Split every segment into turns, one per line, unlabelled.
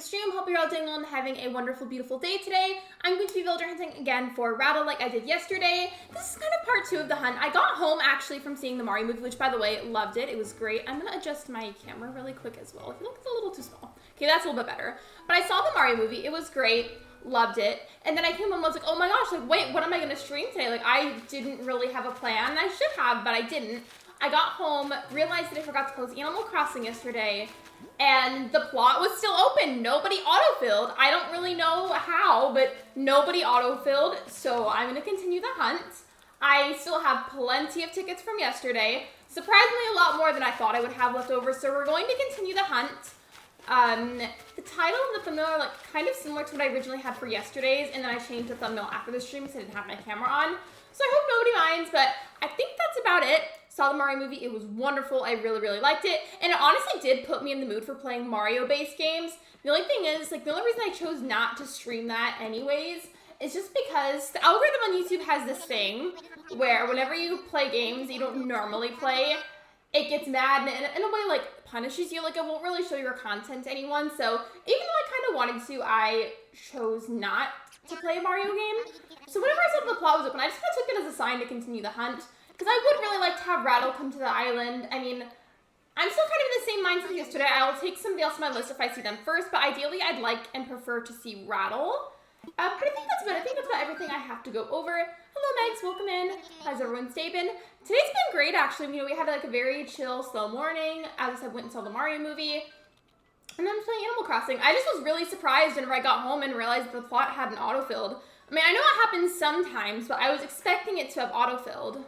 Stream. Hope you're all doing well and having a wonderful, beautiful day today. I'm going to be villager hunting again for Raddle like I did yesterday. This is kind of part 2 of the hunt. I got home actually from seeing the Mario movie, which by the way, loved it. It was great. I'm going to adjust my camera really quick as well. I feel like it's a little too small. Okay, that's a little bit better. But I saw the Mario movie. It was great. Loved it. And then I came home and was like, oh my gosh, like wait, what am I going to stream today? Like I didn't really have a plan. I should have, but I didn't. I got home, realized that I forgot to close Animal Crossing yesterday, and the plot was still open. Nobody autofilled. I don't really know how, but nobody autofilled, so I'm going to continue the hunt. I still have plenty of tickets from yesterday. Surprisingly, a lot more than I thought I would have left over, so we're going to continue the hunt. The title and the thumbnail are like kind of similar to what I originally had for yesterday's, and then I changed the thumbnail after the stream because I didn't have my camera on. So I hope nobody minds, but I think that's about it. Saw the Mario movie. It was wonderful. I really, really liked it. And it honestly did put me in the mood for playing Mario-based games. The only thing is, like, the only reason I chose not to stream that anyways is just because the algorithm on YouTube has this thing where whenever you play games that you don't normally play, it gets mad and in a way, like, punishes you. Like, it won't really show your content to anyone. So even though I kind of wanted to, I chose not to play a Mario game. So whenever I saw the plot was open, I just kind of took it as a sign to continue the hunt. Because I would really like to have Raddle come to the island. I mean, I'm still kind of in the same mindset as yesterday. I'll take somebody else on my list if I see them first, but ideally I'd like and prefer to see Raddle. But I think that's about it. I think that's about everything I have to go over. Hello, Megs. Welcome in. How's everyone's day been? Today's been great, actually. You know, we had like a very chill, slow morning. As I said, went and saw the Mario movie. And then playing Animal Crossing. I just was really surprised whenever I got home and realized the plot hadn't autofilled. I mean, I know it happens sometimes, but I was expecting it to have autofilled.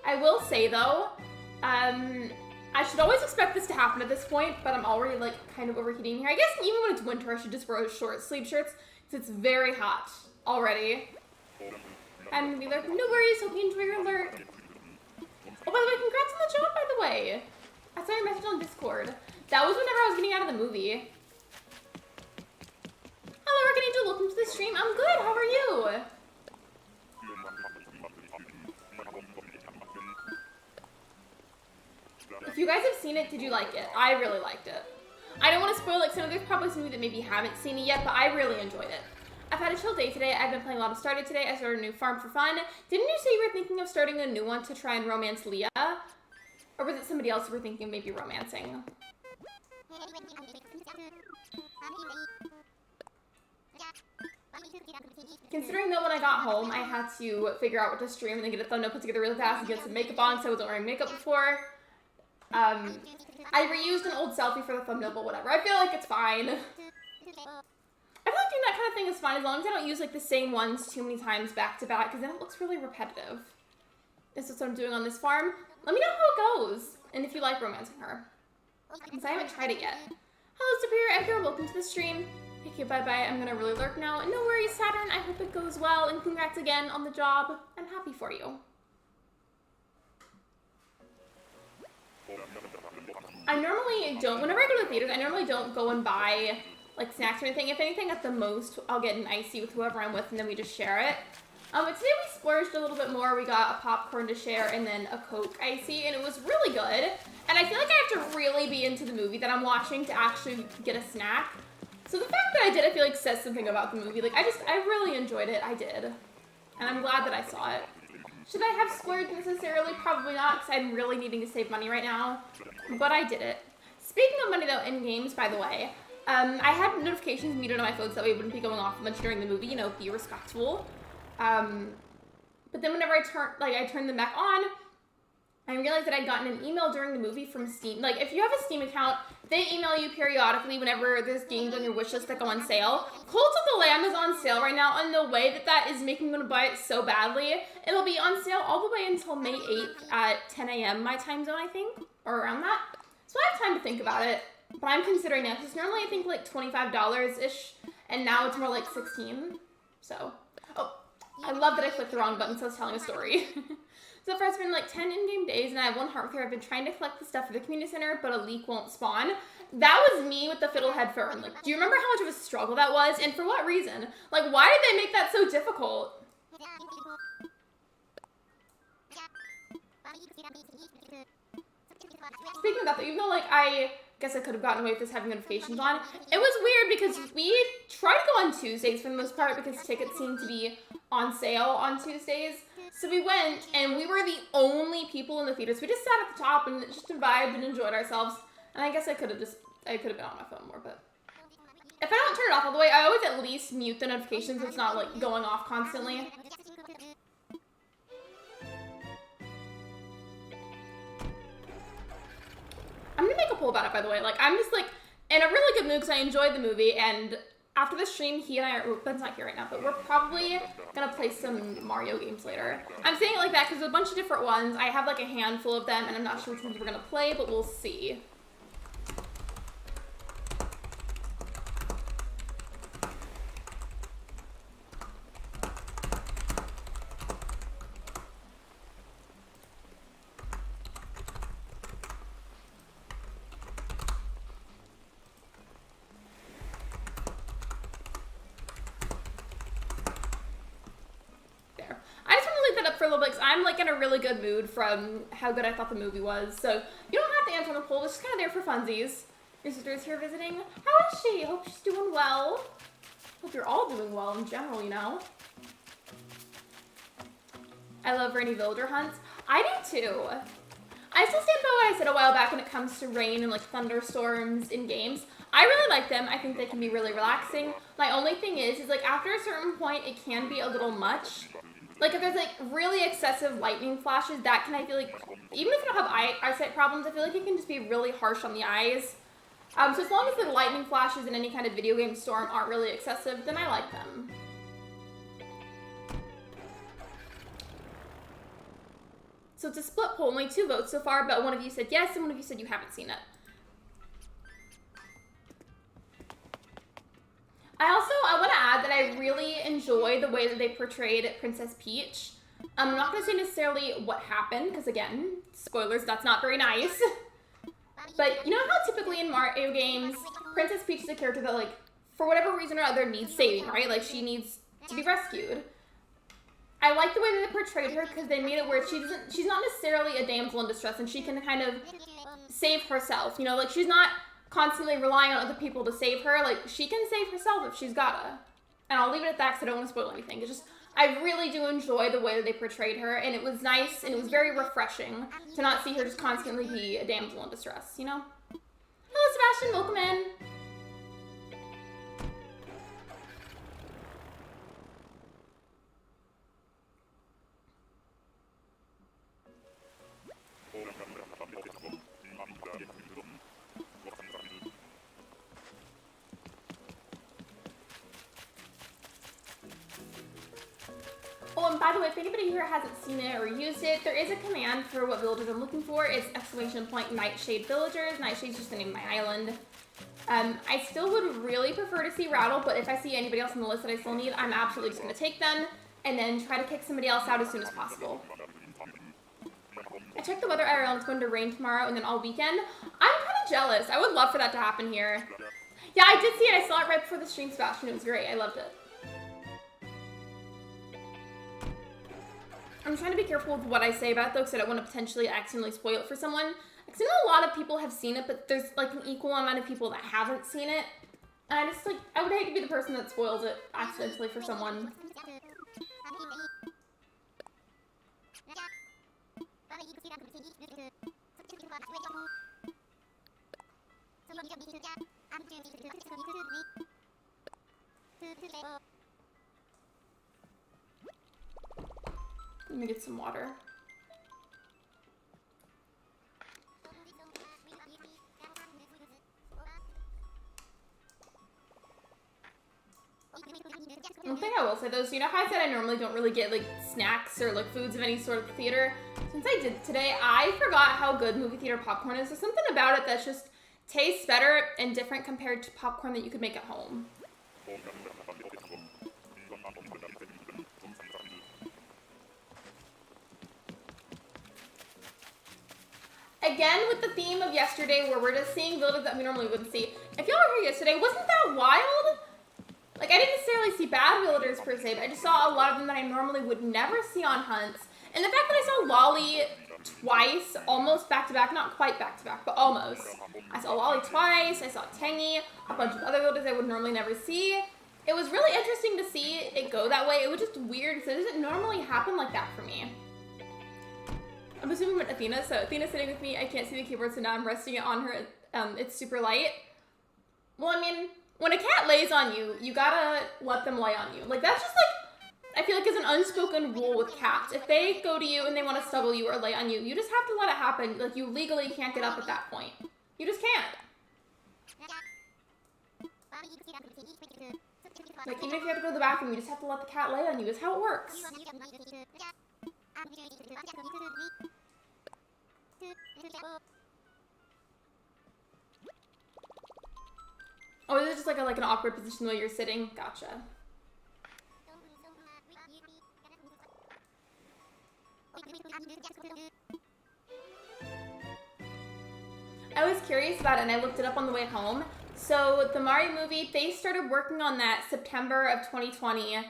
I will say though, I should always expect this to happen at this point, but I'm already like kind of overheating here. I guess even when it's winter, I should just wear short sleeve shirts because it's very hot already. I'm gonna be like, no worries, hope you enjoy your alert. Oh, by the way, congrats on the job, by the way. I saw your message on Discord. That was whenever I was getting out of the movie. Hello, Archangel, welcome to the stream. I'm good, how are you? If you guys have seen it, did you like it? I really liked it. I don't want to spoil it, because there's probably some of you that maybe haven't seen it yet, but I really enjoyed it. I've had a chill day today. I've been playing a lot of Stardew today. I started a new farm for fun. Didn't you say you were thinking of starting a new one to try and romance Leah? Or was it somebody else you were thinking of maybe romancing? Considering that when I got home, I had to figure out what to stream and then get a thumbnail put together really fast and get some makeup on because I wasn't wearing makeup before. I reused an old selfie for the thumbnail, but whatever. I feel like it's fine. I feel like doing that kind of thing is fine as long as I don't use like the same ones too many times back to back because then it looks really repetitive. This is what I'm doing on this farm. Let me know how it goes. and if you like romancing her. Because I haven't tried it yet. Hello, Superior Edgar. Welcome to the stream. Okay, bye-bye. I'm gonna really lurk now. No worries, Saturn. I hope it goes well, and congrats again on the job. I'm happy for you. I normally don't, whenever I go to the theaters, I normally don't go and buy, like, snacks or anything. If anything, at the most, I'll get an icy with whoever I'm with, and then we just share it. But today we splurged a little bit more. We got a popcorn to share and then a Coke icy, and it was really good. And I feel like I have to really be into the movie that I'm watching to actually get a snack. So the fact that I did, I feel like, says something about the movie. Like, I really enjoyed it. I did. And I'm glad that I saw it. Should I have splurged necessarily? Probably not, because I'm really needing to save money right now. But I did it. Speaking of money, though, in games, by the way, I had notifications muted on my phone so that way it wouldn't be going off much during the movie. You know, be respectful. But then whenever I turned them back on, I realized that I'd gotten an email during the movie from Steam. Like, if you have a Steam account, they email you periodically whenever there's games on your wish list that go on sale. Cult of the Lamb is on sale right now, and the way that is making me want to buy it so badly, it'll be on sale all the way until May 8th at 10 a.m. my time zone, I think, or around that. So I have time to think about it, but I'm considering it. It's normally, I think, like $25-ish, and now it's more like $16. So, oh, I love that I clicked the wrong button, so I was telling a story. So far, it's been like 10 in-game days, and I have 1 heart with her. I've been trying to collect the stuff for the community center, but a leak won't spawn. That was me with the Fiddlehead Fern. Like, do you remember how much of a struggle that was? And for what reason? Like, why did they make that so difficult? Speaking of that, though, even though, like, I guess I could have gotten away with this having notifications on, it was weird because we tried to go on Tuesdays for the most part because tickets seemed to be on sale on Tuesdays. So we went, and we were the only people in the theaters. We just sat at the top and just vibed and enjoyed ourselves. And I guess I could have been on my phone more, but if I don't turn it off all the way, I always at least mute the notifications so it's not, like, going off constantly. I'm gonna make a poll about it, by the way. Like, I'm just, like, in a really good mood because I enjoyed the movie, and after the stream, he and I are, Ben's not here right now, but we're probably gonna play some Mario games later. I'm saying it like that because there's a bunch of different ones. I have, like, a handful of them, and I'm not sure which ones we're gonna play, but we'll see. I'm, like, in a really good mood from how good I thought the movie was. So you don't have to answer on the poll. It's just kind of there for funsies. Your sister is here visiting. How is she? Hope she's doing well. Hope you're all doing well in general, you know. I love rainy villager hunts. I do too. I still stand by what I said a while back when it comes to rain and, like, thunderstorms in games. I really like them. I think they can be really relaxing. My only thing is like, after a certain point, it can be a little much. Like, if there's, like, really excessive lightning flashes, that can, I feel like, even if you don't have eyesight problems, I feel like it can just be really harsh on the eyes. So as long as the lightning flashes in any kind of video game storm aren't really excessive, then I like them. So it's a split poll, only 2 votes so far, but one of you said yes, and one of you said you haven't seen it. I want to add that I really enjoy the way that they portrayed Princess Peach. I'm not going to say necessarily what happened, because again, spoilers, that's not very nice. But you know how typically in Mario games, Princess Peach is a character that, like, for whatever reason or other needs saving, right? Like, she needs to be rescued. I like the way that they portrayed her, because they made it where she's not necessarily a damsel in distress, and she can kind of save herself. You know, like, she's not constantly relying on other people to save her. Like, she can save herself if she's gotta. And I'll leave it at that because I don't want to spoil anything. It's just, I really do enjoy the way that they portrayed her, and it was nice, and it was very refreshing to not see her just constantly be a damsel in distress, you know? Hello, Sebastian, welcome in. Oh, and by the way, if anybody here hasn't seen it or used it, there is a command for what villagers I'm looking for. It's !Nightshade Villagers. Nightshade's just the name of my island. I still would really prefer to see Raddle, but if I see anybody else on the list that I still need, I'm absolutely just going to take them and then try to kick somebody else out as soon as possible. I checked the weather IRL and it's going to rain tomorrow and then all weekend. I'm kind of jealous. I would love for that to happen here. Yeah, I did see it. I saw it right before the stream, Sebastian. It was great. I loved it. I'm trying to be careful with what I say about it, though, because I don't want to potentially accidentally spoil it for someone. Because I know a lot of people have seen it, but there's, like, an equal amount of people that haven't seen it. And I just, like, I would hate to be the person that spoils it accidentally for someone. Let me get some water. One thing I will say though, so you know how I said I normally don't really get like snacks or like foods of any sort of theater? Since I did today, I forgot how good movie theater popcorn is. There's something about it that just tastes better and different compared to popcorn that you could make at home. Again, with the theme of yesterday where we're just seeing villagers that we normally wouldn't see. If y'all were here yesterday, wasn't that wild? Like, I didn't necessarily see bad villagers per se, but I just saw a lot of them that I normally would never see on hunts. And the fact that I saw Lolly twice, almost back-to-back, not quite back-to-back, but almost. I saw Lolly twice, I saw Tangy, a bunch of other villagers I would normally never see. It was really interesting to see it go that way. It was just weird, because it doesn't normally happen like that for me. I'm assuming with Athena, so Athena's sitting with me, I can't see the keyboard, so now I'm resting it on her, it's super light. Well, I mean, when a cat lays on you, you gotta let them lay on you. Like, that's just like, I feel like is an unspoken rule with cats. If they go to you and they want to snuggle you or lay on you, you just have to let it happen. Like, you legally can't get up at that point. You just can't. Like, even if you have to go to the bathroom, you just have to let the cat lay on you. It's how it works. Oh, is it just like an awkward position while you're sitting? Gotcha. I was curious about it and I looked it up on the way home. So the Mario movie, they started working on that September of 2020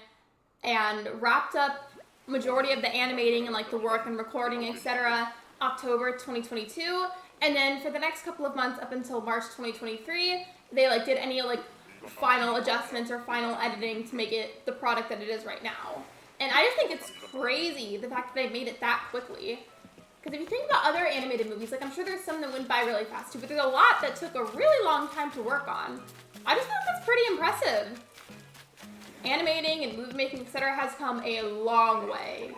and wrapped up majority of the animating and like the work and recording, etc. October 2022. And then for the next couple of months up until March 2023, they like did any like final adjustments or final editing to make it the product that it is right now. And I just think it's crazy the fact that they made it that quickly. Because if you think about other animated movies, like I'm sure there's some that went by really fast too, but there's a lot that took a really long time to work on. I just think that's pretty impressive. Animating and movie making, etc. has come a long way.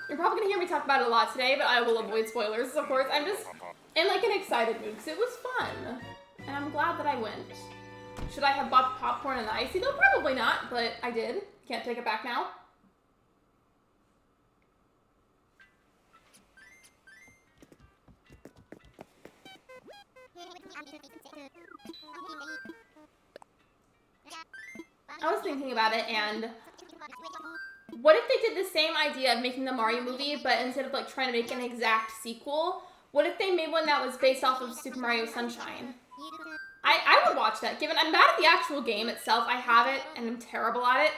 You're probably gonna hear me talk about it a lot today, but I will avoid spoilers, of course. I'm just in like an excited mood because it was fun. And I'm glad that I went. Should I have bought the popcorn and the icy though? Probably not, but I did. Can't take it back now. I was thinking about it, and what if they did the same idea of making the Mario movie, but instead of like trying to make an exact sequel, what if they made one that was based off of Super Mario Sunshine? I would watch that, given I'm bad at the actual game itself. I have it, and I'm terrible at it.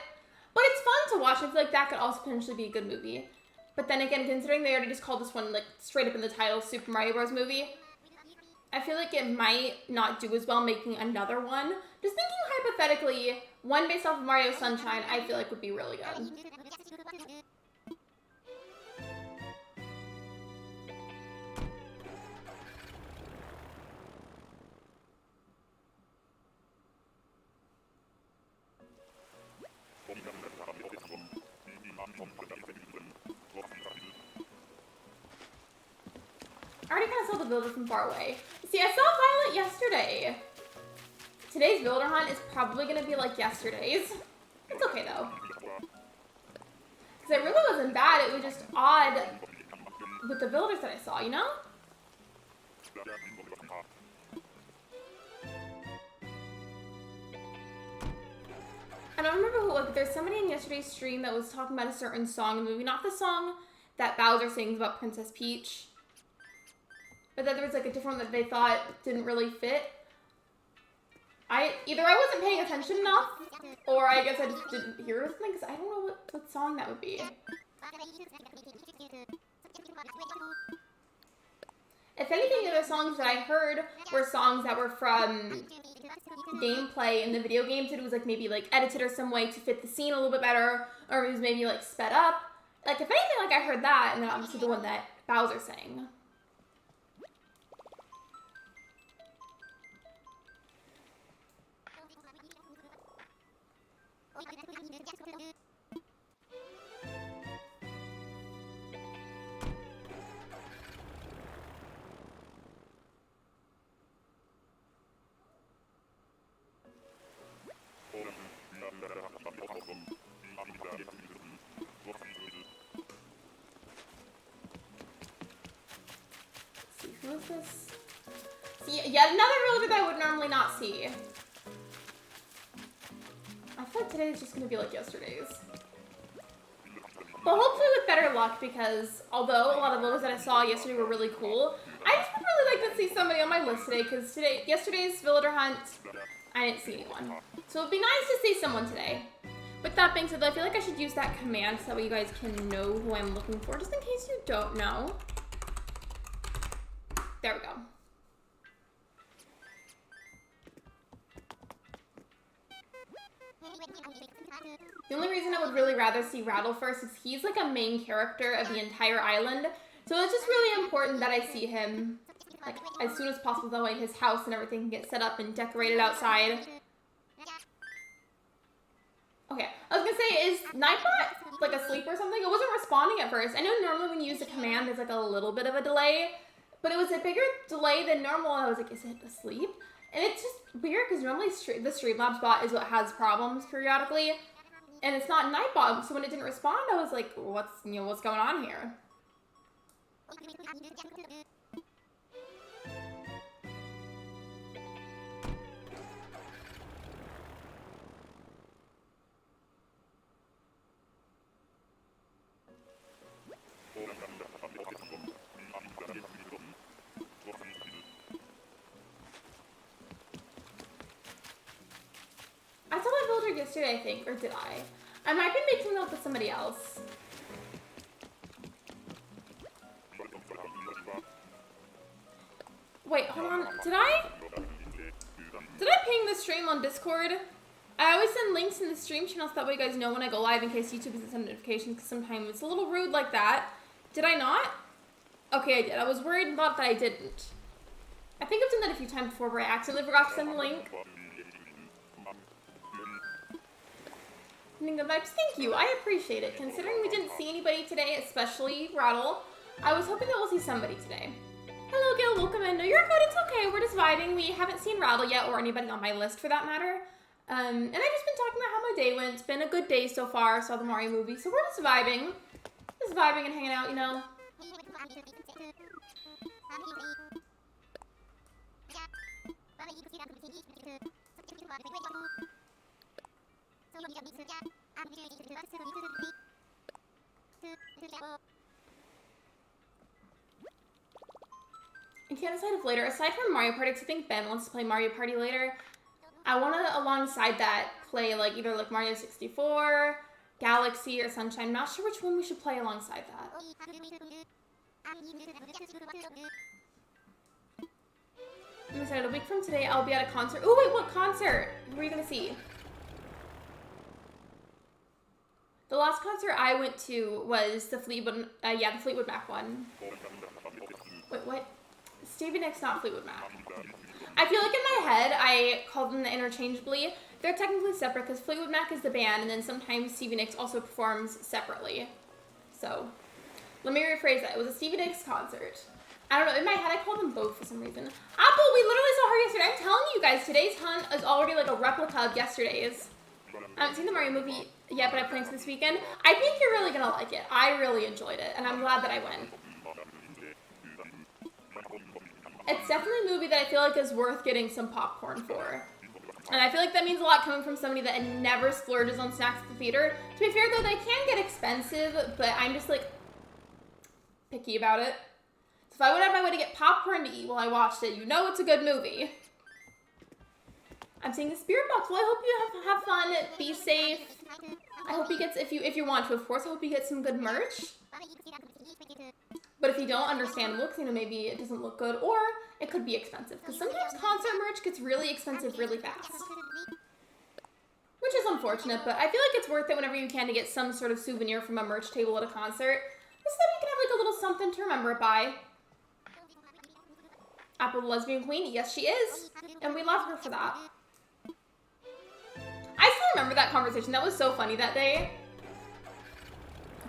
But it's fun to watch. I feel like that could also potentially be a good movie. But then again, considering they already just called this one, like, straight up in the title, Super Mario Bros. Movie, I feel like it might not do as well making another one. Just thinking hypothetically, one based off of Mario Sunshine, I feel like would be really good. I already kind of saw the builder from far away. See, I saw Violet yesterday. Today's builder hunt is probably gonna be like yesterday's. It's okay though. Because it really wasn't bad, it was just odd with the builders that I saw, you know? I don't remember who it was, but there's somebody in yesterday's stream that was talking about a certain song in the movie. Not the song that Bowser sings about Princess Peach. But that there was like a different one that they thought didn't really fit. Either I wasn't paying attention enough, or I guess I just didn't hear something, because I don't know what song that would be. If anything, the other songs that I heard were songs that were from gameplay in the video games. It was like maybe like edited or some way to fit the scene a little bit better, or it was maybe like sped up. Like if anything, like I heard that, and then obviously the one that Bowser sang. Who is this? See, yet another villager that I would normally not see. I feel like today is just gonna be like yesterday's. But hopefully with better luck, because although a lot of villagers that I saw yesterday were really cool, I just would really like to see somebody on my list today, because yesterday's villager hunt, I didn't see anyone. So it'd be nice to see someone today. With that being said, though, I feel like I should use that command so that way you guys can know who I'm looking for, just in case you don't know. There we go. The only reason I would really rather see Raddle first is he's like a main character of the entire island. So it's just really important that I see him like as soon as possible. That way his house and everything can get set up and decorated outside. Okay, I was gonna say, is Nightbot like asleep or something? It wasn't responding at first. I know normally when you use the command there's like a little bit of a delay, but it was a bigger delay than normal. I was like, is it asleep? And it's just weird because normally the Streamlabs bot is what has problems periodically, and it's not Nightbot. So when it didn't respond, I was like, what's going on here? I saw that villager yesterday, I think, or did I? I might be mixing it up with somebody else. Wait, hold on. Did I ping the stream on Discord? I always send links in the stream channel so that way you guys know when I go live in case YouTube doesn't send notifications, because sometimes it's a little rude like that. Did I not? Okay, I did. I was worried about that I didn't. I think I've done that a few times before where I accidentally forgot to send the link. Good vibes. Thank you. I appreciate it. Considering we didn't see anybody today, especially Raddle, I was hoping that we'll see somebody today. Hello, Gail. Welcome in. No, you're good. It's okay. We're just vibing. We haven't seen Raddle yet, or anybody on my list for that matter. And I've just been talking about how my day went. It's been a good day so far. I saw the Mario movie, so we're just vibing. Just vibing and hanging out, you know. I can't decide if later, aside from Mario Party, because I think Ben wants to play Mario Party later, I want to, alongside that, play like either like Mario 64, Galaxy, or Sunshine. I'm not sure which one we should play alongside that. I'm excited. A week from today, I'll be at a concert. Oh wait, what concert? Who are you gonna see? The last concert I went to was the Fleetwood Mac one. Wait, what? Stevie Nicks, not Fleetwood Mac. I feel like in my head, I call them interchangeably. They're technically separate because Fleetwood Mac is the band, and then sometimes Stevie Nicks also performs separately. So, let me rephrase that. It was a Stevie Nicks concert. I don't know, in my head I call them both for some reason. Apple, we literally saw her yesterday. I'm telling you guys, today's hunt is already like a replica of yesterday's. I haven't seen the Mario movie yet, but I have plans this weekend. I think you're really gonna like it. I really enjoyed it, and I'm glad that I went. It's definitely a movie that I feel like is worth getting some popcorn for. And I feel like that means a lot coming from somebody that never splurges on snacks at the theater. To be fair though, they can get expensive, but I'm just like picky about it. So if I went out of my way to get popcorn to eat while I watched it, you know it's a good movie. I'm seeing the spirit box. Well, I hope you have fun, be safe. I hope you get, if you want to, of course, I hope you get some good merch. But if you don't, understandable, because you know, maybe it doesn't look good, or it could be expensive. Because sometimes concert merch gets really expensive really fast. Which is unfortunate, but I feel like it's worth it whenever you can to get some sort of souvenir from a merch table at a concert. Just so you can have like a little something to remember it by. Apple the lesbian queen, yes she is. And we love her for that. I still remember that conversation. That was so funny that day.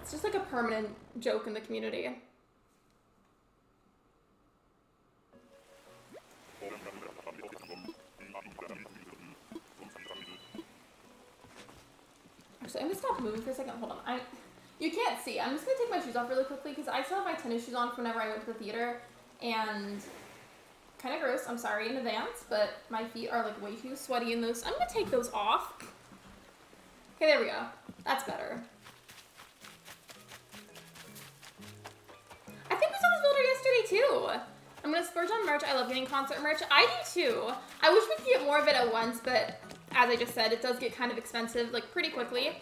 It's just like a permanent joke in the community. Actually, I'm gonna stop moving for a second. Hold on. You can't see. I'm just gonna take my shoes off really quickly because I still have my tennis shoes on from whenever I went to the theater, and kind of gross. I'm sorry in advance, but my feet are like way too sweaty in those. I'm gonna take those off. Okay, there we go. That's better. I think we saw this builder yesterday too. I'm gonna splurge on merch. I love getting concert merch. I do too. I wish we could get more of it at once, but as I just said, it does get kind of expensive, like pretty quickly.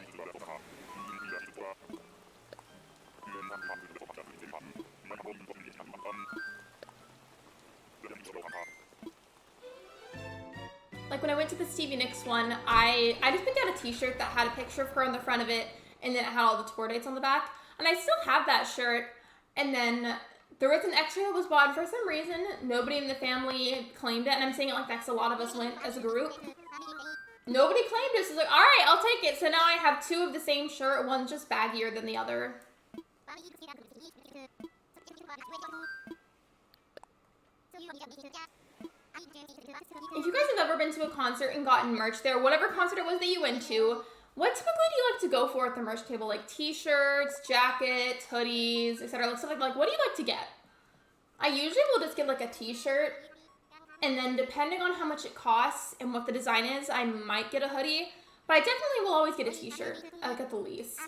Like when I went to the Stevie Nicks one, I just picked out a t-shirt that had a picture of her on the front of it, and then it had all the tour dates on the back. And I still have that shirt, and then there was an extra that was bought, and for some reason, nobody in the family claimed it, and I'm saying it like that because a lot of us went as a group. Nobody claimed it, so I was like, alright, I'll take it. So now I have two of the same shirt, one's just baggier than the other. If you guys have ever been to a concert and gotten merch there, whatever concert it was that you went to, what typically do you like to go for at the merch table? Like t-shirts, jackets, hoodies, etc. Like stuff like what do you like to get? I usually will just get like a t-shirt, and then depending on how much it costs and what the design is, I might get a hoodie, but I definitely will always get a t-shirt, like at the least.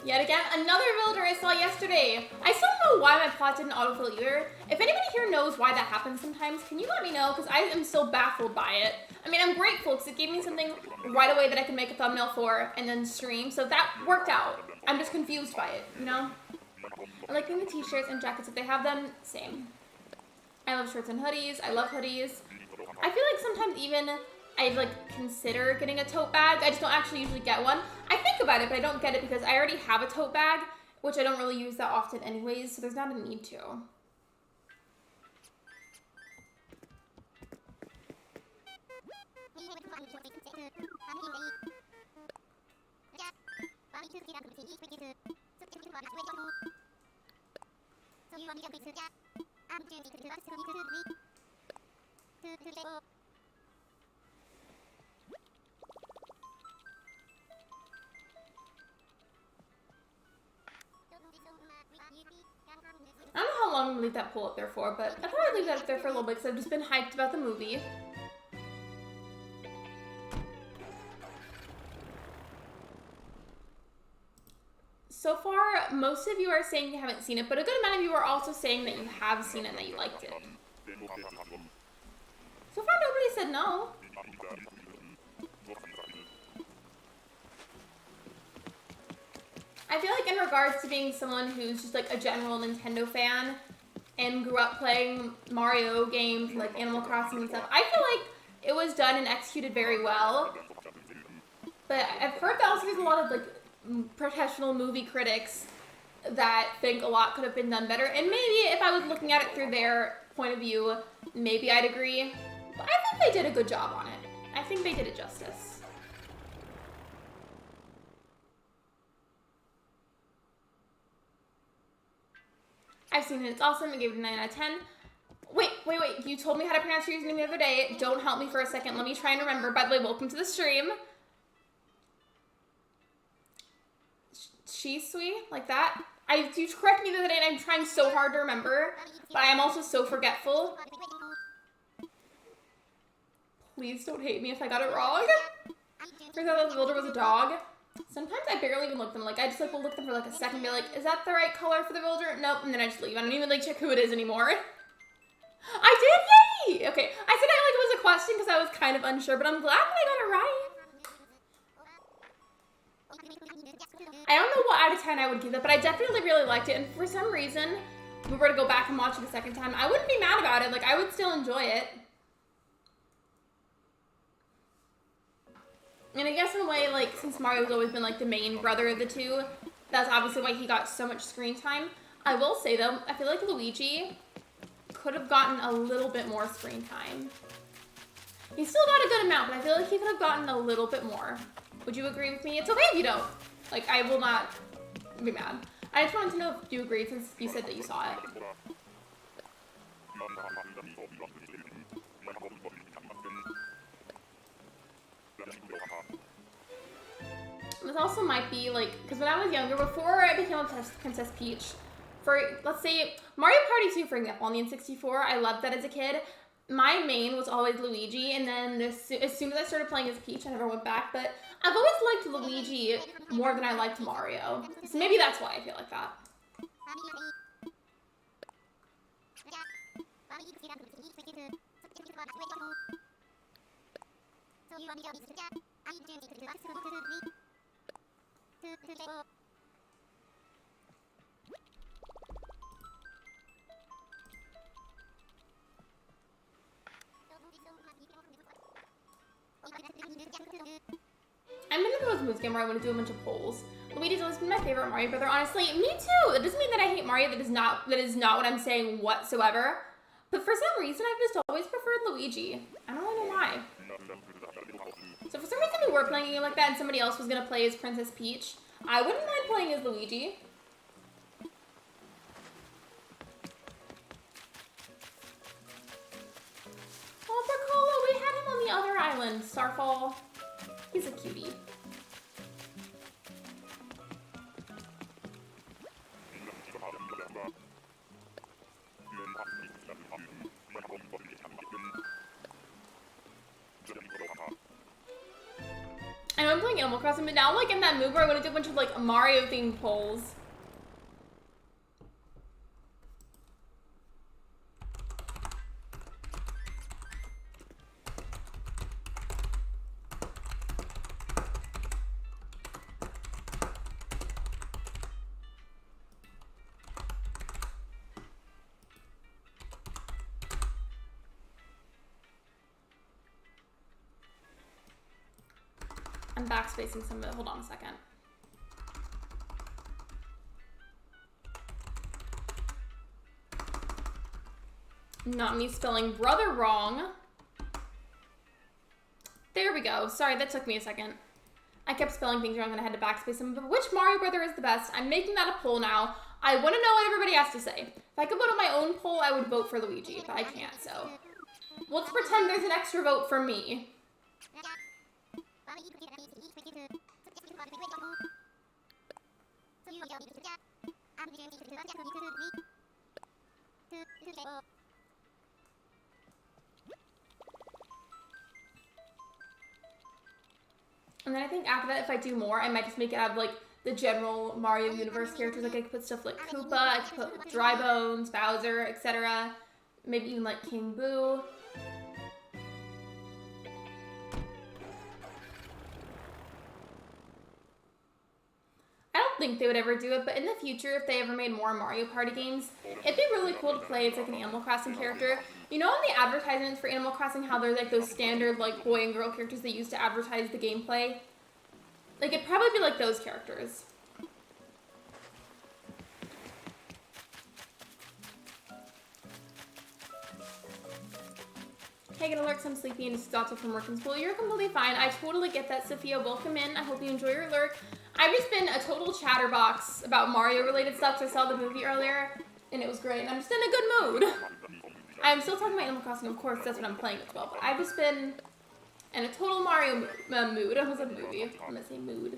Yet again, another builder I saw yesterday. I still don't know why my plot didn't autofill either. If anybody here knows why that happens sometimes, can you let me know? Because I am still baffled by it. I mean, I'm grateful because it gave me something right away that I could make a thumbnail for and then stream. So that worked out. I'm just confused by it, you know? I like getting the t-shirts and jackets if they have them. Same. I love shirts and hoodies. I love hoodies. I feel like sometimes even I like consider getting a tote bag. I just don't actually usually get one. I think about it, but I don't get it because I already have a tote bag, which I don't really use that often anyways, so there's not a need to. I don't know how long I'm gonna leave that poll up there for, but I thought I'd leave that up there for a little bit because I've just been hyped about the movie. So far, most of you are saying you haven't seen it, but a good amount of you are also saying that you have seen it and that you liked it. So far, nobody said no. I feel like in regards to being someone who's just like a general Nintendo fan and grew up playing Mario games like Animal Crossing and stuff, I feel like it was done and executed very well. But I've heard that also there's a lot of like professional movie critics that think a lot could have been done better. And maybe if I was looking at it through their point of view, maybe I'd agree. But I think they did a good job on it. I think they did it justice. I've seen it. It's awesome. I gave it a 9 out of 10. Wait. You told me how to pronounce your username the other day. Don't help me for a second. Let me try and remember. By the way, welcome to the stream. Shisui, like that. You corrected me the other day and I'm trying so hard to remember, but I am also so forgetful. Please don't hate me if I got it wrong. Turns out the builder was a dog. Sometimes I barely even look them. Like, I just like will look them for like a second and be like, is that the right color for the builder? Nope, and then I just leave. I don't even like check who it is anymore. I did, yay! Okay, I said I like it was a question because I was kind of unsure, but I'm glad that I got it right. I don't know what out of 10 I would give it, but I definitely really liked it, and for some reason, if we were to go back and watch it a second time, I wouldn't be mad about it. Like, I would still enjoy it. And I guess in a way, like, since Mario's always been, like, the main brother of the two, that's obviously why he got so much screen time. I will say, though, I feel like Luigi could have gotten a little bit more screen time. He still got a good amount, but I feel like he could have gotten a little bit more. Would you agree with me? It's okay if you don't. Like, I will not be mad. I just wanted to know if you agreed since you said that you saw it. This also might be, like, because when I was younger, before I became obsessed with Princess Peach, for, let's say, Mario Party 2, for example, on the N64, I loved that as a kid. My main was always Luigi, and then as soon as I started playing as Peach, I never went back, but I've always liked Luigi more than I liked Mario. So maybe that's why I feel like that. I'm gonna go with Moose Game where I want to do a bunch of polls. Luigi's always been my favorite Mario brother. Honestly, me too. That doesn't mean that I hate Mario. That is not what I'm saying whatsoever. But for some reason, I've just always preferred Luigi. I don't really know why. So for some reason, we were playing a game like that, and somebody else was gonna play as Princess Peach. I wouldn't mind playing as Luigi. Oh, Piccolo, we had him on the other island, Starfall. He's a cutie. I know I'm playing Animal Crossing, but now I'm like in that mood where I want to do a bunch of like Mario themed polls. I'm backspacing some of it. Hold on a second. Not me spelling brother wrong. There we go. Sorry, that took me a second. I kept spelling things wrong and I had to backspace them. But which Mario brother is the best? I'm making that a poll now. I want to know what everybody has to say. If I could vote on my own poll, I would vote for Luigi, but I can't, so. Let's pretend there's an extra vote for me. And then I think after that, if I do more, I might just make it out of like the general Mario Universe characters. Like I could put stuff like Koopa, I could put Dry Bones, Bowser, etc. Maybe even like King Boo. I don't think they would ever do it, but in the future, if they ever made more Mario Party games, it'd be really cool to play as like an Animal Crossing character. You know in the advertisements for Animal Crossing how there's like those standard like boy and girl characters they use to advertise the gameplay? Like, it'd probably be like those characters. Hey, gonna lurk, I'm sleepy and exhausted from work and school. You're completely fine. I totally get that, Sophia. Welcome in. I hope you enjoy your lurk. I've just been a total chatterbox about Mario-related stuff, because I saw the movie earlier, and it was great, and I'm just in a good mood. I'm still talking about Animal Crossing, of course, that's what I'm playing as well, but I've just been in a total Mario mood. I was a movie. I'm gonna say mood.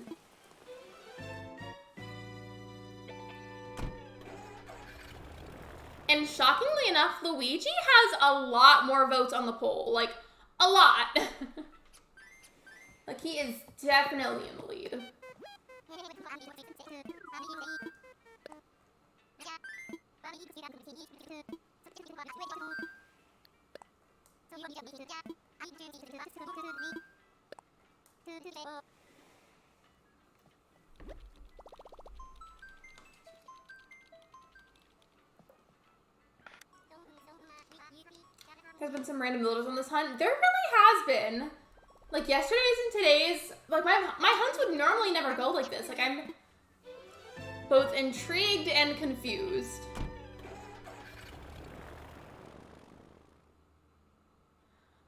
And shockingly enough, Luigi has a lot more votes on the poll. Like, a lot. Like, he is definitely in the lead. There's been some random builders on this hunt. There really has been. Like, yesterday's and today's, like, my hunts would normally never go like this. Like, I'm both intrigued and confused.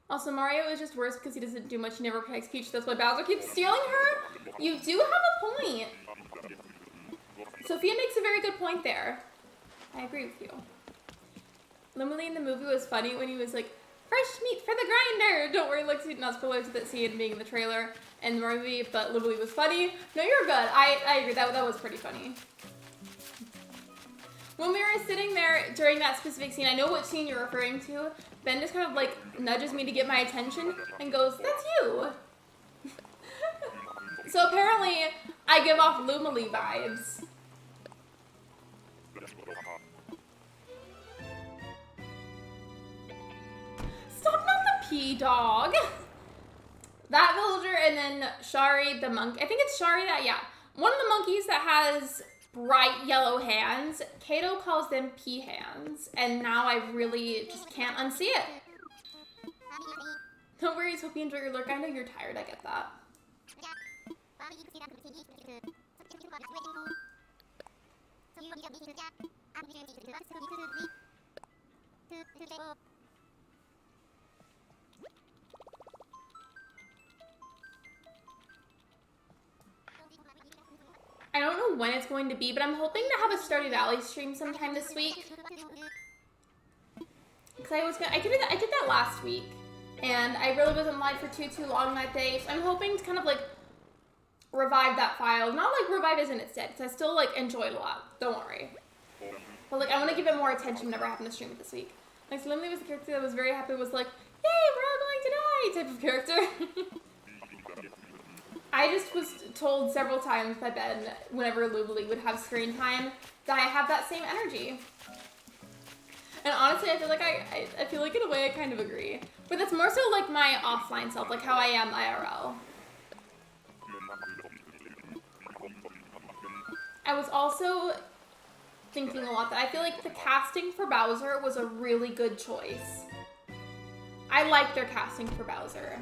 Also, Mario is just worse because he doesn't do much. He never protects Peach. That's why Bowser keeps stealing her. You do have a point. Sophia makes a very good point there. I agree with you. Limily in the movie was funny when he was like, fresh meat for the grinder. Don't worry, Lexi, not spoilers to that scene being in the trailer and the movie, but Limily was funny. No, you're good. I agree. That was pretty funny. When we were sitting there during that specific scene, I know what scene you're referring to. Ben just kind of like nudges me to get my attention and goes, that's you. So apparently I give off Lumily vibes. Stop, not the pea dog. That villager and then Shari the monkey. I think it's Shari that, yeah. One of the monkeys that has bright yellow hands. Kato calls them pea hands. And now I really just can't unsee it. No worries, hope you enjoy your lurk. I know you're tired, I get that. I don't know when it's going to be, but I'm hoping to have a Stardew Valley stream sometime this week. Cause I did that last week, and I really wasn't live for too long that day. So I'm hoping to kind of like revive that file. Not like revive as in it's dead, because I still like enjoy it a lot. Don't worry. But like I want to give it more attention whenever I happen to stream it this week. Like Slimly was the character that was very happy. Was like, "Yay, we're all going to die!" type of character. I just was told several times by Ben, whenever Lubely would have screen time, that I have that same energy. And honestly, I feel like I feel like in a way I kind of agree. But that's more so like my offline self, like how I am IRL. I was also thinking a lot that I feel like the casting for Bowser was a really good choice. I like their casting for Bowser.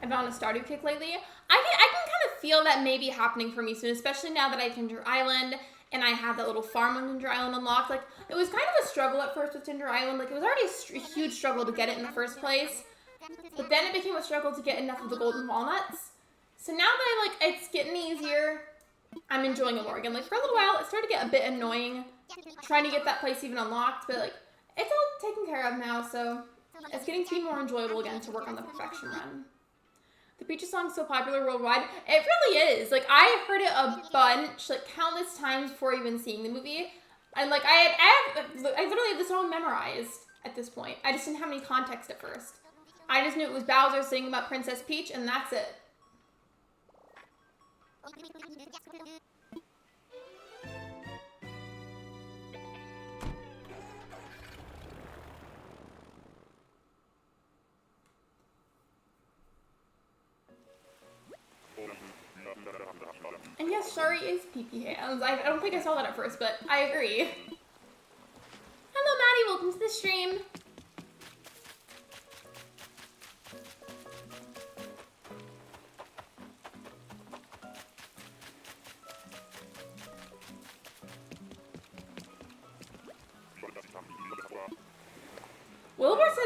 I've been on a Stardew kick lately. I can kind of feel that maybe happening for me soon, especially now that I have Ginger Island and I have that little farm on Ginger Island unlocked. Like, it was kind of a struggle at first with Ginger Island. Like, it was already a huge struggle to get it in the first place. But then it became a struggle to get enough of the golden walnuts. So now that it's getting easier, I'm enjoying it more again. Like, for a little while, it started to get a bit annoying trying to get that place even unlocked. But, like, it's all taken care of now, so it's getting to be more enjoyable again to work on the perfection run. The Peaches song is so popular worldwide. It really is. Like, I heard it a bunch, like, countless times before even seeing the movie. And, like, I literally had the song memorized at this point. I just didn't have any context at first. I just knew it was Bowser singing about Princess Peach, and that's it. And yes, Shari is pee-pee hands. I don't think I saw that at first, but I agree. Hello, Maddie. Welcome to the stream.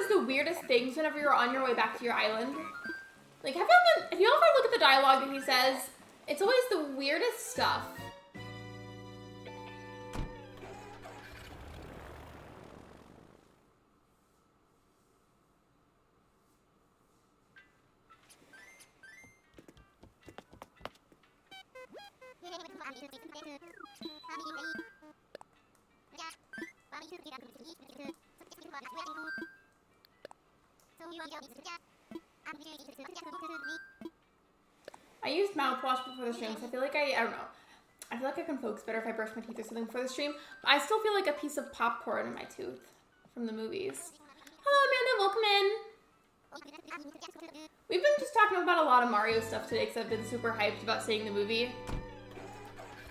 the weirdest things whenever you're on your way back to your island? Like, have you ever look at the dialogue that he says? It's always the weirdest stuff. I used mouthwash before the stream, so I feel like I don't know. I feel like I can focus better if I brush my teeth or something before the stream. But I still feel like a piece of popcorn in my tooth from the movies. Hello, Amanda, welcome in. We've been just talking about a lot of Mario stuff today because I've been super hyped about seeing the movie.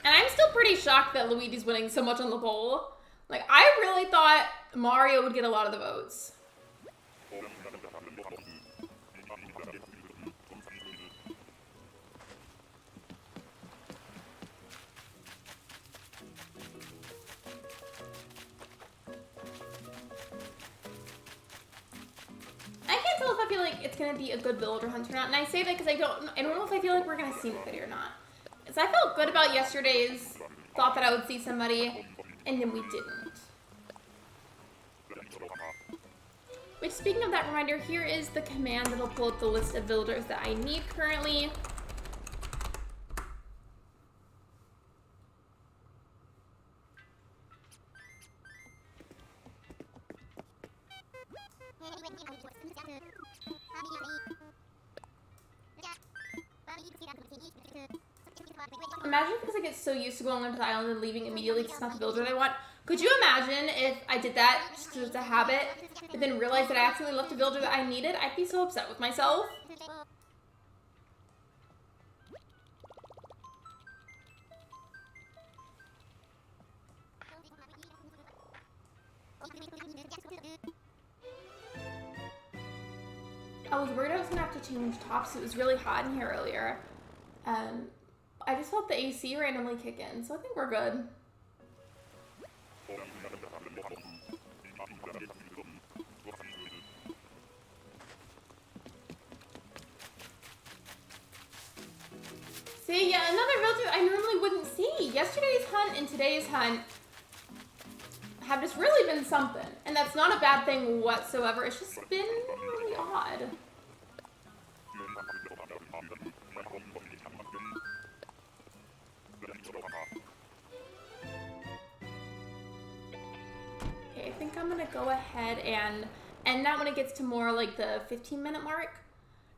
And I'm still pretty shocked that Luigi's winning so much on the poll. Like, I really thought Mario would get a lot of the votes. I feel like it's gonna be a good villager hunt or not, and I say that because I don't know if I feel like we're gonna see anybody or not. So I felt good about yesterday's thought that I would see somebody, and then we didn't. Which, speaking of that reminder, here is the command that'll pull up the list of villagers that I need currently. Imagine because I get so used to going onto the island and leaving immediately because it's not the villager that I want. Could you imagine if I did that just as a habit, but then realized that I accidentally left a villager that I needed? I'd be so upset with myself. I was worried I was gonna have to change tops. It was really hot in here earlier. I just felt the AC randomly kick in, so I think we're good. See, yeah, another villager I normally wouldn't see. Yesterday's hunt and today's hunt have just really been something. And that's not a bad thing whatsoever. It's just been really odd. Okay, I think I'm gonna go ahead and end that when it gets to more like the 15-minute mark.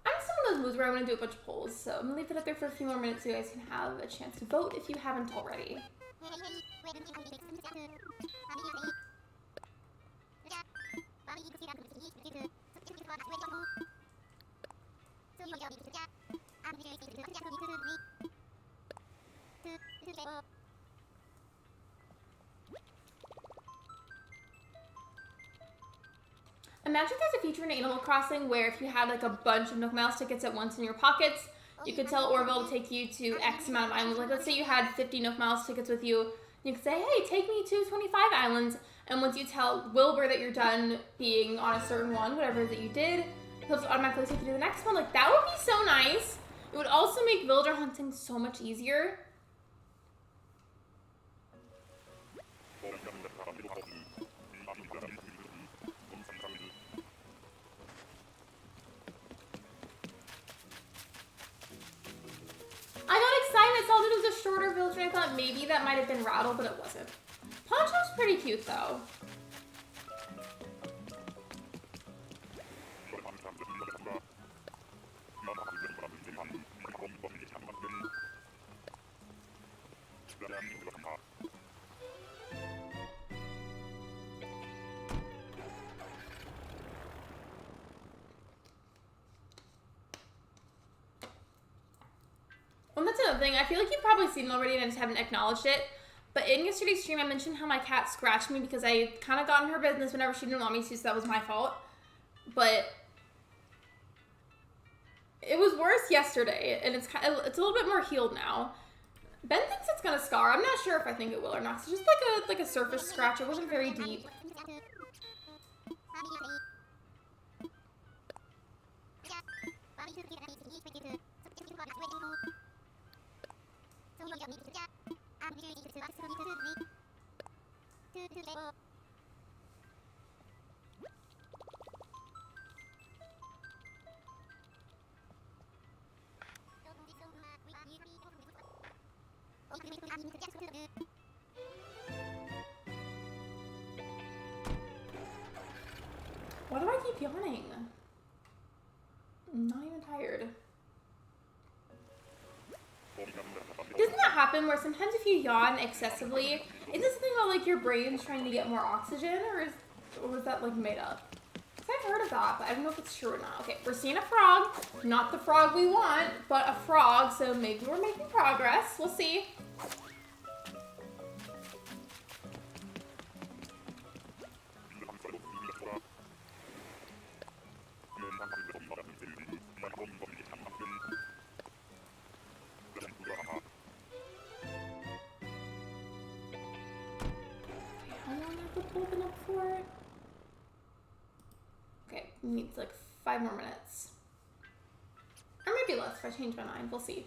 I'm just in one of those moods where I want to do a bunch of polls, so I'm gonna leave it up there for a few more minutes so you guys can have a chance to vote if you haven't already. Imagine there's a feature in Animal Crossing where if you had like a bunch of Nook Miles tickets at once in your pockets, you could tell Orville to take you to X amount of islands. Like, let's say you had 50 Nook Miles tickets with you. You could say, hey, take me to 25 islands. And once you tell Wilbur that you're done being on a certain one, whatever it is that you did, he'll just automatically take you to the next one. Like, that would be so nice. It would also make villager hunting so much easier. I got excited, I saw that it was a shorter villager, and I thought maybe that might have been Raddle, but it wasn't. Poncho's pretty cute, though. Well, that's another thing. I feel like you've probably seen it already and I just haven't acknowledged it. But in yesterday's stream, I mentioned how my cat scratched me because I kind of got in her business whenever she didn't want me to, so that was my fault. But it was worse yesterday, and it's a little bit more healed now. Ben thinks it's gonna scar. I'm not sure if I think it will or not. It's just like a surface scratch. It wasn't very deep. yawning. I'm not even tired. Doesn't that happen where sometimes if you yawn excessively, is this something about like your brain's trying to get more oxygen, or is that like made up? Because I've heard of that, but I don't know if it's true or not. Okay, we're seeing a frog. Not the frog we want, but a frog, so maybe we're making progress. We'll see. Needs like 5 more minutes. Or maybe less if I change my mind. We'll see.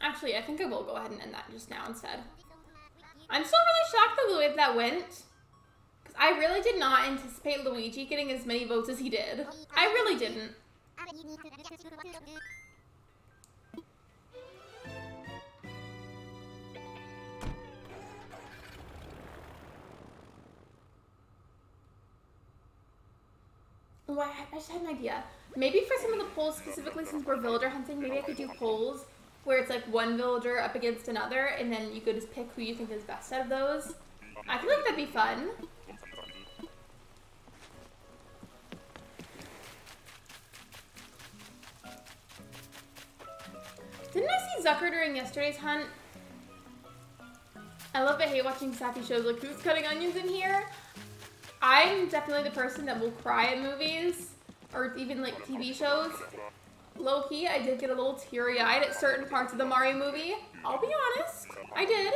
Actually, I think I will go ahead and end that just now instead. I'm still really shocked the way that went. Because I really did not anticipate Luigi getting as many votes as he did. I really didn't. Oh, I just had an idea. Maybe for some of the polls, specifically since we're villager hunting, maybe I could do polls where it's like one villager up against another, and then you could just pick who you think is best out of those. I feel like that'd be fun. Didn't I see Zucker during yesterday's hunt? I love but hate watching sappy shows like who's cutting onions in here. I'm definitely the person that will cry at movies, or even like TV shows. Low-key, I did get a little teary-eyed at certain parts of the Mario movie. I'll be honest, I did.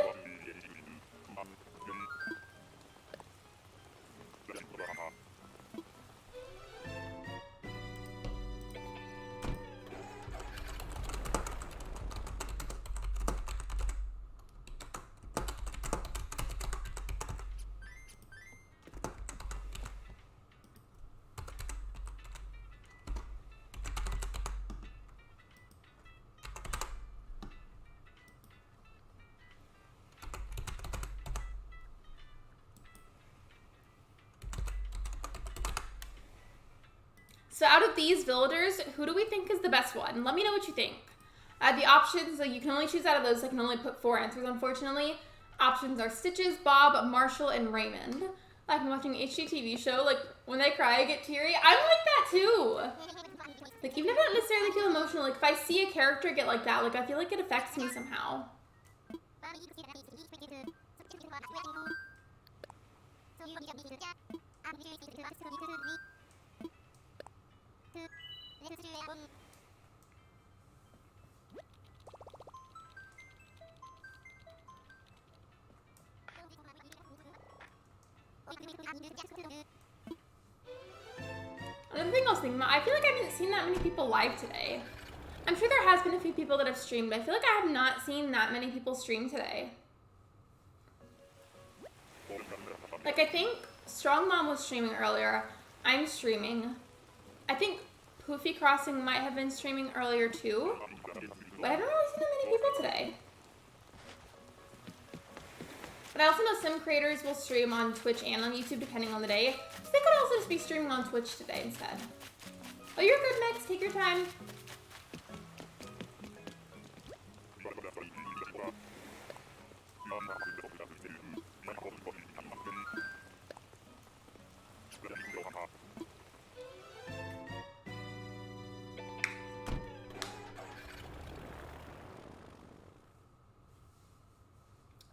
So out of these villagers, who do we think is the best one? Let me know what you think. The options, so you can only choose out of those, so I can only put 4 answers, unfortunately. Options are Stitches, Bob, Marshall, and Raymond. Like I'm watching an HGTV show, like when they cry, I get teary. I'm like that too. Like even if I don't necessarily feel emotional, like if I see a character get like that, like I feel like it affects me somehow. Another thing I was thinking about, I feel like I haven't seen that many people live today. I'm sure there has been a few people that have streamed, but I feel like I have not seen that many people stream today. Like I think Strong Mom was streaming earlier. I'm streaming. I think Poofy Crossing might have been streaming earlier too, but I haven't really seen that many people today. But I also know some creators will stream on Twitch and on YouTube depending on the day. So they could also just be streaming on Twitch today instead. Oh, you're good, Max. Take your time.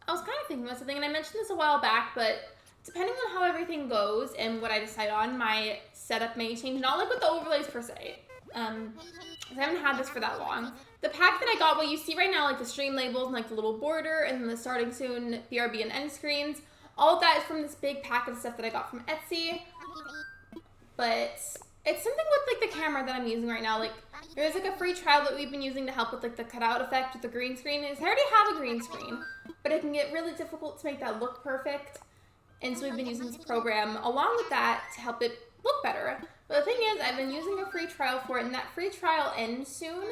I was kind of thinking about something, and I mentioned this a while back, but depending on how everything goes and what I decide on, my setup may change. Not like with the overlays per se, because I haven't had this for that long. The pack that I got, what you see right now, like the stream labels and like the little border and then the starting soon BRB and end screens, all of that is from this big pack of stuff that I got from Etsy. But It's something with like the camera that I'm using right now. Like there's like a free trial that we've been using to help with like the cutout effect with the green screen. I already have a green screen, but it can get really difficult to make that look perfect. And so we've been using this program along with that to help it look better. But the thing is, I've been using a free trial for it, and that free trial ends soon.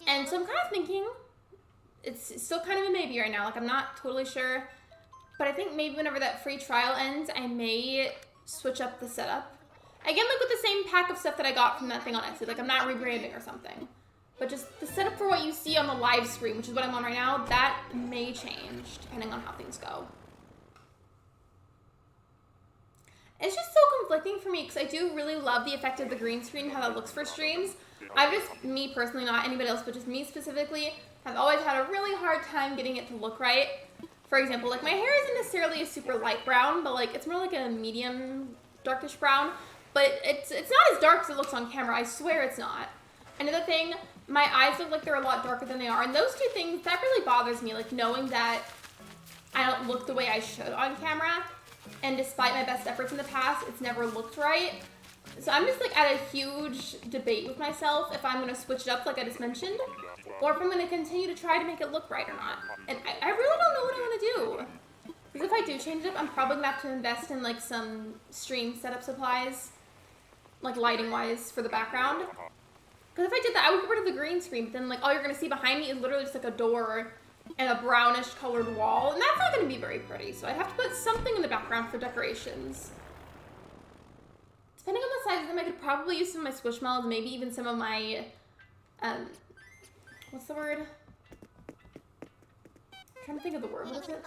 And so I'm kind of thinking, it's still kind of a maybe right now. Like I'm not totally sure, but I think maybe whenever that free trial ends, I may switch up the setup. Again, like with the same pack of stuff that I got from that thing on Etsy. Like I'm not rebranding or something. But just the setup for what you see on the live stream, which is what I'm on right now, that may change depending on how things go. It's just so conflicting for me because I do really love the effect of the green screen, how that looks for streams. I've just, me personally, not anybody else, but just me specifically, have always had a really hard time getting it to look right. For example, like my hair isn't necessarily a super light brown, but like it's more like a medium darkish brown. But it's not as dark as it looks on camera. I swear it's not. Another thing, my eyes look like they're a lot darker than they are. And those two things, that really bothers me. Like knowing that I don't look the way I should on camera. And despite my best efforts in the past, it's never looked right. So I'm just like at a huge debate with myself if I'm going to switch it up like I just mentioned. Or if I'm going to continue to try to make it look right or not. And I really don't know what I'm going to do. Because if I do change it up, I'm probably going to have to invest in like some stream setup supplies. Like lighting wise for the background. Because if I did that, I would get rid of the green screen. But then like all you're going to see behind me is literally just like a door and a brownish colored wall. And that's not going to be very pretty. So I'd have to put something in the background for decorations. Depending on the size of them, I could probably use some of my Squishmallows. Maybe even some of my, what's the word? I'm trying to think of the word. What is it?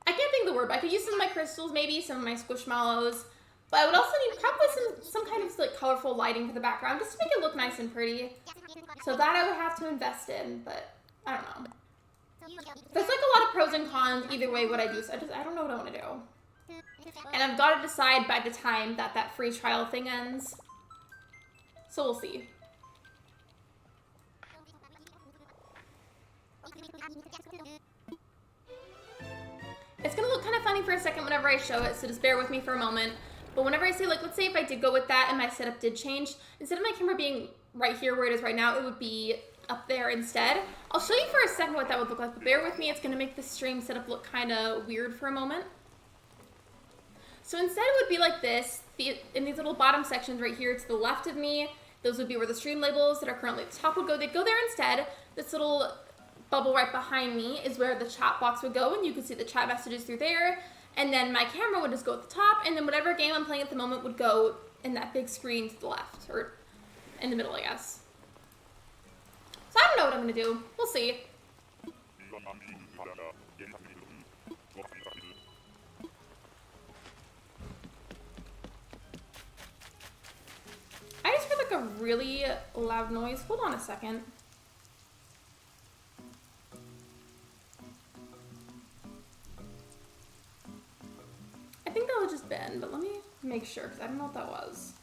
I can't think of the word, but I could use some of my crystals, maybe some of my Squishmallows. But I would also need probably some kind of like colorful lighting for the background just to make it look nice and pretty. So that I would have to invest in, but I don't know. There's like a lot of pros and cons either way what I do, so I don't know what I want to do. And I've got to decide by the time that that free trial thing ends. So we'll see. It's going to look kind of funny for a second whenever I show it, so just bear with me for a moment. But whenever I say, like, let's say if I did go with that and my setup did change, instead of my camera being right here where it is right now, it would be up there instead. I'll show you for a second what that would look like, but bear with me. It's going to make the stream setup look kind of weird for a moment. So instead it would be like this, in these little bottom sections right here to the left of me. Those would be where the stream labels that are currently at the top would go. They'd go there instead. This little bubble right behind me is where the chat box would go, and you can see the chat messages through there. And then my camera would just go at the top, and then whatever game I'm playing at the moment would go in that big screen to the left, or in the middle, I guess. So I don't know what I'm gonna do. We'll see. I just heard like a really loud noise. Hold on a second. I think that was just Ben, but let me make sure, because I don't know what that was.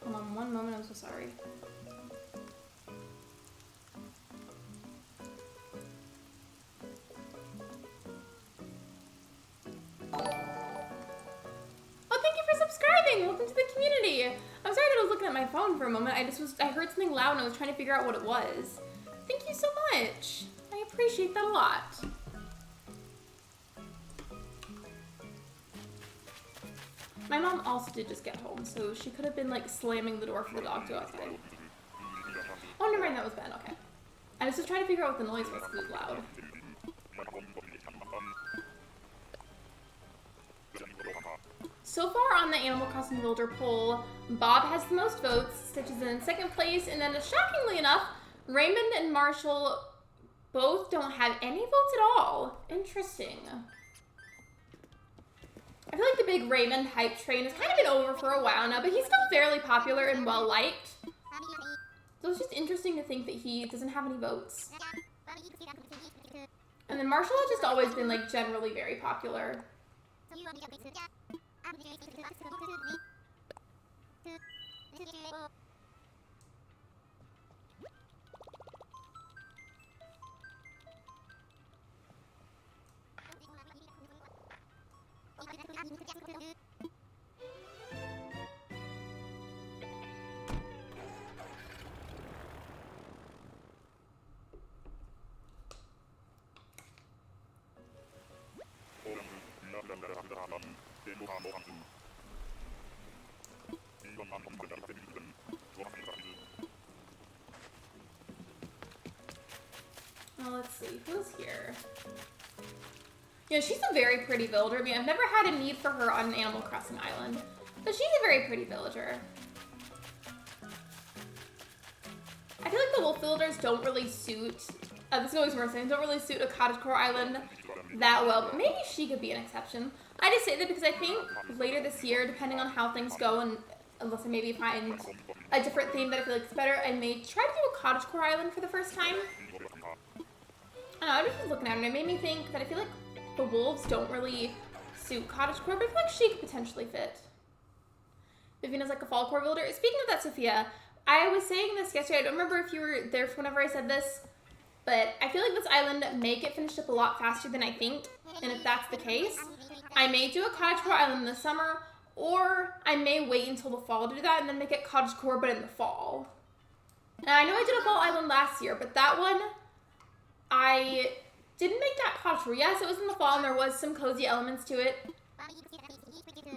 Hold on one moment, I'm so sorry. Oh, thank you for subscribing! Welcome to the community! I'm sorry that I was looking at my phone for a moment. I heard something loud and I was trying to figure out what it was. Thank you so much! I appreciate that a lot. My mom also did just get home, so she could have been like slamming the door for the dog to go outside. Oh, never mind, that was Ben, okay. I was just trying to figure out what the noise was because it was loud. So far on the Animal Crossing Villager poll, Bob has the most votes, Stitch is in second place, and then shockingly enough, Raymond and Marshall both don't have any votes at all. Interesting. I feel like the big Raymond hype train has kind of been over for a while now, but he's still fairly popular and well-liked. So it's just interesting to think that he doesn't have any votes. And then Marshall has just always been, like, generally very popular. Well, let's see, who's here? Yeah, she's a very pretty villager. I mean, I've never had a need for her on an Animal Crossing island, but she's a very pretty villager. I feel like the wolf villagers don't really suit, this is always worth saying, don't really suit a cottagecore island that well, but maybe she could be an exception. I just say that because I think later this year, depending on how things go, and unless I maybe find a different theme that I feel like is better, I may try to do a cottagecore island for the first time. I don't know, I just was looking at it and it made me think that I feel like the wolves don't really suit cottagecore, but I feel like she could potentially fit. Viviana's like a fall core builder. Speaking of that, Sophia, I was saying this yesterday. I don't remember if you were there whenever I said this, but I feel like this island may get finished up a lot faster than I think, and if that's the case, I may do a cottagecore island in the summer, or I may wait until the fall to do that and then make it cottagecore but in the fall. And I know I did a fall island last year, but that one, I didn't make that cottagecore. Yes, it was in the fall and there was some cozy elements to it,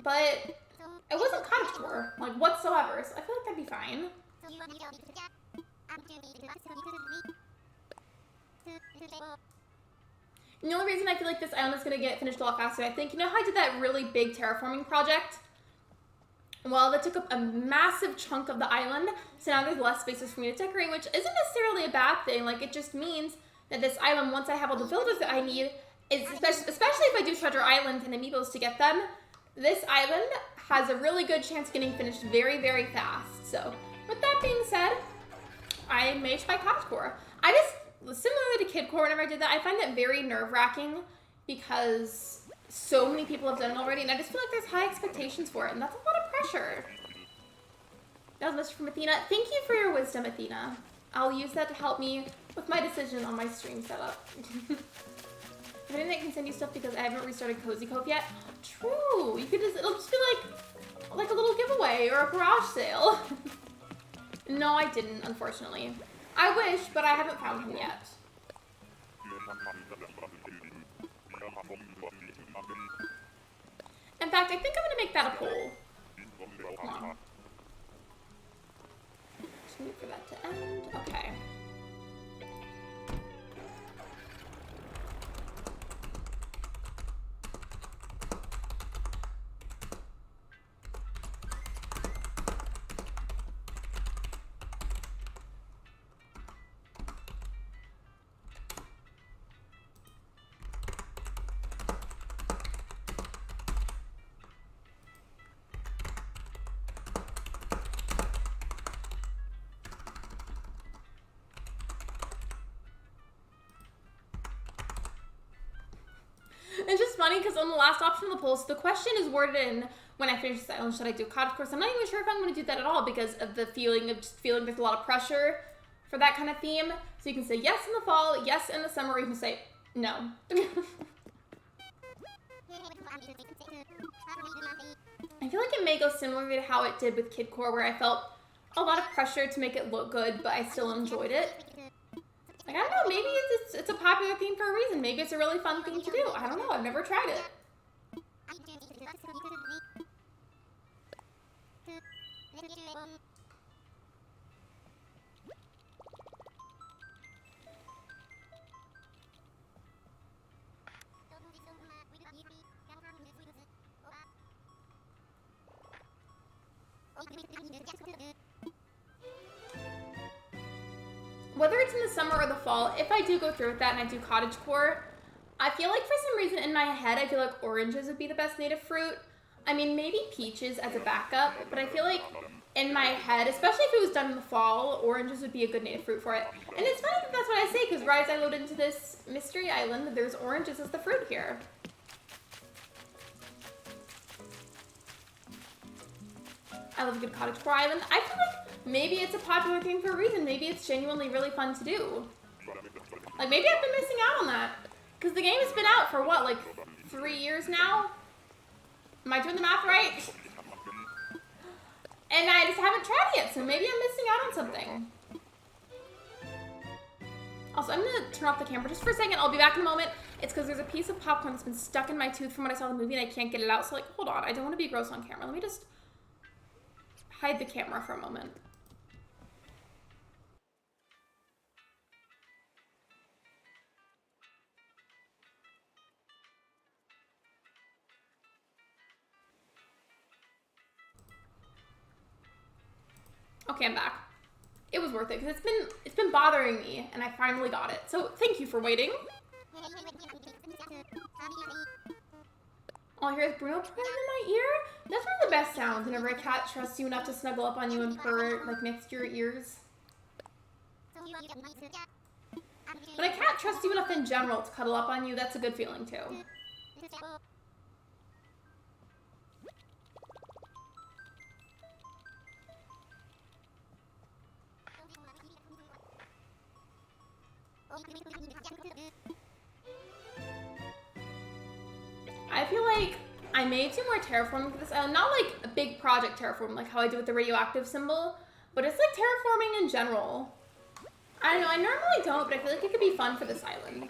but it wasn't cottagecore, like, whatsoever, so I feel like that'd be fine. And the only reason I feel like this island is going to get finished a lot faster, I think, you know how I did that really big terraforming project? Well, that took up a massive chunk of the island, so now there's less spaces for me to decorate, which isn't necessarily a bad thing. Like, it just means that this island, once I have all the villagers that I need, is especially if I do Treasure Island and amiibos to get them, this island has a really good chance of getting finished very, very fast. So, with that being said, I may try cottagecore. I just, similarly to kidcore, whenever I did that, I find that very nerve-wracking because so many people have done it already, and I just feel like there's high expectations for it, and that's a lot of pressure. That was a message from Athena. Thank you for your wisdom, Athena. I'll use that to help me with my decision on my stream setup. I didn't can send you stuff because I haven't restarted Cozy Cove yet. True. You could just, it'll just be like a little giveaway or a garage sale. No, I didn't, unfortunately. I wish, but I haven't found him yet. In fact, I think I'm gonna make that a poll. Hold on. Just wait for that to end. Okay. It's just funny because on the last option of the poll, so the question is worded in when I finish this island, should I do cottagecore? So I'm not even sure if I'm going to do that at all because of the feeling of just feeling there's a lot of pressure for that kind of theme. So you can say yes in the fall, yes in the summer, or you can say no. I feel like it may go similarly to how it did with kidcore, where I felt a lot of pressure to make it look good, but I still enjoyed it. Like, I don't know, maybe it's a popular theme for a reason. Maybe it's a really fun thing to do. I don't know, I've never tried it. Whether it's in the summer or the fall, if I do go through with that and I do cottagecore, I feel like for some reason in my head, I feel like oranges would be the best native fruit. I mean, maybe peaches as a backup, but I feel like in my head, especially if it was done in the fall, oranges would be a good native fruit for it. And it's funny that that's what I say, because right as I load into this mystery island, there's oranges as the fruit here. I love a good cottagecore island. I feel like maybe it's a popular thing for a reason. Maybe it's genuinely really fun to do. Like, maybe I've been missing out on that. Because the game has been out for what, like 3 years now? Am I doing the math right? And I just haven't tried it yet, so maybe I'm missing out on something. Also, I'm gonna turn off the camera just for a second. I'll be back in a moment. It's because there's a piece of popcorn that's been stuck in my tooth from when I saw the movie and I can't get it out. So like, hold on, I don't want to be gross on camera. Let me just hide the camera for a moment. Okay, I'm back. It was worth it because it's been bothering me and I finally got it. So thank you for waiting. Oh, here's Bruno purring in my ear. That's one of the best sounds whenever a cat trusts you enough to snuggle up on you and purr like next to your ears. When a cat trusts you enough in general to cuddle up on you, that's a good feeling too. I feel like I may do more terraforming for this island. Not like a big project terraform like how I do with the radioactive symbol, but it's like terraforming in general. I don't know, I normally don't, but I feel like it could be fun for this island.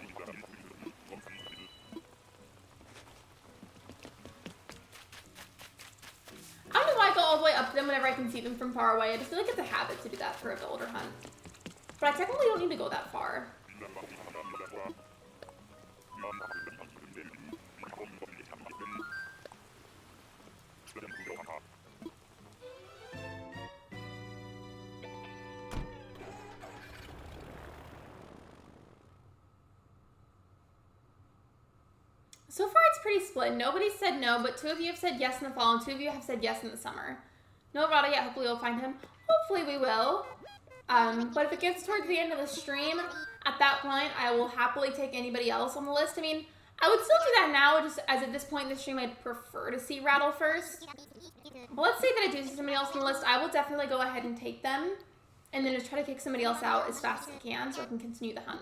I don't know why I go all the way up to them whenever I can see them from far away. I just feel like it's a habit to do that for a villager hunt. But I technically don't need to go that far. So far it's pretty split. Nobody said no, but 2 of you have said yes in the fall and 2 of you have said yes in the summer. No Raddle yet. Hopefully we'll find him. Hopefully we will. But if it gets towards the end of the stream, at that point, I will happily take anybody else on the list. I mean, I would still do that now, just as at this point in the stream, I'd prefer to see Raddle first. But let's say that I do see somebody else on the list, I will definitely go ahead and take them, and then just try to kick somebody else out as fast as I can so I can continue the hunt.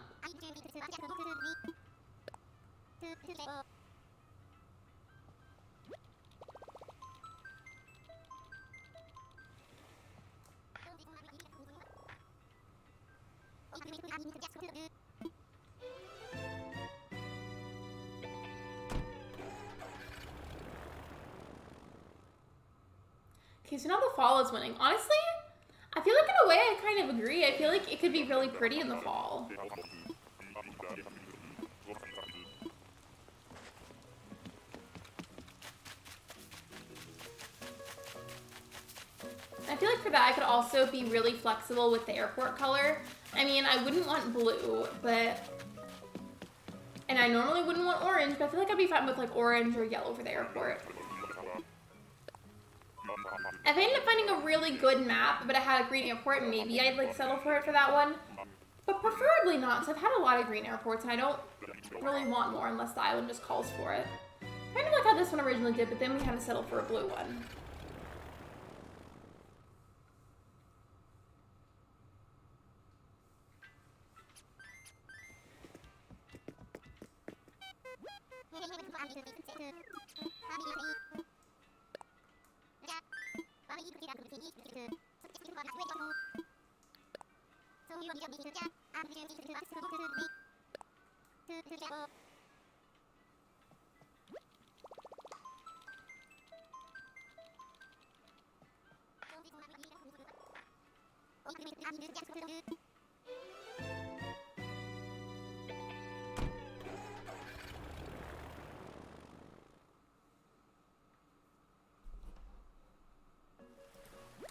Okay, so now the fall is winning. Honestly, I feel like in a way I kind of agree. I feel like it could be really pretty in the fall. I feel like for that I could also be really flexible with the airport color. I mean, I wouldn't want blue, but... And I normally wouldn't want orange, but I feel like I'd be fine with like orange or yellow for the airport. If I ended up finding a really good map, but I had a green airport, maybe I'd like settle for it for that one. But preferably not, because I've had a lot of green airports and I don't really want more unless the island just calls for it. Kind of like how this one originally did, but then we had to settle for a blue one.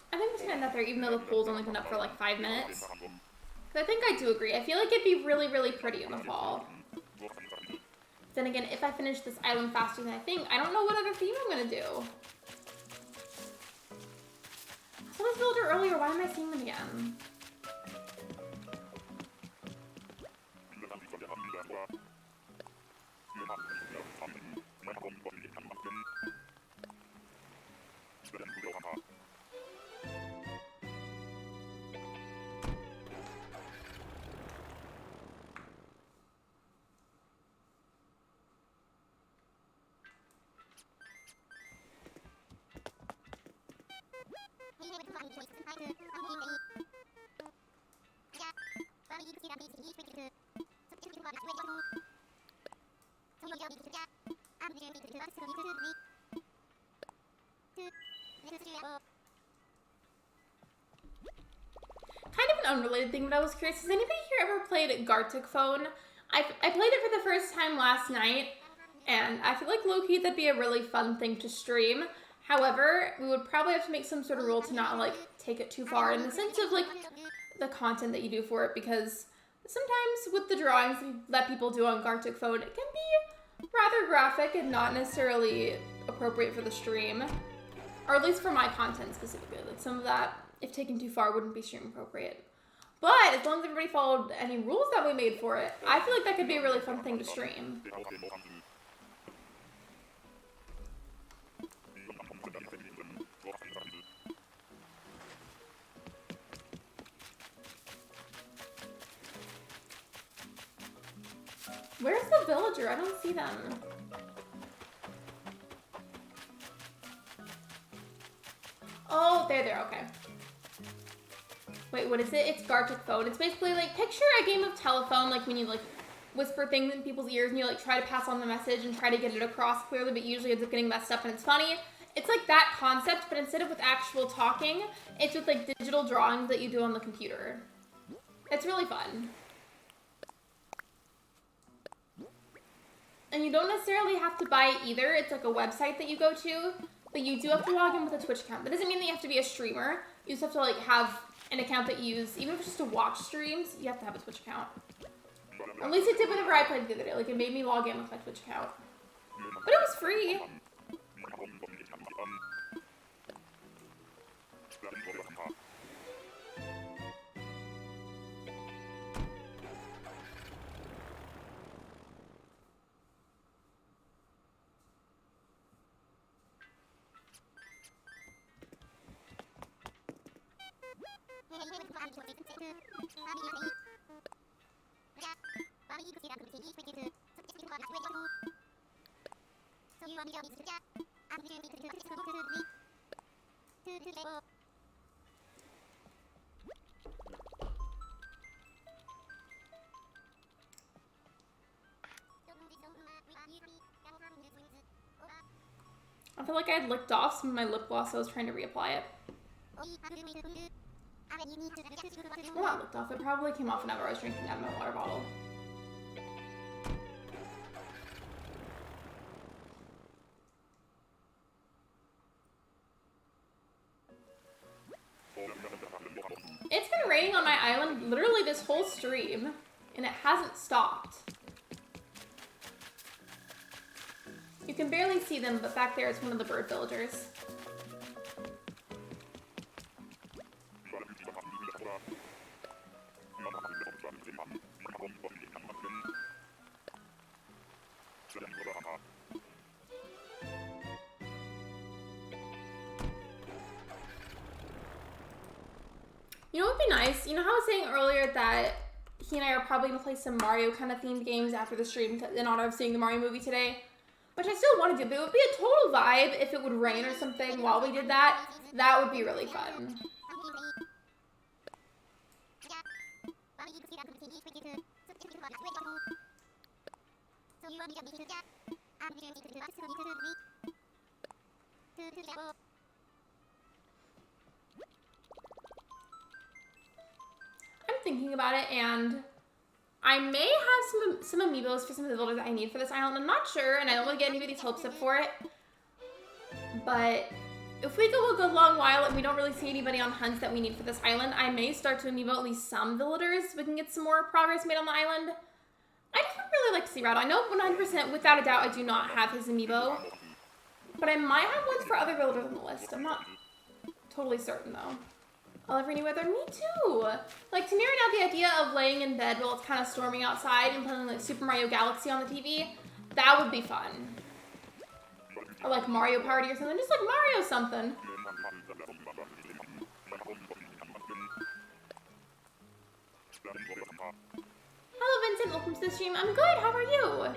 I think it's gonna end up there even though the pool's only been up for like 5 minutes. Because I think I do agree. I feel like it'd be really, really pretty in the fall. Then again, if I finish this island faster than I think, I don't know what other theme I'm gonna do. I saw this builder earlier, why am I seeing them again? Kind of an unrelated thing, but I was curious, has anybody here ever played Gartic Phone? I played it for the first time last night, and I feel like low-key that'd be a really fun thing to stream. However, we would probably have to make some sort of rule to not, like, take it too far in the sense of, like, the content that you do for it, because sometimes with the drawings that people do on Gartic Phone, it can be rather graphic and not necessarily appropriate for the stream. Or at least for my content specifically. Like, some of that, if taken too far, wouldn't be stream appropriate. But as long as everybody followed any rules that we made for it, I feel like that could be a really fun thing to stream. Where's the villager? I don't see them. Oh, there, okay. Wait, what is it? It's Gartic Phone. It's basically like, picture a game of telephone, like when you like whisper things in people's ears and you like try to pass on the message and try to get it across clearly, but usually ends up getting messed up and it's funny. It's like that concept, but instead of with actual talking, it's with like digital drawings that you do on the computer. It's really fun. And you don't necessarily have to buy it either. It's like a website that you go to, but you do have to log in with a Twitch account. That doesn't mean that you have to be a streamer. You just have to like have an account that you use, even if it's just to watch streams, you have to have a Twitch account. At least it did whenever I played the other day. Like, it made me log in with my Twitch account. But it was free. I feel like I had licked off some of my lip gloss, so I was trying to reapply it. Well, not licked off, it probably came off whenever I was drinking out of my water bottle. It's been raining on my island literally this whole stream, and it hasn't stopped. You can barely see them, but back there is one of the bird villagers. You know what would be nice? You know how I was saying earlier that he and I are probably going to play some Mario kind of themed games after the stream in honor of seeing the Mario movie today? Which I still want to do, but it would be a total vibe if it would rain or something while we did that. That would be really fun. I'm thinking about it, and I may have some amiibos for some of the villagers that I need for this island. I'm not sure, and I don't want to get anybody's hopes up for it. But if we go a good long while and we don't really see anybody on hunts that we need for this island, I may start to amiibo at least some villagers so we can get some more progress made on the island. I just would really like to see Raddle. I know 100%, without a doubt, I do not have his amiibo. But I might have ones for other villagers on the list. I'm not totally certain, though. All every new weather? Me too! Like, to me right now, the idea of laying in bed while it's kind of storming outside and playing, like, Super Mario Galaxy on the TV, that would be fun. Or, like, Mario Party or something. Just, like, Mario something. Hello, Vincent. Welcome to the stream. I'm good. How are you?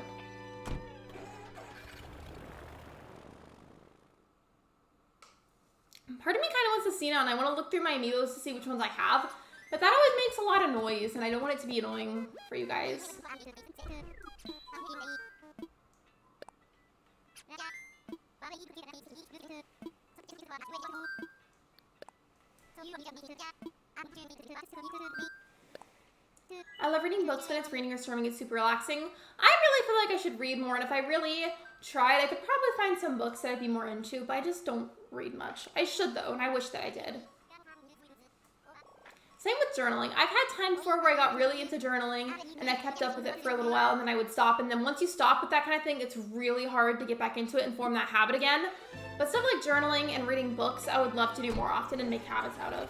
Part of me kind of wants to see now, and I want to look through my amiibos to see which ones I have. But that always makes a lot of noise, and I don't want it to be annoying for you guys. I love reading books when it's raining or storming. It's super relaxing. I really feel like I should read more, and if I really tried, I could probably find some books that I'd be more into, but I just don't read much. I should, though, and I wish that I did. Same with journaling. I've had time before where I got really into journaling, and I kept up with it for a little while, and then I would stop, and then once you stop with that kind of thing, it's really hard to get back into it and form that habit again. But stuff like journaling and reading books, I would love to do more often and make habits out of.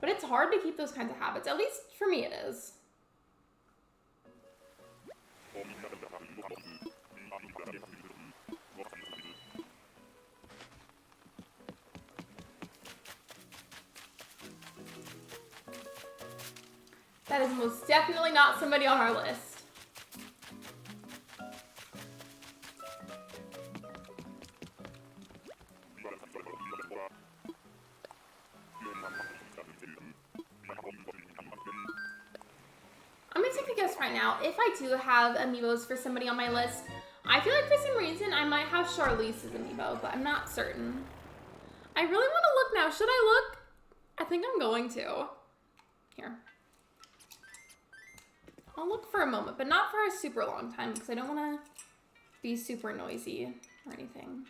But it's hard to keep those kinds of habits. At least for me it is. That is most definitely not somebody on our list. I'm gonna take a guess right now. If I do have amiibos for somebody on my list, I feel like for some reason I might have Charlize's amiibo, but I'm not certain. I really want to look now. Should I look? I think I'm going to. Here. I'll look for a moment, but not for a super long time because I don't want to be super noisy or anything.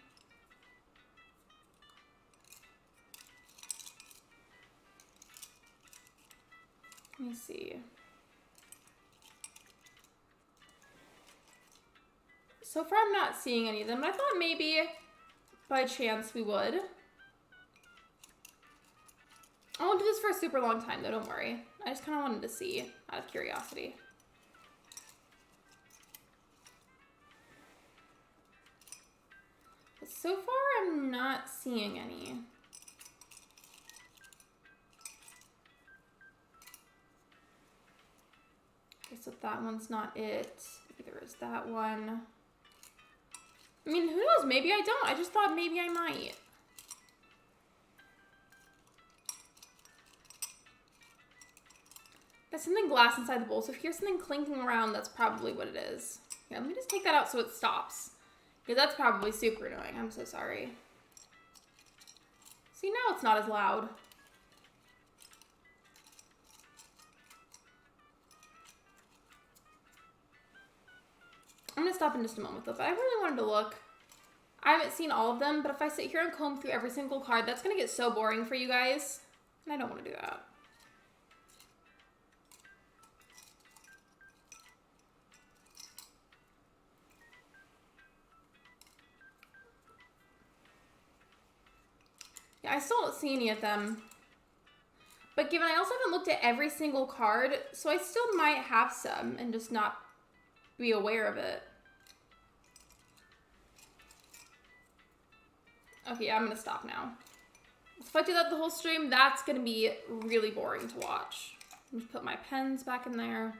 Let me see. So far I'm not seeing any of them, but I thought maybe by chance we would. I won't do this for a super long time though, don't worry. I just kind of wanted to see out of curiosity. But so far I'm not seeing any. Okay, so that one's not it. Either is that one. I mean, who knows? Maybe I don't. I just thought maybe I might. There's something glass inside the bowl, so if you hear something clinking around, that's probably what it is. Yeah, let me just take that out so it stops. Because that's probably super annoying. I'm so sorry. See, now it's not as loud. I'm going to stop in just a moment though, but I really wanted to look. I haven't seen all of them, but if I sit here and comb through every single card, that's going to get so boring for you guys. And I don't want to do that. Yeah, I still don't see any of them. But given I also haven't looked at every single card, so I still might have some and just not be aware of it. Okay, yeah, I'm gonna stop now. If I do that the whole stream, that's gonna be really boring to watch. Let me put my pens back in there. And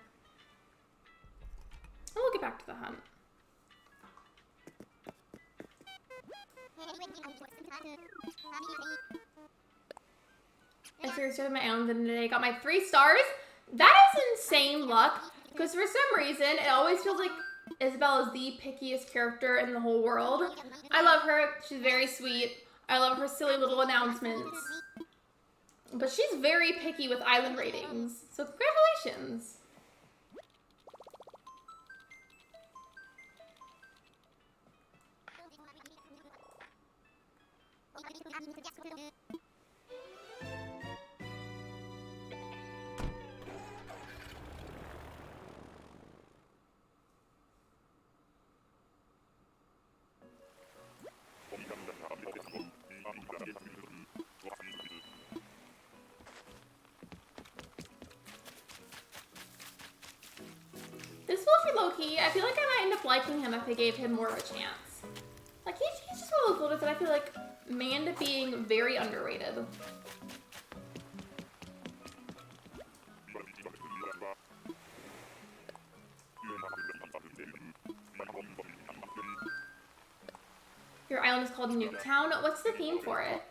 we'll get back to the hunt. I seriously started my own today. I got my 3 stars. That is insane luck. Because for some reason, it always feels like Isabelle is the pickiest character in the whole world. I love her. She's very sweet. I love her silly little announcements. But she's very picky with island ratings. So congratulations. This will be low-key. I feel like I might end up liking him if I gave him more of a chance. Like, he's just one of those builders that I feel like may end up being very underrated. Your island is called Nuketown. What's the theme for it?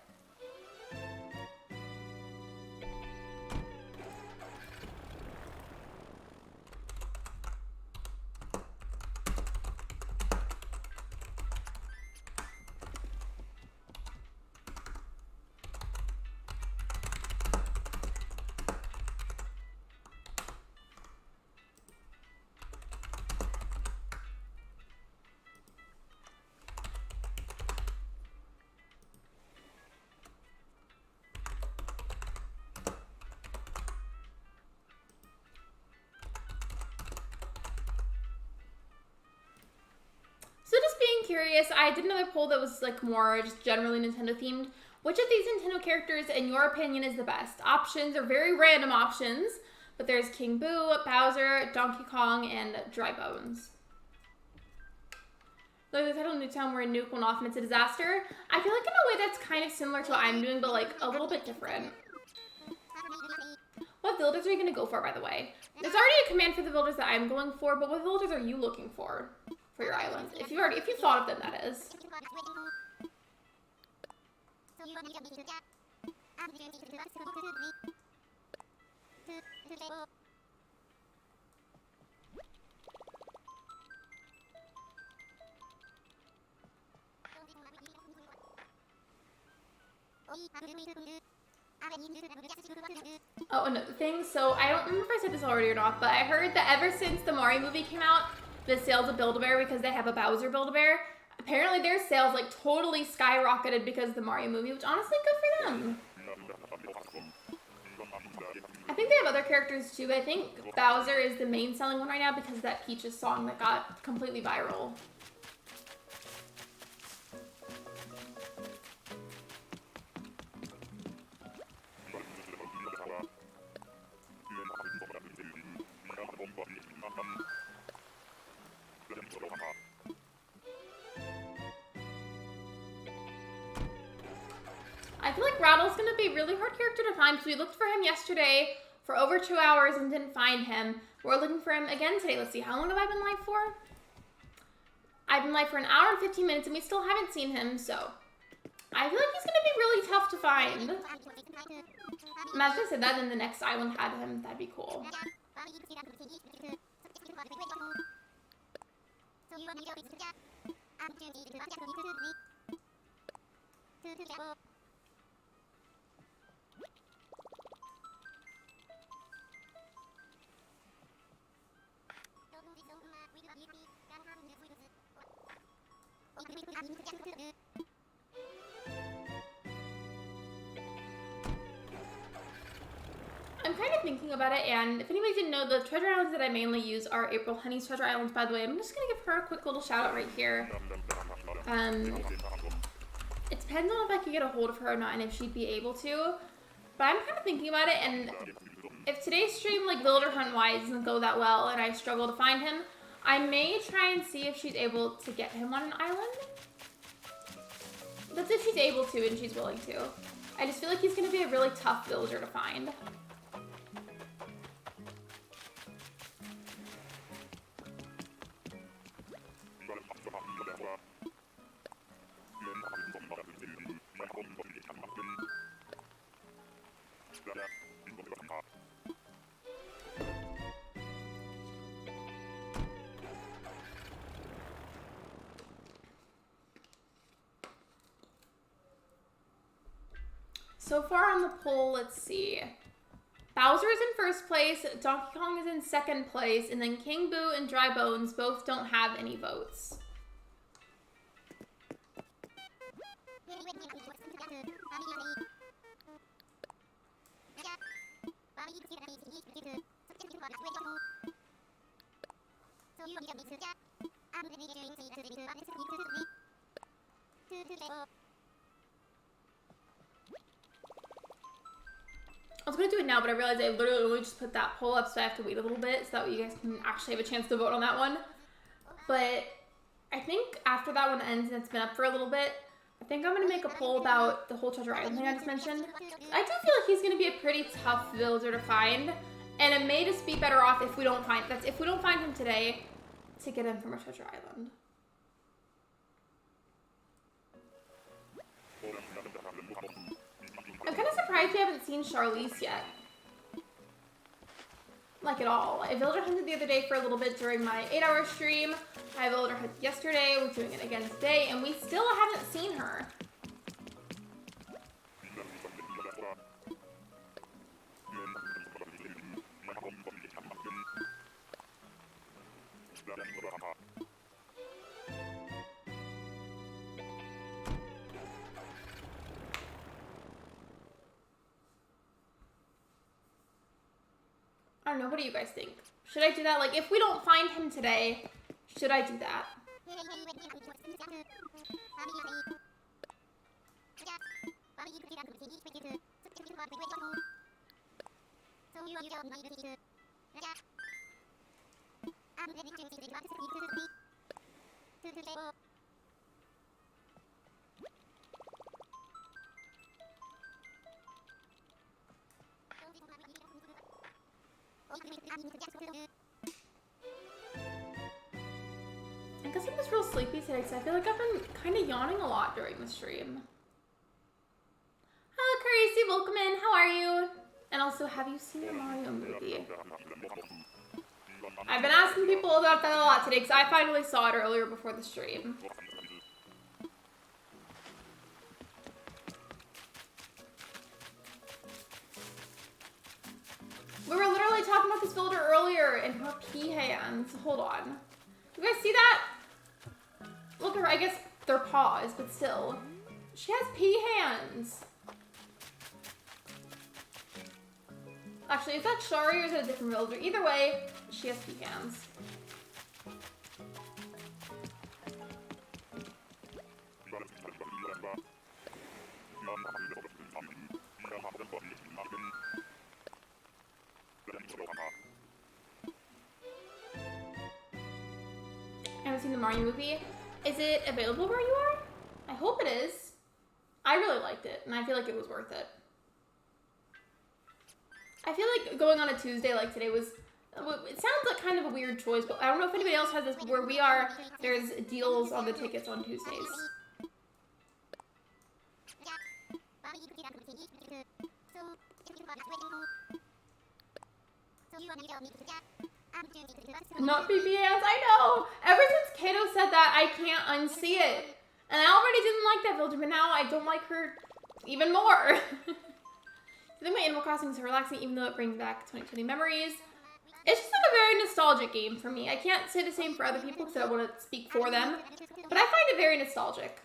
curious. I did another poll that was like more just generally Nintendo themed. Which of these Nintendo characters, in your opinion, is the best? Options are very random options, but there's King Boo, Bowser, Donkey Kong, and Dry Bones. Like the title of Newtown where a nuke went off and it's a disaster. I feel like in a way that's kind of similar to what I'm doing, but like a little bit different. What villagers are you going to go for, by the way? There's already a command for the villagers that I'm going for, but what villagers are you looking for your islands? If you've thought of them, that is. Oh, another thing, so I don't remember if I said this already or not, but I heard that ever since the Mario movie came out, the sales of Build-A-Bear, because they have a Bowser Build-A-Bear, apparently their sales like totally skyrocketed because of the Mario movie, which honestly, good for them. I think they have other characters too, but I think Bowser is the main selling one right now because of that Peaches song that got completely viral. I feel like Raddle's going to be a really hard character to find because we looked for him yesterday for over 2 hours and didn't find him. We're looking for him again today. Let's see, how long have I been live for? I've been live for an hour and 15 minutes and we still haven't seen him, so I feel like he's going to be really tough to find. Imagine I said that and the next island had him. That'd be cool. I'm kind of thinking about it, and if anybody didn't know, the treasure islands that I mainly use are April Honey's treasure islands, by the way. I'm just going to give her a quick little shout out right here. It depends on if I could get a hold of her or not and if she'd be able to, but I'm kind of thinking about it, and if today's stream, like villager hunt wise, doesn't go that well and I struggle to find him, I may try and see if she's able to get him on an island. That's if she's able to and she's willing to. I just feel like he's going to be a really tough villager to find. So far on the poll, let's see. Bowser is in first place, Donkey Kong is in second place, and then King Boo and Dry Bones both don't have any votes. I was going to do it now, but I realized I literally only just put that poll up, so I have to wait a little bit so that way you guys can actually have a chance to vote on that one. But I think after that one ends and it's been up for a little bit, I think I'm going to make a poll about the whole treasure island thing I just mentioned. I do feel like he's going to be a pretty tough villager to find, and it may just be better off if we don't find him today to get him from a treasure island. I'm kind of surprised we haven't seen Charlize yet. Like at all. I villager hunted the other day for a little bit during my 8-hour stream. I villager hunted yesterday. We're doing it again today, and we still haven't seen her. I don't know, what do you guys think? Should I do that? Like, if we don't find him today, should I do that? I guess I'm just real sleepy today because I feel like I've been kind of yawning a lot during the stream. Hello, Crazy, welcome in. How are you? And also, have you seen the Mario movie? I've been asking people about that a lot today because I finally saw it earlier before the stream. We were literally talking about this builder earlier in her pea hands. Hold on. You guys see that? Look at her. I guess they're paws, but still. She has pea hands. Actually, is that Shari or is it a different builder? Either way, she has pea hands. I haven't seen the Mario movie. Is it available where you are? I hope it is. I really liked it, and I feel like it was worth it. I feel like going on a Tuesday like today was, it sounds like kind of a weird choice, but I don't know if anybody else has this, where we are, there's deals on the tickets on Tuesdays. Not BBS, I know! Ever since Kato said that, I can't unsee it. And I already didn't like that builder, but now I don't like her even more. I think my Animal Crossing is relaxing, even though it brings back 2020 memories. It's just like a very nostalgic game for me. I can't say the same for other people because I don't want to speak for them, but I find it very nostalgic.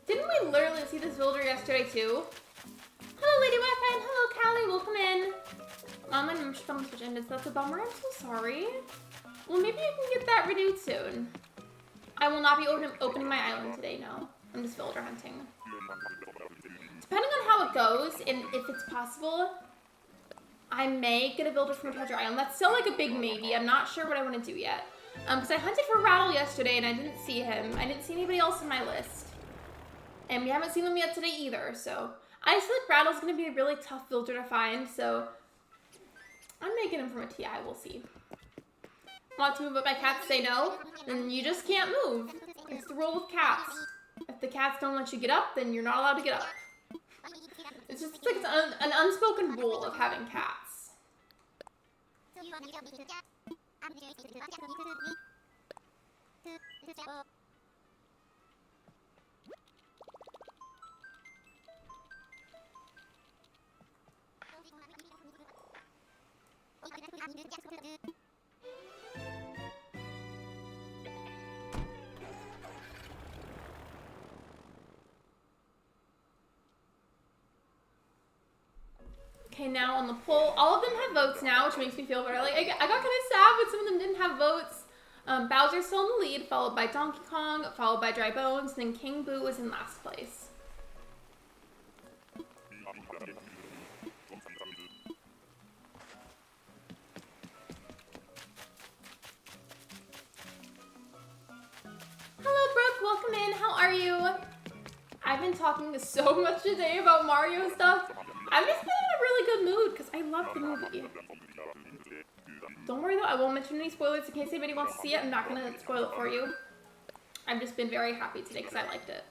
Didn't we literally see this builder yesterday too? Hello, Lady Wi-Fi, and hello, Callie, welcome in. My membership on Switch ended, so that's a bummer. I'm so sorry. Well, maybe I can get that renewed soon. I will not be opening my island today, no. I'm just builder hunting. Depending on how it goes, and if it's possible, I may get a builder from a treasure island. That's still like a big maybe. I'm not sure what I want to do yet. Because I hunted for Raddle yesterday, and I didn't see him. I didn't see anybody else on my list. And we haven't seen them yet today either, so I just feel like Raddle's going to be a really tough builder to find, so I'm making him from a TI, we'll see. Want to move but my cats say no? Then you just can't move. It's the rule with cats. If the cats don't let you get up, then you're not allowed to get up. It's just like an unspoken rule of having cats. Okay, now on the poll, all of them have votes now, which makes me feel better. Like, I got kind of sad, but some of them didn't have votes. Bowser's still in the lead, followed by Donkey Kong, followed by Dry Bones, then King Boo is in last place. Hello, Brooke. Welcome in. How are you? I've been talking so much today about Mario stuff. I've just been in a really good mood because I love the movie. Don't worry though, I won't mention any spoilers in case anybody wants to see it. I'm not going to spoil it for you. I've just been very happy today because I liked it.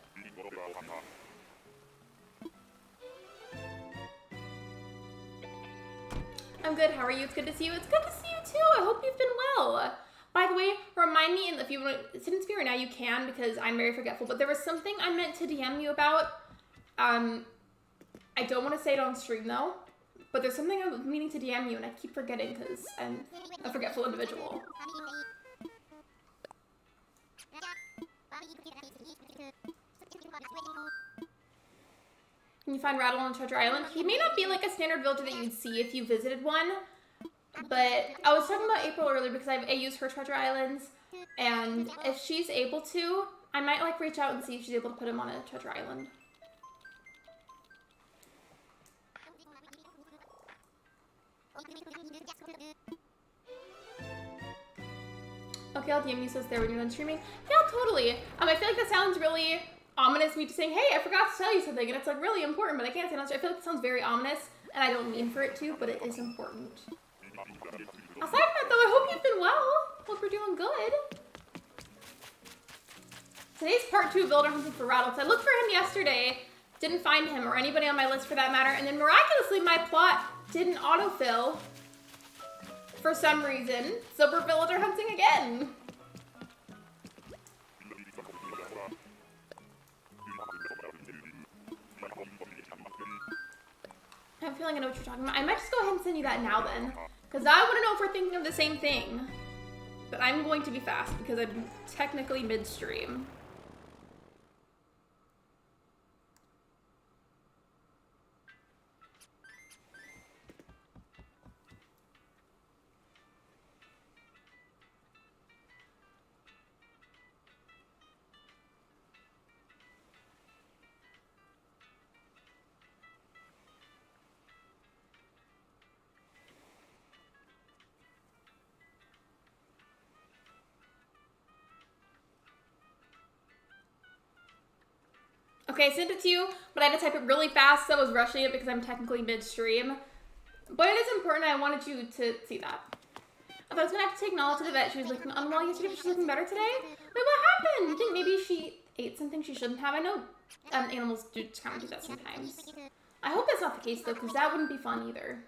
I'm good. How are you? It's good to see you. It's good to see you too. I hope you've been well. By the way, remind me, and if you want to send it to me right now, you can because I'm very forgetful. But there was something I meant to DM you about. I don't want to say it on stream though, But there's something I'm meaning to DM you and I keep forgetting because I'm a forgetful individual. Can you find Raddle on Treasure Island? He may not be like a standard villager that you'd see if you visited one. But I was talking about April earlier because I use her Treasure Islands. And if she's able to, I might like reach out and see if she's able to put him on a Treasure Island. Okay, I'll DM you says there when you're done streaming. Yeah, totally. I feel like that sounds really ominous, me just saying, hey, I forgot to tell you something, and it's like really important, but I can't say it on stream. I feel like it sounds very ominous, and I don't mean for it to, but it is important. Aside from that, though, I hope you've been well. Hope you're doing good. Today's part 2 of builder hunting for Raddle. I looked for him yesterday, didn't find him, or anybody on my list for that matter, and then miraculously my plot didn't autofill for some reason, so we're villager hunting again. I have a feeling I know what you're talking about. I might just go ahead and send you that now then, because I want to know if we're thinking of the same thing. But I'm going to be fast because I'm technically midstream. Okay, I sent it to you, but I had to type it really fast, so I was rushing it because I'm technically midstream. But it is important, I wanted you to see that. I thought I was gonna have to take Nala to the vet. She was looking unwell yesterday, but she's looking better today. Wait, what happened? You think maybe she ate something she shouldn't have? I know animals do kind of do that sometimes. I hope that's not the case, though, because that wouldn't be fun either.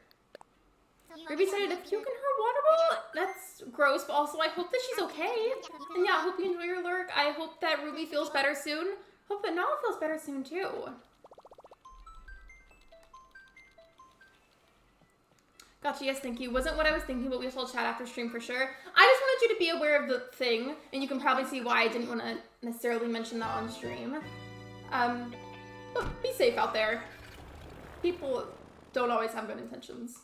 Ruby started to puke in her water bottle? That's gross, but also I hope that she's okay. And yeah, I hope you enjoy your lurk. I hope that Ruby feels better soon. Hope that Nala feels better soon, too. Gotcha, yes, thank you. Wasn't what I was thinking, but we shall chat after stream for sure. I just wanted you to be aware of the thing, and you can probably see why I didn't want to necessarily mention that on stream. But be safe out there. People don't always have good intentions.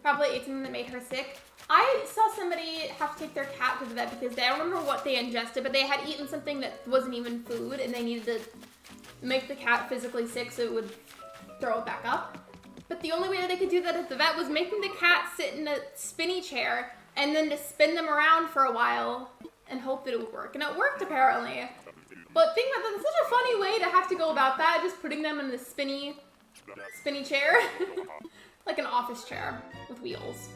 Probably ate something that made her sick. I saw somebody have to take their cat to the vet because I don't remember what they ingested, but they had eaten something that wasn't even food, and they needed to make the cat physically sick so it would throw it back up. But the only way that they could do that at the vet was making the cat sit in a spinny chair and then to spin them around for a while and hope that it would work. And it worked, apparently. But think about that, it's such a funny way to have to go about that, just putting them in the spinny chair. Like an office chair with wheels.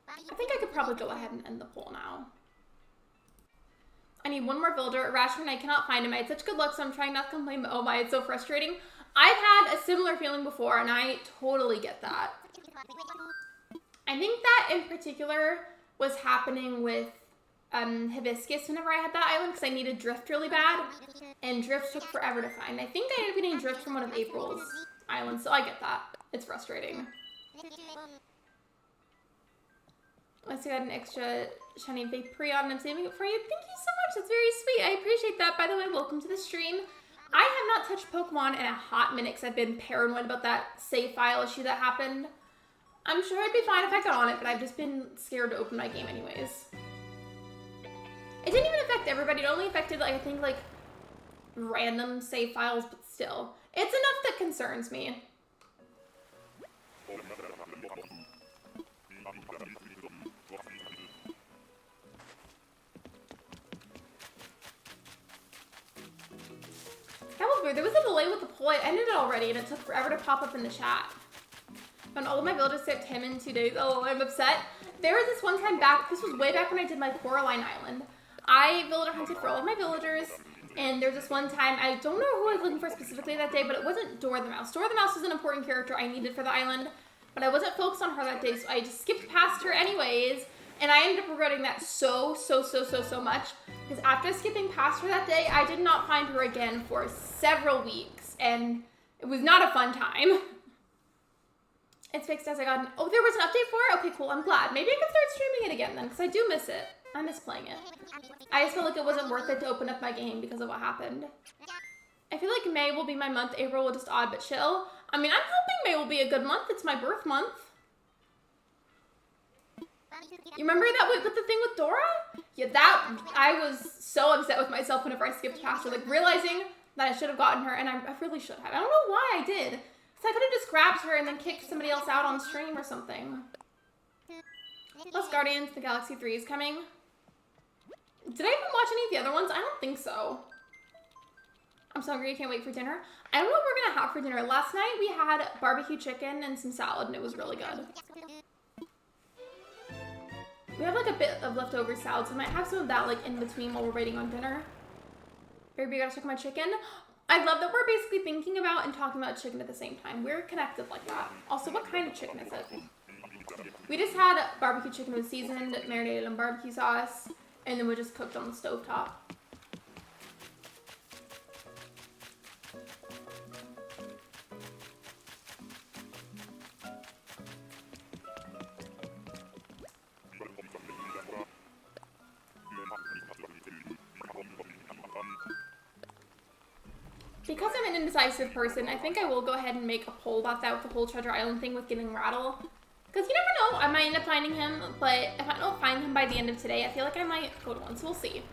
I think I could probably go ahead and end the poll now. I need one more builder. Rasher and I cannot find him. I had such good luck, so I'm trying not to complain, but oh my, it's so frustrating. I've had a similar feeling before, and I totally get that. I think that in particular was happening with Hibiscus whenever I had that island, because I needed Drift really bad, and Drift took forever to find. I think I ended up getting Drift from one of April's islands, so I get that. It's frustrating. Let's see, I got an extra shiny Vaporeon, and I'm saving it for you. Thank you so much. That's very sweet. I appreciate that. By the way, welcome to the stream. I have not touched Pokemon in a hot minute because I've been paranoid about that save file issue that happened. I'm sure I'd be fine if I got on it, but I've just been scared to open my game anyways. It didn't even affect everybody. It only affected, like, I think, like, random save files, but still. It's enough that concerns me. That was weird. There was a delay with the poll. I ended it already, and it took forever to pop up in the chat. Found all of my villagers except him in 2 days. Oh, I'm upset. there was this one time back, this was way back when I did my Coraline Island. I villager hunted for all of my villagers, and there's this one time, I don't know who I was looking for specifically that day, but it wasn't Dora the Mouse. Dora the Mouse was an important character I needed for the island, but I wasn't focused on her that day, so I just skipped past her anyways, and I ended up regretting that so much, because after skipping past her that day, I did not find her again for several weeks, and it was not a fun time. It's fixed as I got oh, there was an update for it? Okay, cool, I'm glad. Maybe I can start streaming it again then, because I do miss it. I miss playing it. I just felt like it wasn't worth it to open up my game because of what happened. I feel like May will be my month, April will just odd but chill. I mean, I'm hoping May will be a good month. It's my birth month. You remember that with the thing with Dora? Yeah, I was so upset with myself whenever I skipped past her, like realizing that I should have gotten her, and I really should have. I don't know why I did. So I could have just grabbed her and then kicked somebody else out on stream or something. Plus Guardians of the Galaxy 3 is coming. Did I even watch any of the other ones? I don't think so. I'm so hungry, I can't wait for dinner. I don't know what we're gonna have for dinner. Last night we had barbecue chicken and some salad, and it was really good. We have like a bit of leftover salad, so we might have some of that like in between while we're waiting on dinner. Baby, gotta check my chicken. I love that we're basically thinking about and talking about chicken at the same time. We're connected like that. Also, what kind of chicken is it? We just had barbecue chicken with seasoned, marinated in barbecue sauce, and then we just cooked on the stovetop. Because I'm an indecisive person, I think I will go ahead and make a poll about that with the whole Treasure Island thing with getting Raddle. Because you never know, I might end up finding him, but if I don't find him by the end of today, I feel like I might go to one, so we'll see.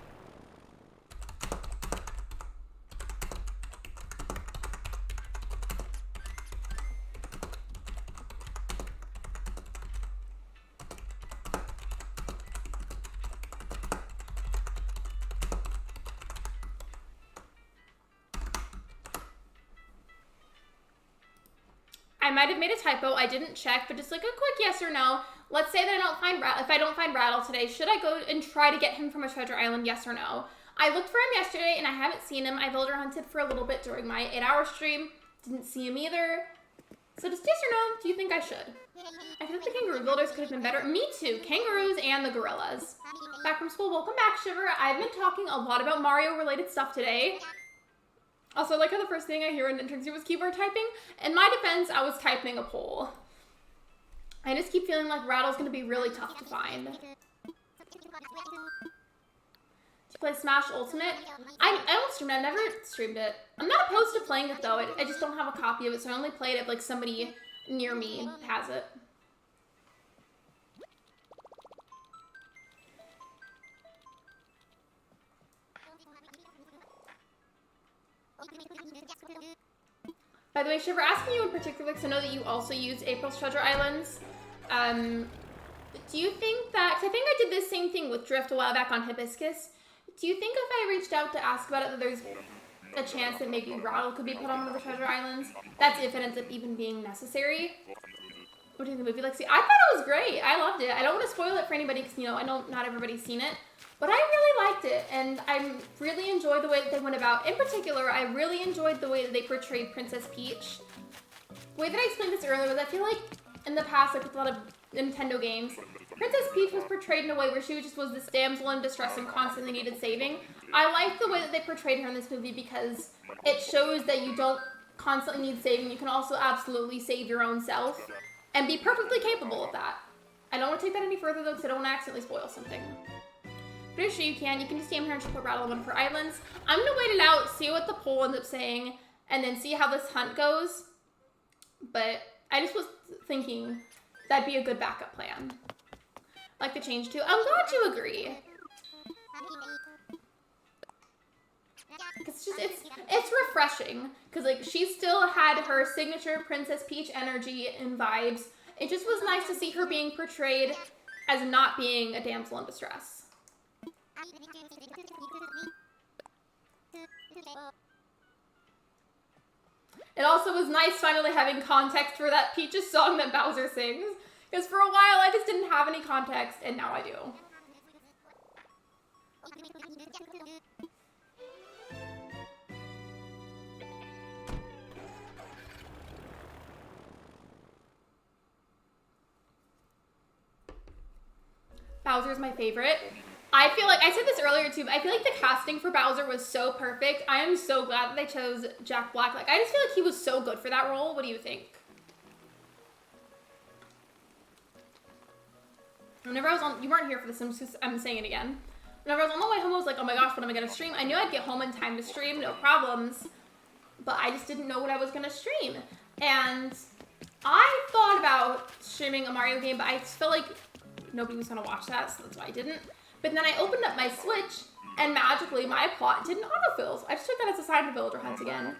I might have made a typo. I didn't check, but just like a quick yes or no. Let's say that I don't find Raddle. If I don't find Raddle today, should I go and try to get him from a treasure island? Yes or no? I looked for him yesterday and I haven't seen him. I villager hunted for a little bit during my 8-hour stream. Didn't see him either. So just yes or no, do you think I should? I feel like the kangaroo builders could have been better. Me too. Kangaroos and the gorillas. Back from school. Welcome back, Shiver. I've been talking a lot about Mario-related stuff today. Also, I like how the first thing I hear in interview was keyboard typing. In my defense, I was typing a poll. I just keep feeling like Raddle's gonna be really tough to find. Do you play Smash Ultimate? I don't stream it. I've never streamed it. I'm not opposed to playing it though. I just don't have a copy of it, so I only played it if like somebody near me has it. By the way, Shiver, asking you in particular, because I know that you also use April's Treasure Islands. Do you think that, because I think I did this same thing with Drift a while back on Hibiscus. Do you think if I reached out to ask about it that there's a chance that maybe Raddle could be put on one of the Treasure Islands? That's if it ends up even being necessary. What do you think of the movie, Lexi? I thought it was great. I loved it. I don't want to spoil it for anybody because, you know, I know not everybody's seen it. But I really liked it, and I really enjoyed the way that they went about. In particular, I really enjoyed the way that they portrayed Princess Peach. The way that I explained this earlier was I feel like in the past, like with a lot of Nintendo games, Princess Peach was portrayed in a way where she just was this damsel in distress and constantly needed saving. I like the way that they portrayed her in this movie because it shows that you don't constantly need saving. You can also absolutely save your own self and be perfectly capable of that. I don't want to take that any further though because I don't want to accidentally spoil something. Pretty sure you can. You can just DM her and she'll put Raddle on for islands. I'm going to wait it out, see what the poll ends up saying, and then see how this hunt goes. But I just was thinking that'd be a good backup plan. I like the change too. I'm glad you agree. It's refreshing because like she still had her signature Princess Peach energy and vibes. It just was nice to see her being portrayed as not being a damsel in distress. It also was nice finally having context for that Peach's song that Bowser sings. Because for a while, I just didn't have any context, and now I do. Bowser's my favorite. I feel like, I said this earlier too, but I feel like the casting for Bowser was so perfect. I am so glad that they chose Jack Black. Like, I just feel like he was so good for that role. What do you think? Whenever I was on, you weren't here for this, I'm saying it again. Whenever I was on the way home, I was like, oh my gosh, when am I gonna stream? I knew I'd get home in time to stream, no problems. But I just didn't know what I was gonna stream. And I thought about streaming a Mario game, but I just felt like nobody was gonna watch that, so that's why I didn't. But then I opened up my Switch, and magically my plot didn't autofill. So I just took that as a sign to villager hunt again.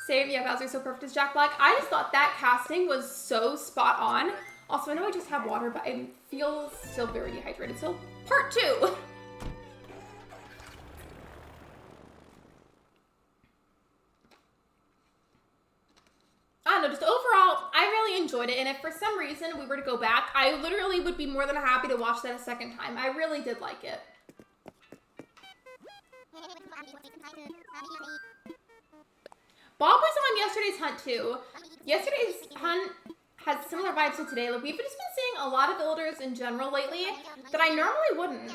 Same, yeah, Bowser's so perfect as Jack Black. I just thought that casting was so spot on. Also, I know I just have water, but I feel still very dehydrated. So, part 2. I don't know, just overall, I really enjoyed it, and if for some reason we were to go back, I literally would be more than happy to watch that a second time. I really did like it. Bob was on yesterday's hunt too. Yesterday's hunt has similar vibes to today. Like, we've just been seeing a lot of builders in general lately that I normally wouldn't.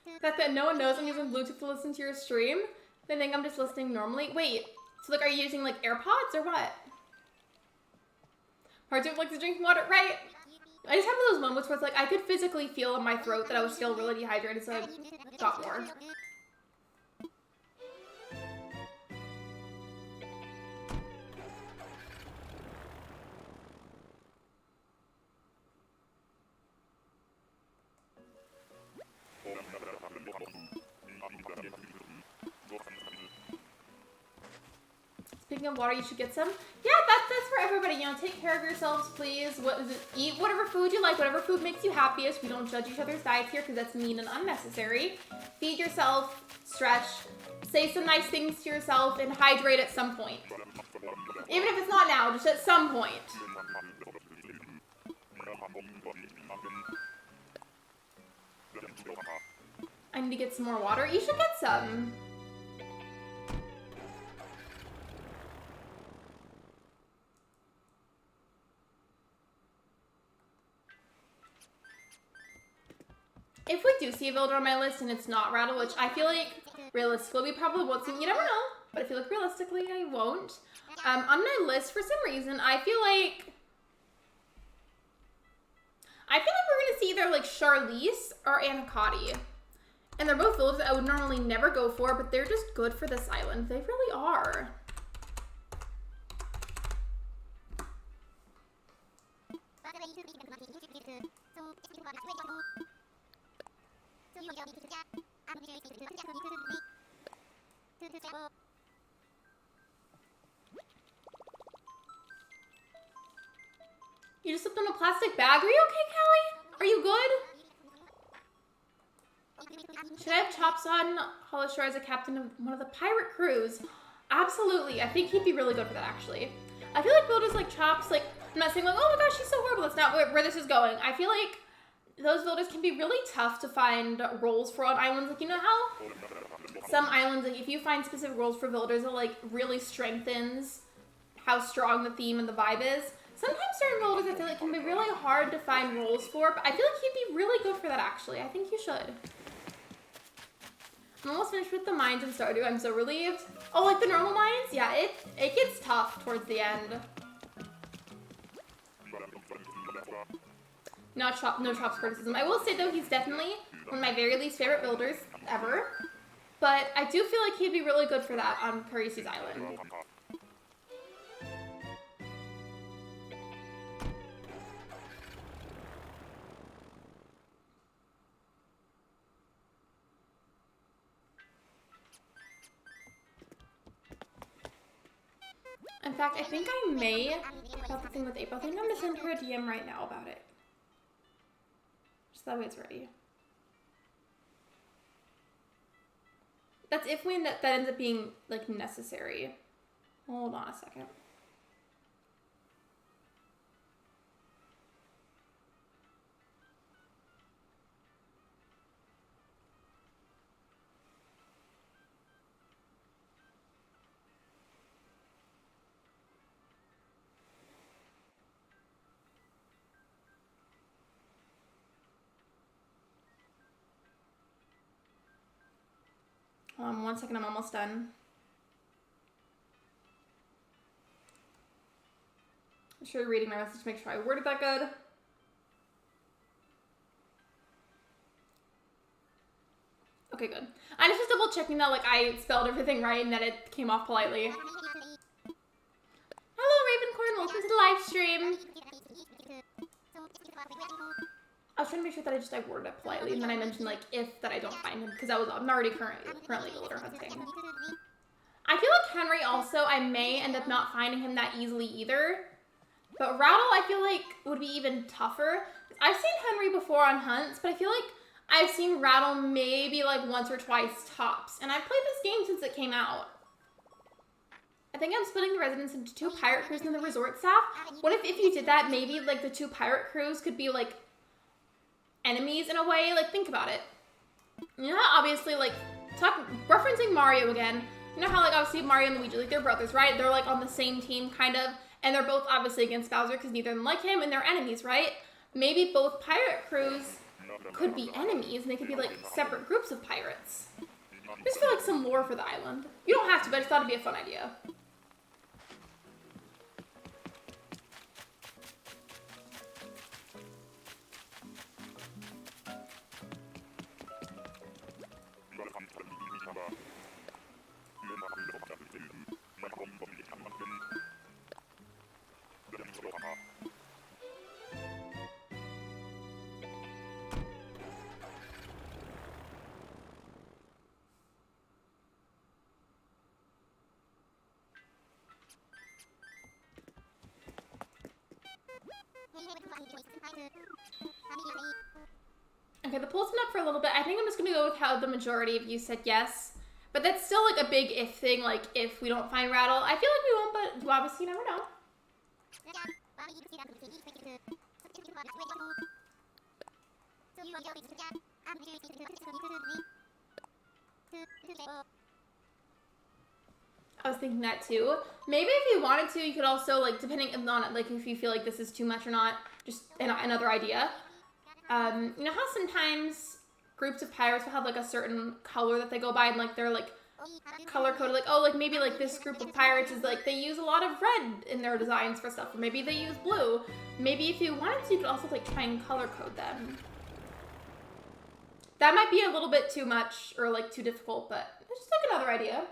The fact that no one knows I'm using Bluetooth to listen to your stream. They think I'm just listening normally. Wait, so like, are you using like AirPods or what? Part 2 of like the drinking water, right? I just have those moments where it's like I could physically feel in my throat that I was still really dehydrated, so I got more. Speaking of water, you should get some. Yeah, that's for everybody. You know, take care of yourselves, please. What is it? Eat whatever food you like, whatever food makes you happiest. We don't judge each other's diets here because that's mean and unnecessary. Feed yourself, stretch, say some nice things to yourself, and hydrate at some point. Even if it's not now, just at some point. I need to get some more water. You should get some. If we do see a builder on my list and it's not Raddle, which I feel like realistically we probably won't see, you never know, but I feel like realistically I won't. On my list, for some reason, I feel like we're gonna see either like Charlize or Anacotti. And they're both builders that I would normally never go for, but they're just good for this island. They really are. You just slipped on a plastic bag? Are you okay, Callie? Are you good? Should I have Chops on Hollow Shore as a captain of one of the pirate crews? Absolutely. I think he'd be really good for that, actually. I feel like builders like Chops, like, I'm not saying like, oh my gosh, she's so horrible. That's not where this is going. I feel like those builders can be really tough to find roles for on islands. Like, you know how some islands, like, if you find specific roles for builders, it, like, really strengthens how strong the theme and the vibe is. Sometimes certain builders, I feel like, can be really hard to find roles for, but I feel like he'd be really good for that, actually. I think you should. I'm almost finished with the mines in Stardew. I'm so relieved. Oh, like the normal mines? Yeah, it gets tough towards the end. No Chops criticism. I will say, though, he's definitely one of my very least favorite builders ever. But I do feel like he'd be really good for that on Carisi's Island. In fact, I think I may, about the thing with April, I think I'm going to send her a DM right now about it. Just that way it's ready. That's if that ends up being, like, necessary. Hold on a second. Hold on 1 second, I'm almost done. I'm sure reading my message to make sure I worded that good. Okay, good. I just was double checking that like I spelled everything right and that it came off politely. Hello Ravencorn, welcome to the live stream. I was trying to make sure that I worded it politely, and then I mentioned like if that I don't find him because I'm already currently villager hunting. I feel like Henry also, I may end up not finding him that easily either. But Raddle, I feel like would be even tougher. I've seen Henry before on hunts, but I feel like I've seen Raddle maybe like once or twice tops. And I've played this game since it came out. I think I'm splitting the residents into 2 pirate crews and the resort staff. What if you did that, maybe like the 2 pirate crews could be like enemies in a way? Like think about it. You know how obviously like, referencing Mario again, you know how like obviously Mario and Luigi, like they're brothers, right? They're like on the same team kind of. And they're both obviously against Bowser because neither of them like him and they're enemies, right? Maybe both pirate crews could be enemies and they could be like separate groups of pirates. I just feel like some lore for the island. You don't have to, but I just thought it'd be a fun idea. Okay, the poll's been up for a little bit. I think I'm just gonna go with how the majority of you said yes. But that's still like a big if thing, like if we don't find Raddle. I feel like we won't, but obviously you never know. I was thinking that too. Maybe if you wanted to, you could also, like, depending on it, like, if you feel like this is too much or not, just another idea. You know how sometimes groups of pirates will have, like, a certain color that they go by, and, like, they're, like, color-coded, like, oh, like, maybe, like, this group of pirates is, like, they use a lot of red in their designs for stuff, or maybe they use blue. Maybe if you wanted to, you could also, like, try and color-code them. That might be a little bit too much, or, like, too difficult, but it's just, like, another idea.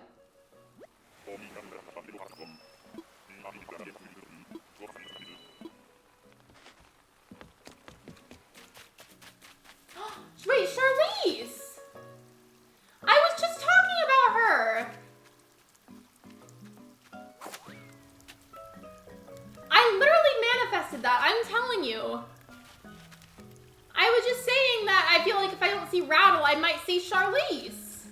Wait, Charlize! I was just talking about her! I literally manifested that, I'm telling you. I was just saying that I feel like if I don't see Raddle, I might see Charlize.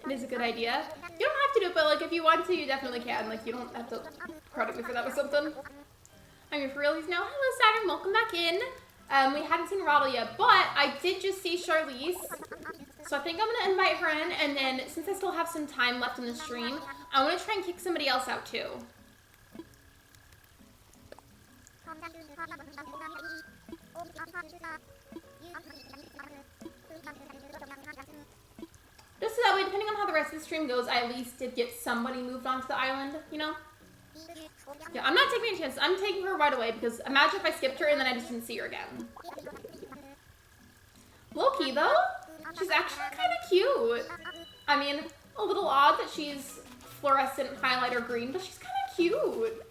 It is a good idea. You don't have to do it, but like if you want to, you definitely can. Like you don't have to credit me for that or something. I mean, for real, he's now. Hello, Saturn. Welcome back in. We hadn't seen Raddle yet, but I did just see Charlize. So I think I'm gonna invite her in, and then since I still have some time left in the stream, I want to try and kick somebody else out too. Just so that way, depending on how the rest of the stream goes, I at least did get somebody moved onto the island, you know? Yeah, I'm not taking any chances. I'm taking her right away because imagine if I skipped her and then I just didn't see her again. Low-key, though, she's actually kind of cute. I mean, a little odd that she's fluorescent highlighter green, but she's kind of cute.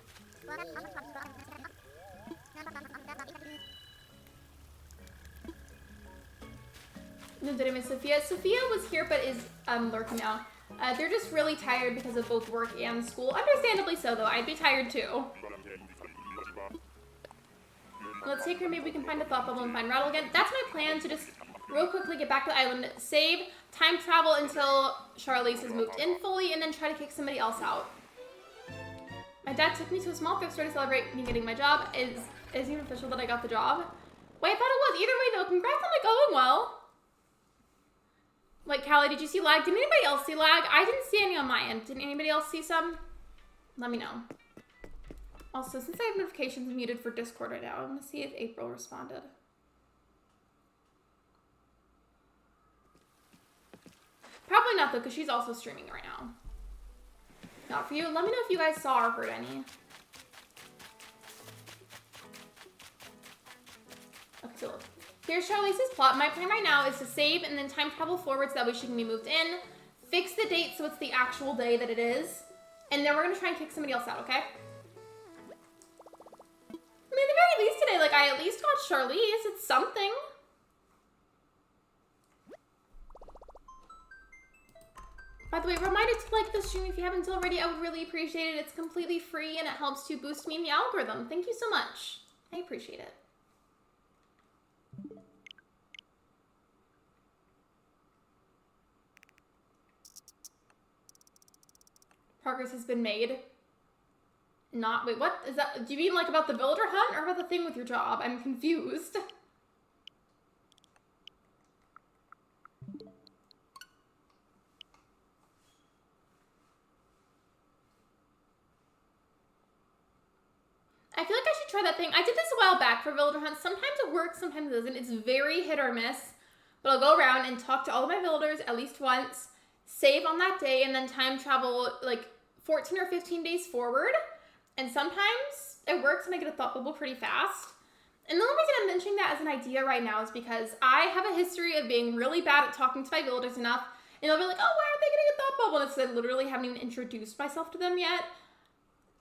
No, did I miss Sophia? Sophia was here but is lurking now. They're just really tired because of both work and school. Understandably so, though. I'd be tired, too. Let's take her. Maybe we can find a thought bubble and find Raddle again. That's my plan, to just real quickly get back to the island, save, time travel until Charlize has moved in fully, and then try to kick somebody else out. My dad took me to a small thrift store to celebrate me getting my job. Is it even official that I got the job? Wait, I thought it was. Either way, though, congrats on it going well. Like, Callie, did you see lag? Did anybody else see lag? I didn't see any on my end. Did anybody else see some? Let me know. Also, since I have notifications muted for Discord right now, I'm going to see if April responded. Probably not, though, because she's also streaming right now. Not for you. Let me know if you guys saw or heard any. Okay, so look. Here's Charlize's plot. My plan right now is to save and then time travel forward so that way she can be moved in. Fix the date so it's the actual day that it is. And then we're going to try and kick somebody else out, okay? I mean, at the very least today, like, I at least got Charlize. It's something. By the way, reminder to like the stream if you haven't already. I would really appreciate it. It's completely free and it helps to boost me in the algorithm. Thank you so much. I appreciate it. Progress has been made. Not, wait, what is that? Do you mean like about the builder hunt or about the thing with your job? I'm confused. I feel like I should try that thing. I did this a while back for builder hunts. Sometimes it works, sometimes it doesn't. It's very hit or miss. But I'll go around and talk to all of my builders at least once, save on that day, and then time travel like 14 or 15 days forward. And sometimes it works and I get a thought bubble pretty fast. And the only reason I'm mentioning that as an idea right now is because I have a history of being really bad at talking to my builders enough. And they'll be like, oh, why aren't they getting a thought bubble? And it's because I literally haven't even introduced myself to them yet.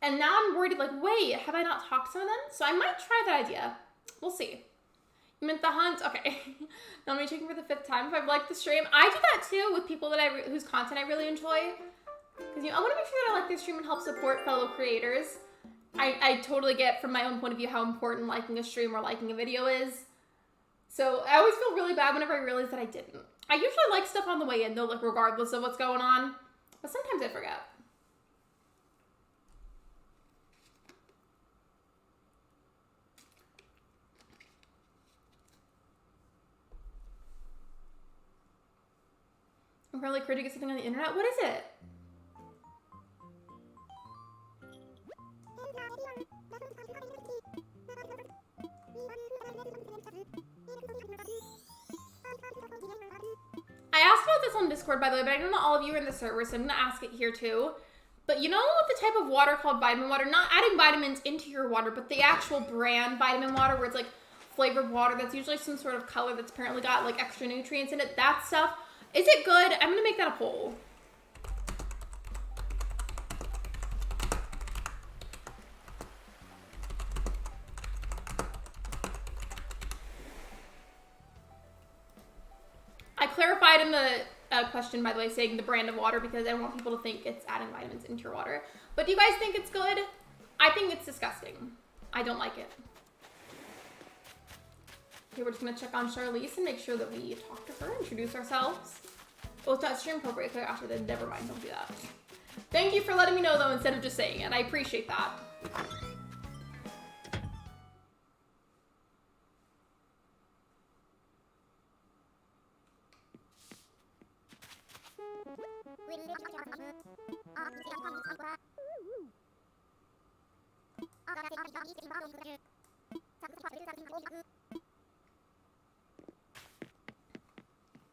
And now I'm worried, like, wait, have I not talked to them? So I might try that idea. We'll see. You meant the hunt? Okay. Now I'm checking for the 5th time if I've liked the stream. I do that too with people that whose content I really enjoy. Because I want to make sure that I like this stream and help support fellow creators. I totally get from my own point of view how important liking a stream or liking a video is. So I always feel really bad whenever I realize that I didn't. I usually like stuff on the way in though, like regardless of what's going on. But sometimes I forget. I'm probably crazy to get something on the internet. What is it? I asked about this on Discord, by the way, but I don't know all of you are in the server, so I'm going to ask it here too. But you know what the type of water called vitamin water? Not adding vitamins into your water, but the actual brand vitamin water where it's like flavored water that's usually some sort of color that's apparently got like extra nutrients in it. That stuff. Is it good? I'm going to make that a poll. I clarified in the question, by the way, saying the brand of water because I don't want people to think it's adding vitamins into your water. But do you guys think it's good? I think it's disgusting. I don't like it. Okay, we're just going to check on Charlize and make sure that we talk to her, introduce ourselves. Oh, it's not stream appropriate. Okay, after then, never mind. Don't do that. Thank you for letting me know, though, instead of just saying it. I appreciate that.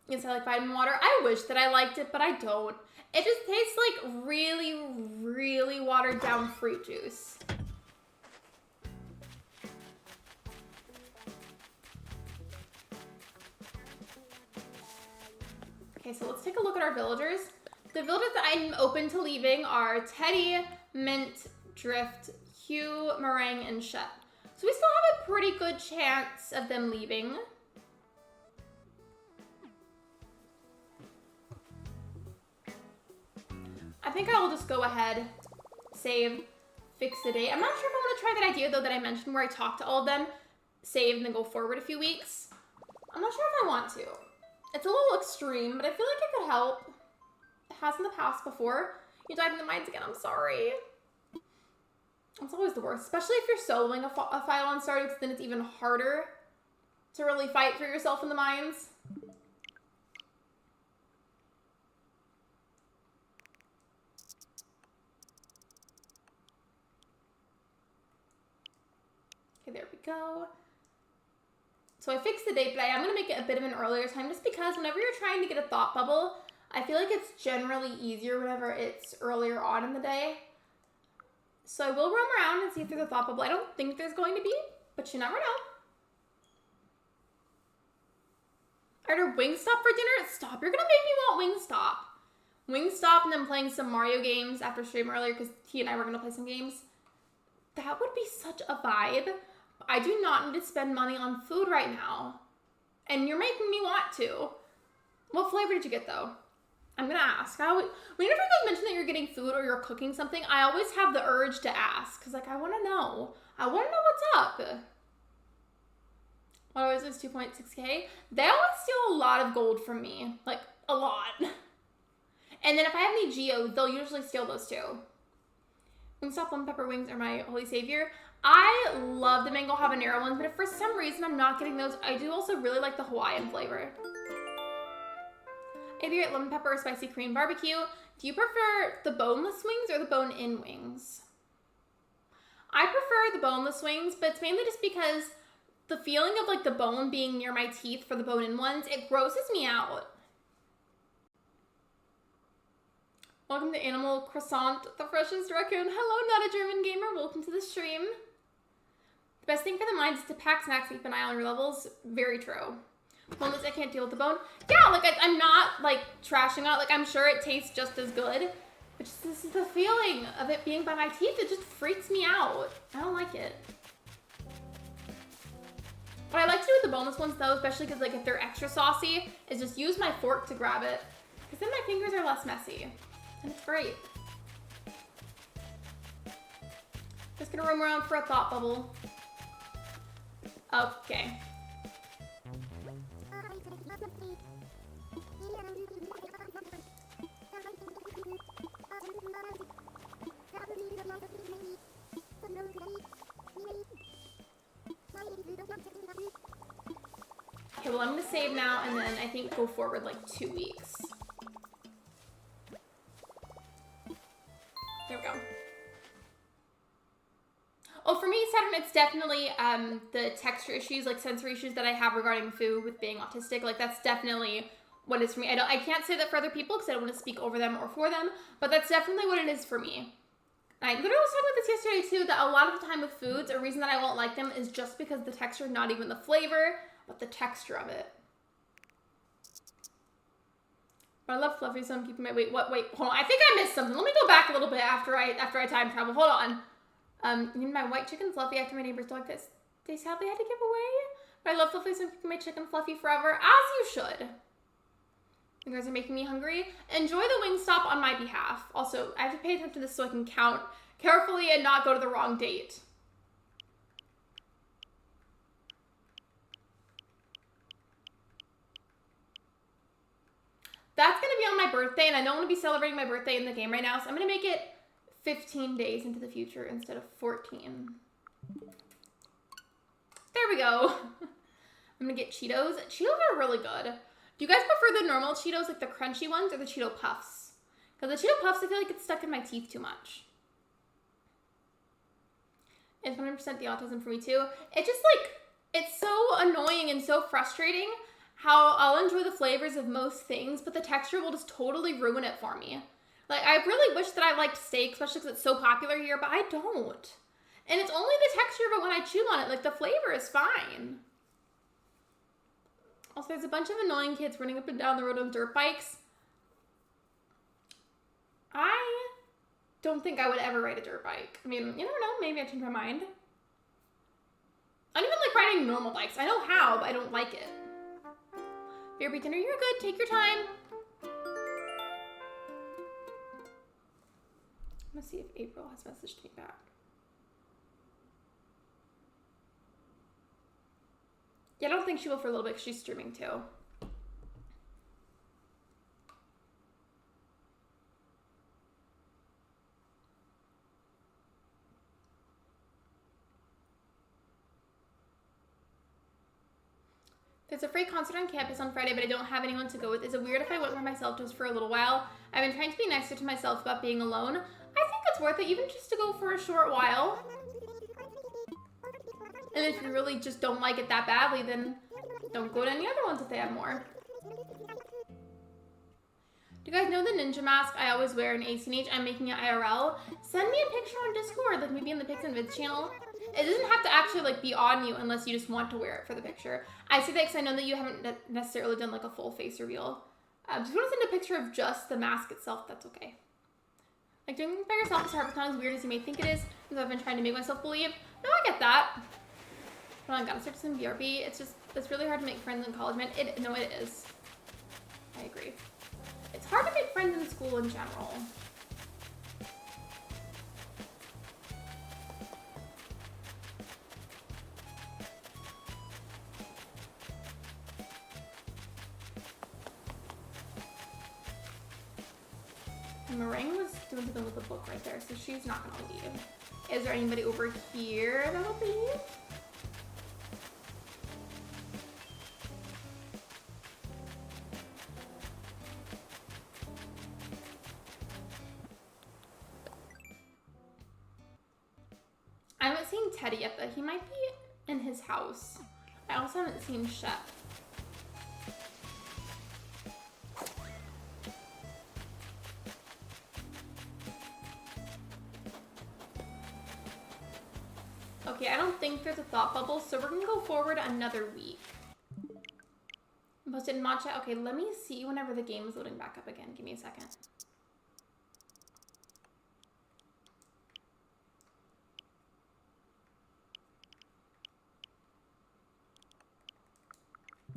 Yes, I like vitamin water. I wish that I liked it, but I don't. It just tastes like really, really watered down fruit juice. Okay, so let's take a look at our villagers. The villagers that I'm open to leaving are Teddy, Mint, Drift, Hugh, Meringue, and Shep. So we still have a pretty good chance of them leaving. I think I will just go ahead, save, fix the date. I'm not sure if I want to try that idea, though, that I mentioned where I talk to all of them, save, and then go forward a few weeks. I'm not sure if I want to. It's a little extreme, but I feel like it could help. It has in the past before. You died in the mines again, I'm sorry. It's always the worst, especially if you're soloing a file on Stardew, because then it's even harder to really fight for yourself in the mines. Okay, there we go. So I fixed the date, but I am going to make it a bit of an earlier time just because whenever you're trying to get a thought bubble, I feel like it's generally easier whenever it's earlier on in the day. So I will roam around and see if there's a thought bubble. I don't think there's going to be, but you never know. Order Wingstop for dinner? Stop. You're going to make me want Wingstop. Wingstop and then playing some Mario games after stream earlier because he and I were going to play some games. That would be such a vibe. I do not need to spend money on food right now. And you're making me want to. What flavor did you get though? I'm going to ask. Whenever you guys mention that you're getting food or you're cooking something, I always have the urge to ask. Because like, I want to know. I want to know what's up. What always is 2.6K? They always steal a lot of gold from me. Like, a lot. And then if I have any geos, they'll usually steal those too. Wingstop lemon pepper wings are my holy savior. I love the mango habanero ones, but if for some reason I'm not getting those, I do also really like the Hawaiian flavor. Either you get lemon pepper or spicy Korean barbecue. Do you prefer the boneless wings or the bone-in wings? I prefer the boneless wings, but it's mainly just because the feeling of like the bone being near my teeth for the bone-in ones, it grosses me out. Welcome to Animal Croissant, the freshest raccoon. Hello, not a German gamer. Welcome to the stream. The best thing for the mines is to pack snacks and keep an eye on your levels. Very true. Boneless, I can't deal with the bone. Yeah, like I'm not like trashing out. Like I'm sure it tastes just as good. But just this is the feeling of it being by my teeth. It just freaks me out. I don't like it. What I like to do with the boneless ones though, especially because like if they're extra saucy, is just use my fork to grab it. Because then my fingers are less messy. And it's great. Just gonna roam around for a thought bubble. Okay. Okay, well I'm gonna save now and then I think go forward like 2 weeks. There we go. Oh, for me, Saturn, it's definitely the texture issues, like sensory issues that I have regarding food with being autistic. Like that's definitely what it is for me. I can't say that for other people because I don't want to speak over them or for them, but that's definitely what it is for me. I literally was talking about this yesterday too, that a lot of the time with foods, a reason that I won't like them is just because the texture, not even the flavor, but the texture of it. But I love fluffy, so I'm keeping my wait, hold on. I think I missed something. Let me go back a little bit after I time travel. Hold on. My white chicken fluffy after my neighbor's dog that they sadly had to give away. But I love fluffy, so I'm keeping my chicken fluffy forever, as you should. You guys are making me hungry. Enjoy the Wingstop on my behalf. Also, I have to pay attention to this so I can count carefully and not go to the wrong date. That's going to be on my birthday, and I don't want to be celebrating my birthday in the game right now, so I'm going to make it 15 days into the future instead of 14. There we go. I'm going to get Cheetos. Cheetos are really good. Do you guys prefer the normal Cheetos, like the crunchy ones, or the Cheeto Puffs? Because the Cheeto Puffs, I feel like it's stuck in my teeth too much. It's 100% the autism for me too. It just like, it's so annoying and so frustrating how I'll enjoy the flavors of most things, but the texture will just totally ruin it for me. Like, I really wish that I liked steak, especially because it's so popular here, but I don't. And it's only the texture of it when I chew on it. Like, the flavor is fine. Also, there's a bunch of annoying kids running up and down the road on dirt bikes. I don't think I would ever ride a dirt bike. I mean, you never know. Maybe I change my mind. I don't even like riding normal bikes. I know how, but I don't like it. BRB dinner, you're good. Take your time. Let's see if April has messaged me back. Yeah, I don't think she will for a little bit because she's streaming too. There's a free concert on campus on Friday, but I don't have anyone to go with. Is it weird if I went by myself just for a little while? I've been trying to be nicer to myself about being alone. I think it's worth it, even just to go for a short while. And if you really just don't like it that badly, then don't go to any other ones if they have more. Do you guys know the ninja mask I always wear in ACNH? I'm making it IRL. Send me a picture on Discord, like maybe in the Pics and Vids channel. It doesn't have to actually like be on you unless you just want to wear it for the picture. I say that because I know that you haven't necessarily done like a full face reveal. So if you want to send a picture of just the mask itself, that's okay. Like doing things by yourself is hard, but not as weird as you may think it is, because I've been trying to make myself believe. No, I get that. Hold on, gotta start some BRB. It's really hard to make friends in college, man. No, it is. I agree. It's hard to make friends in school in general. Meringue was doing something with the book right there, so she's not gonna leave. Is there anybody over here that'll leave? I haven't seen Teddy yet, but he might be in his house. I also haven't seen Shep. Okay, I don't think there's a thought bubble, so we're gonna go forward another week. Posted in Matcha. Okay, let me see whenever the game is loading back up again. Give me a second.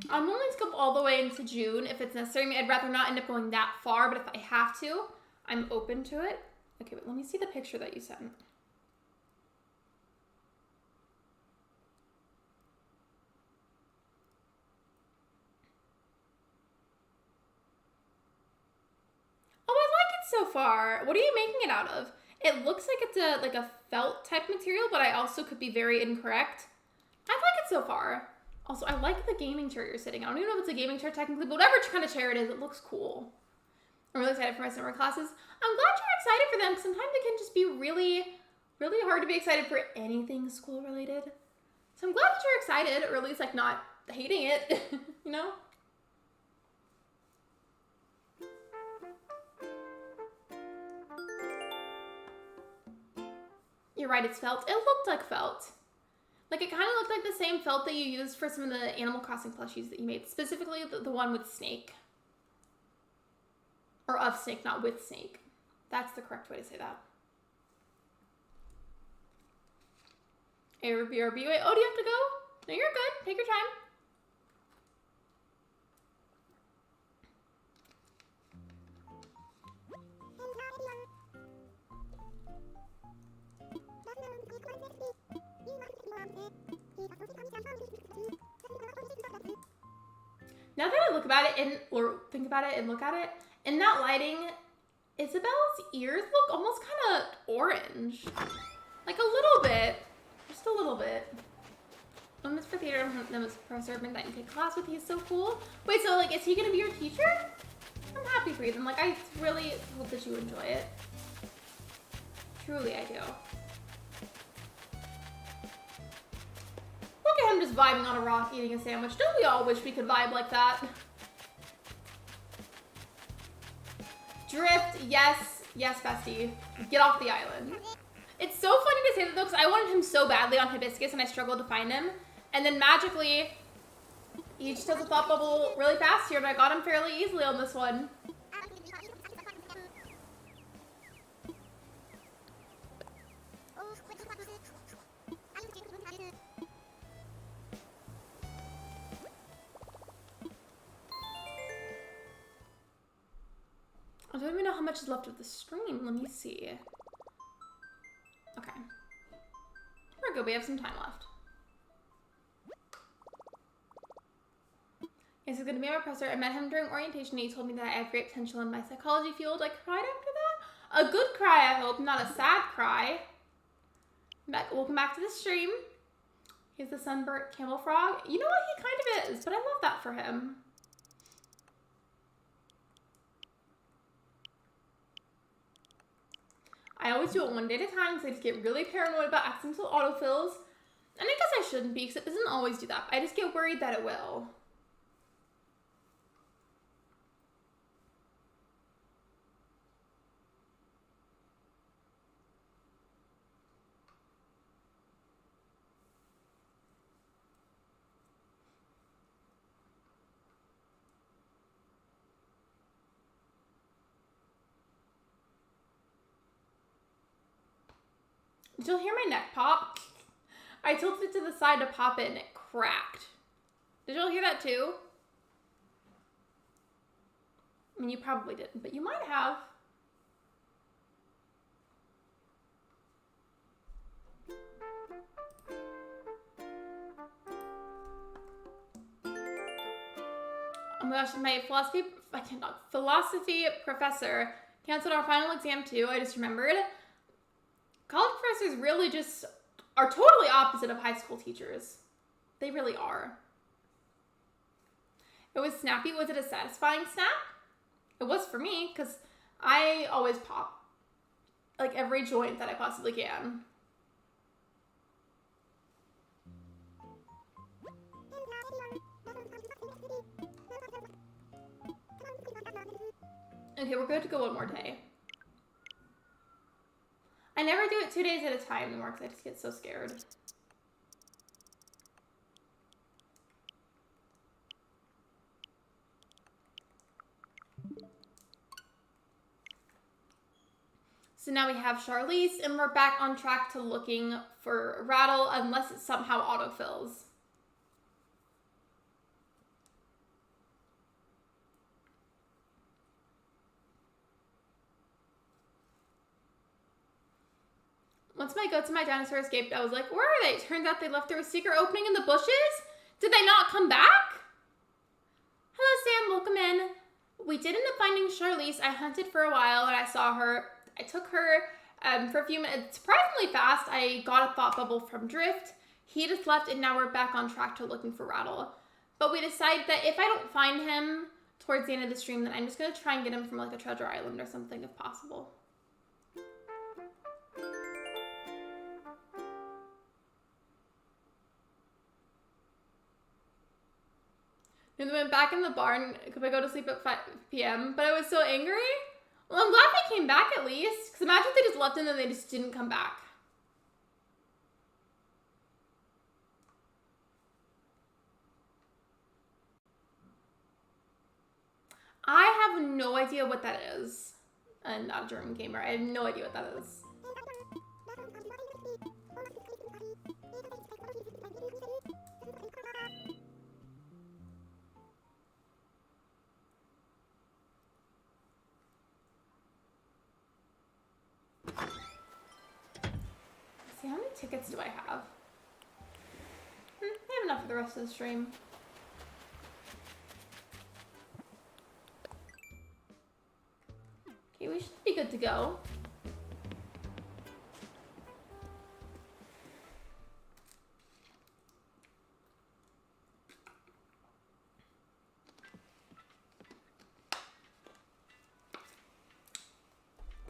I'm willing to go all the way into June if it's necessary. I mean, I'd rather not end up going that far, but if I have to, I'm open to it. Okay, but let me see the picture that you sent. Oh, I like it so far. What are you making it out of? It looks like it's a felt type material, but I also could be very incorrect. I like it so far. Also, I like the gaming chair you're sitting on. I don't even know if it's a gaming chair technically, but whatever kind of chair it is, it looks cool. I'm really excited for my summer classes. I'm glad you're excited for them, because sometimes it can just be really, really hard to be excited for anything school related. So I'm glad that you're excited, or at least like not hating it, you know? You're right, it's felt. It looked like felt. Like, it kind of looked like the same felt that you used for some of the Animal Crossing plushies that you made. Specifically, the one with Snake. Or of Snake, not with Snake. That's the correct way to say that. ARB, wait, oh, do you have to go? No, you're good. Take your time. Now that I look about it or think about it and look at it, in that lighting, Isabel's ears look almost kind of orange. Like a little bit. Just a little bit. One was for theater, one was Professor Urban that you take class with. He's so cool. Wait, so like, is he gonna be your teacher? I'm happy for you then. Like, I really hope that you enjoy it. Truly, I do. Look at him just vibing on a rock eating a sandwich. Don't we all wish we could vibe like that? Drift, yes. Yes, bestie. Get off the island. It's so funny to say that though, because I wanted him so badly on Hibiscus and I struggled to find him. And then magically, he just does a thought bubble really fast here, but I got him fairly easily on this one. I don't even know how much is left of the stream. Let me see. Okay. We're good. We have some time left. Yes, he's going to be my professor. I met him during orientation. And he told me that I have great potential in my psychology field. I cried after that. A good cry, I hope. Not a sad cry. Welcome back to the stream. He's the sunburnt camel frog. You know what? He kind of is, but I love that for him. I always do it one day at a time because I just get really paranoid about accidental autofills. And I guess I shouldn't be because it doesn't always do that. I just get worried that it will. Did you hear my neck pop? I tilted it to the side to pop it and it cracked. Did you all hear that too? I mean, you probably didn't, but you might have. Oh my gosh, my philosophy professor canceled our final exam too. I just remembered. College professors really just are totally opposite of high school teachers. They really are. It was snappy. Was it a satisfying snap? It was for me, because I always pop. Like every joint that I possibly can. Okay, we're good to go one more day. I never do it 2 days at a time anymore because I just get so scared. So now we have Charlize, and we're back on track to looking for Raddle unless it somehow autofills. Once my goats and my dinosaur escaped, I was like, where are they? Turns out they left through a secret opening in the bushes? Did they not come back? Hello, Sam. Welcome in. We did end up finding Charlize. I hunted for a while and I saw her. I took her for a few minutes. Surprisingly fast, I got a thought bubble from Drift. He just left and now we're back on track to looking for Raddle. But we decided that if I don't find him towards the end of the stream, then I'm just going to try and get him from like a treasure island or something if possible. And then went back in the barn because I go to sleep at 5 p.m. But I was so angry. Well, I'm glad they came back at least. Because imagine if they just left and then they just didn't come back. I have no idea what that is. I'm not a German gamer. I have no idea what that is. See, how many tickets do I have? I have enough for the rest of the stream. Okay, we should be good to go.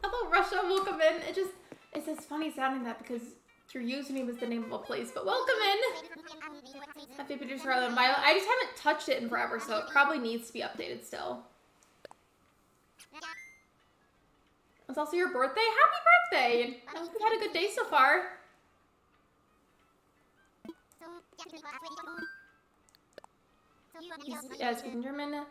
Although Russia will come in, it's just funny sounding that because your username is the name of a place, but welcome in! Happy Producer Island Violet. I just haven't touched it in forever, so it probably needs to be updated still. It's also your birthday? Happy birthday! I hope you had a good day so far. Yeah, speaking German.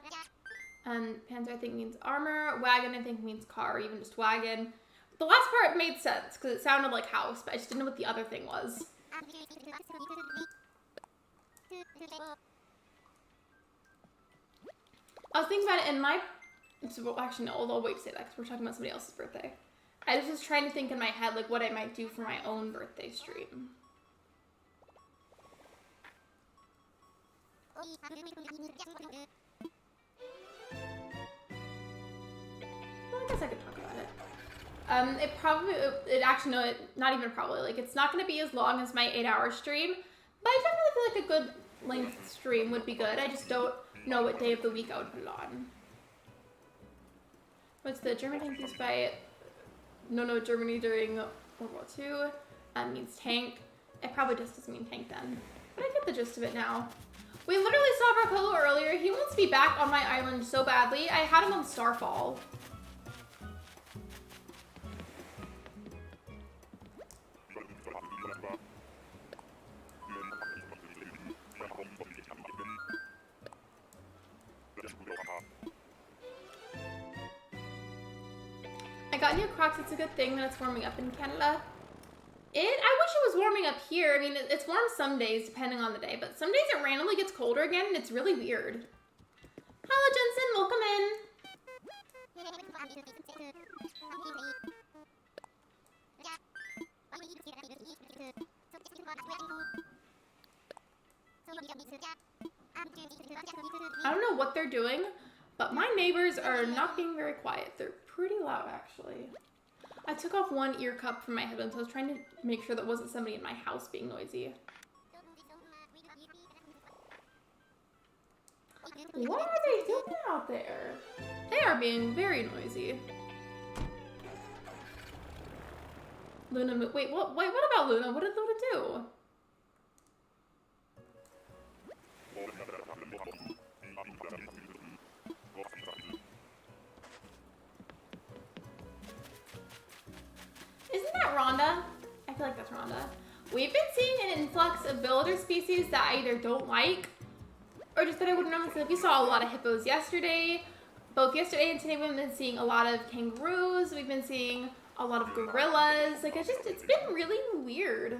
Panzer I think means armor. Wagon I think means car, or even just wagon. The last part made sense because it sounded like house, but I just didn't know what the other thing was. I was thinking about it in my... So, actually, no, I'll wait to say that because we're talking about somebody else's birthday. I was just trying to think in my head like what I might do for my own birthday stream. Well, I guess I could talk about it. It actually, no, not even probably, like, it's not going to be as long as my 8-hour stream, But I definitely feel like a good length stream would be good. I just don't know what day of the week I would put it on. What's the German tank used by Germany during World War II? Means tank. It probably just doesn't mean tank then. But I get the gist of it now. We literally saw Barcolo earlier. He wants to be back on my island so badly. I had him on Starfall. I got new Crocs. It's a good thing that it's warming up in Canada. I wish it was warming up here. I mean, it's warm some days, depending on the day, but some days it randomly gets colder again, and it's really weird. Hello, Jensen. Welcome in. I don't know what they're doing, but my neighbors are not being very quiet. They're pretty loud, actually. I took off one ear cup from my headphones. I was trying to make sure there wasn't somebody in my house being noisy. What are they doing out there? They are being very noisy. Luna, wait, what about Luna? What did Luna do? Isn't that Rhonda? I feel like that's Rhonda. We've been seeing an influx of villager species that I either don't like or just that I wouldn't normally see. We saw a lot of hippos yesterday. Both yesterday and today we've been seeing a lot of kangaroos. We've been seeing a lot of gorillas. Like, it's been really weird.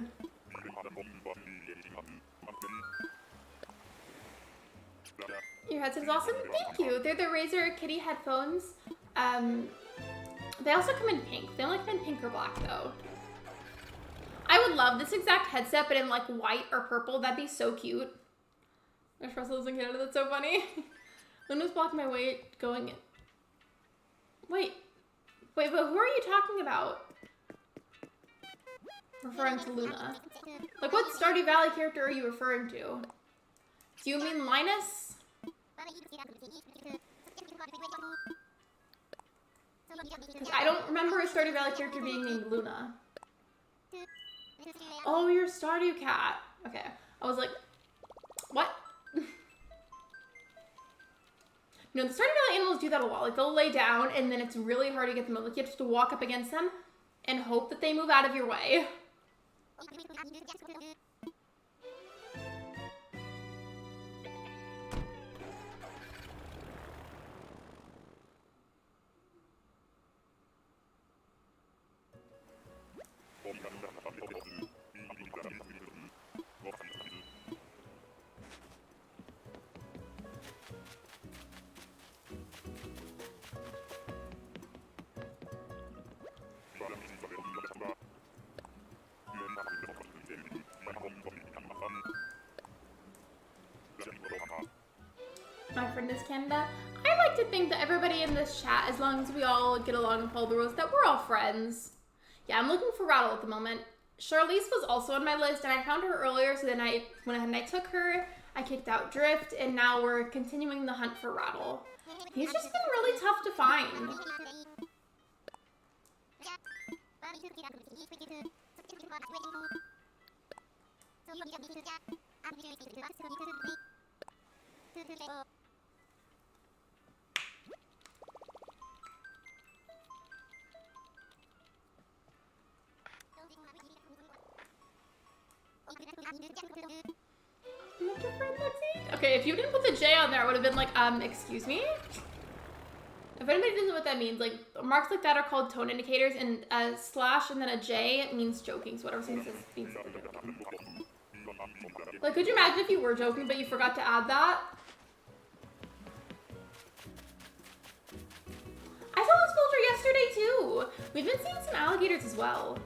Your headset is awesome. Thank you. They're the Razer Kitty headphones. They also come in pink. They only come in pink or black, though. I would love this exact headset, but in, like, white or purple. That'd be so cute. There's Russell lives in Canada. That's so funny. Luna's blocking my way going in. Wait, but who are you talking about? Referring to Luna. Like, what Stardew Valley character are you referring to? Do you mean Linus? I don't remember a Stardew Valley character being named Luna. Oh, you're Stardew Cat. Okay. I was like, what? No, the Stardew Valley animals do that a lot. Like, they'll lay down, and then it's really hard to get them. Like, you have to walk up against them and hope that they move out of your way. My friend is Canada. I like to think that everybody in this chat, as long as we all get along and follow the rules, that we're all friends. Yeah, I'm looking for Raddle at the moment. Charlize was also on my list, and I found her earlier, so then I went ahead and I took her. I kicked out Drift, and now we're continuing the hunt for Raddle. He's just been really tough to find. Okay, if you didn't put the J on there, I would have been like, excuse me? If anybody doesn't know what that means, like, marks like that are called tone indicators, and a slash and then a J means joking, so whatever means something joking. Like, could you imagine if you were joking, but you forgot to add that? I saw this filter yesterday, too. We've been seeing some alligators as well.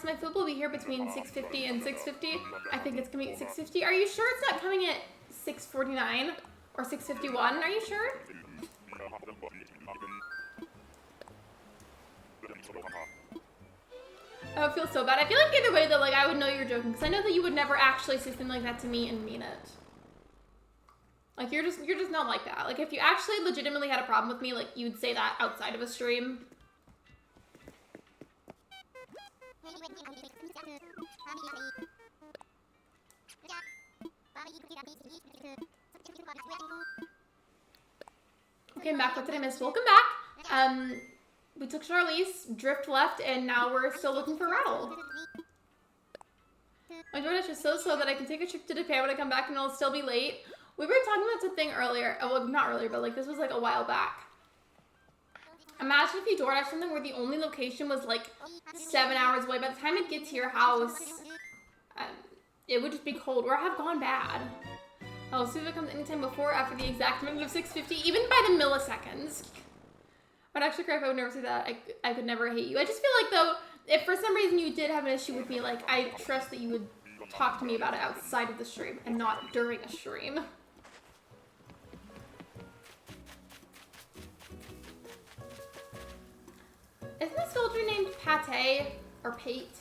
My food will be here between 6:50 and 6:50. I think it's coming at 6:50. Are you sure it's not coming at 6:49 or 6:51? Are you sure? I would feel so bad. I feel like either way though, like I would know you're joking because I know that you would never actually say something like that to me and mean it. Like you're just not like that. Like if you actually legitimately had a problem with me, like you'd say that outside of a stream. Okay, I'm back. What did I miss? Welcome back. We took Charlize, drift left, and now we're still looking for Raddle. My DoorDash is so slow that I can take a trip to Japan when I come back and it'll still be late. We were talking about something earlier. Well, not earlier, but like this was like a while back. Imagine if you DoorDash something where the only location was like 7 hours away. By the time it gets to your house, it would just be cold or have gone bad. Oh, so if it comes anytime before or after the exact minute of 6:50, even by the milliseconds. I'd actually cry if I would never say that. I could never hate you. I just feel like though, if for some reason you did have an issue with me, like I trust that you would talk to me about it outside of the stream and not during a stream. Isn't this soldier named Pate or Pate?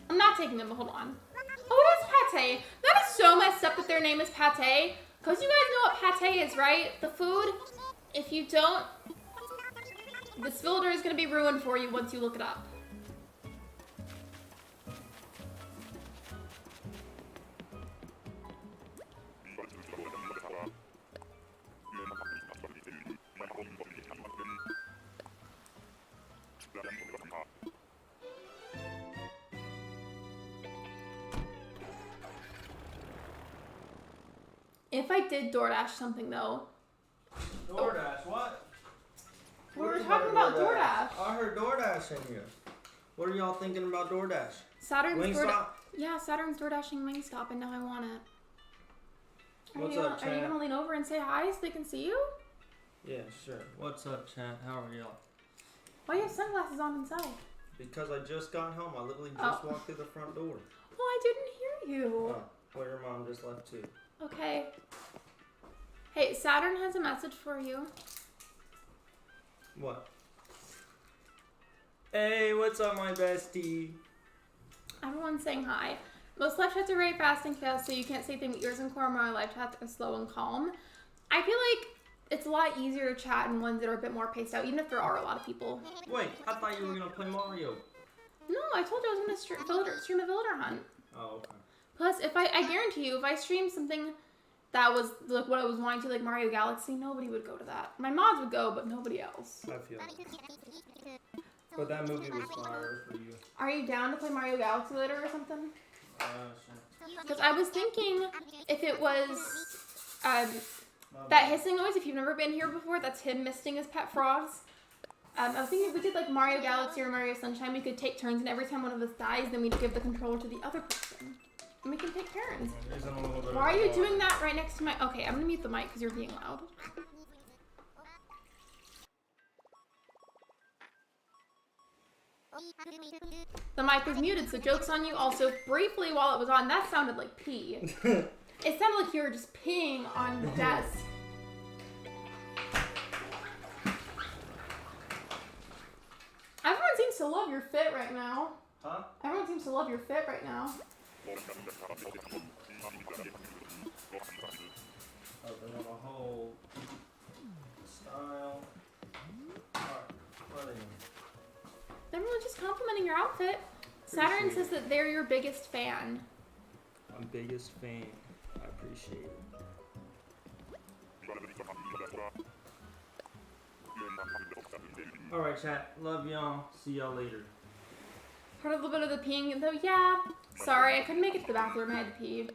I'm not taking them, but hold on. Oh, it is Pate. That is so messed up that their name is Pate. Because you guys know what Pate is, right? The food. If you don't, this villager is going to be ruined for you once you look it up. If I did DoorDash something though.
DoorDash, what?
We were talking about DoorDash.
I heard DoorDash in here. What are y'all thinking about DoorDash?
Saturn's
Wingstop?
Yeah, Saturn's DoorDashing Wingstop and now I want it.
What's up, chat?
Are you gonna lean over and say hi so they can see you?
Yeah, sure. What's up, chat? How are y'all?
Why do you have sunglasses on inside?
Because I just got home. I literally just walked through the front door.
Well, I didn't hear you.
Oh, well, your mom just left too.
Okay. Hey, Saturn has a message for you.
What? Hey, what's up, my bestie?
Everyone's saying hi. Most live chats are very fast and chaos, so you can't say things. Yours and Koromar live chats are slow and calm. I feel like it's a lot easier to chat in ones that are a bit more paced out, even if there are a lot of people.
Wait, I thought you were gonna play Mario.
No, I told you I was gonna stream a villager hunt.
Oh, okay.
Plus, if I guarantee you, if I streamed something that was like what I was wanting to, like Mario Galaxy, nobody would go to that. My mods would go, but nobody else.
I feel it. But that movie was fire for you.
Are you down to play Mario Galaxy later or something?
Sure.
Because I was thinking if it was that hissing noise, if you've never been here before, that's him misting his pet frogs. I was thinking if we did like Mario Galaxy or Mario Sunshine, we could take turns, and every time one of us dies, then we'd give the controller to the other person. And we can take turns. Why are you doing that right next to my... Okay, I'm gonna mute the mic because you're being loud. The mic was muted, so joke's on you. Also, briefly while it was on, that sounded like pee. It sounded like you were just peeing on the desk. Everyone seems to love your fit right now.
Huh?
Everyone seems to love your fit right now.
Open up a whole style.
Everyone's just complimenting your outfit. Saturn says that they're your biggest fan.
I'm biggest fan. I appreciate it. Alright, chat. Love y'all. See y'all later.
Heard a little bit of the peeing, though. Yeah. Sorry, I couldn't make it to the bathroom. I had to pee.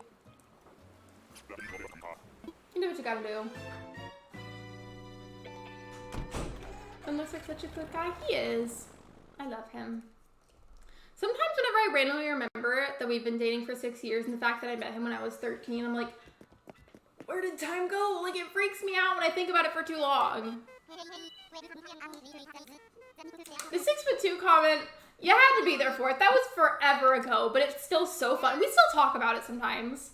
You do what you gotta do. And looks like such a good guy. He is. I love him. Sometimes whenever I randomly remember that we've been dating for 6 years and the fact that I met him when I was 13, I'm like, where did time go? Like, it freaks me out when I think about it for too long. The 6'2" comment, you had to be there for it. That was forever ago, but it's still so fun. We still talk about it sometimes.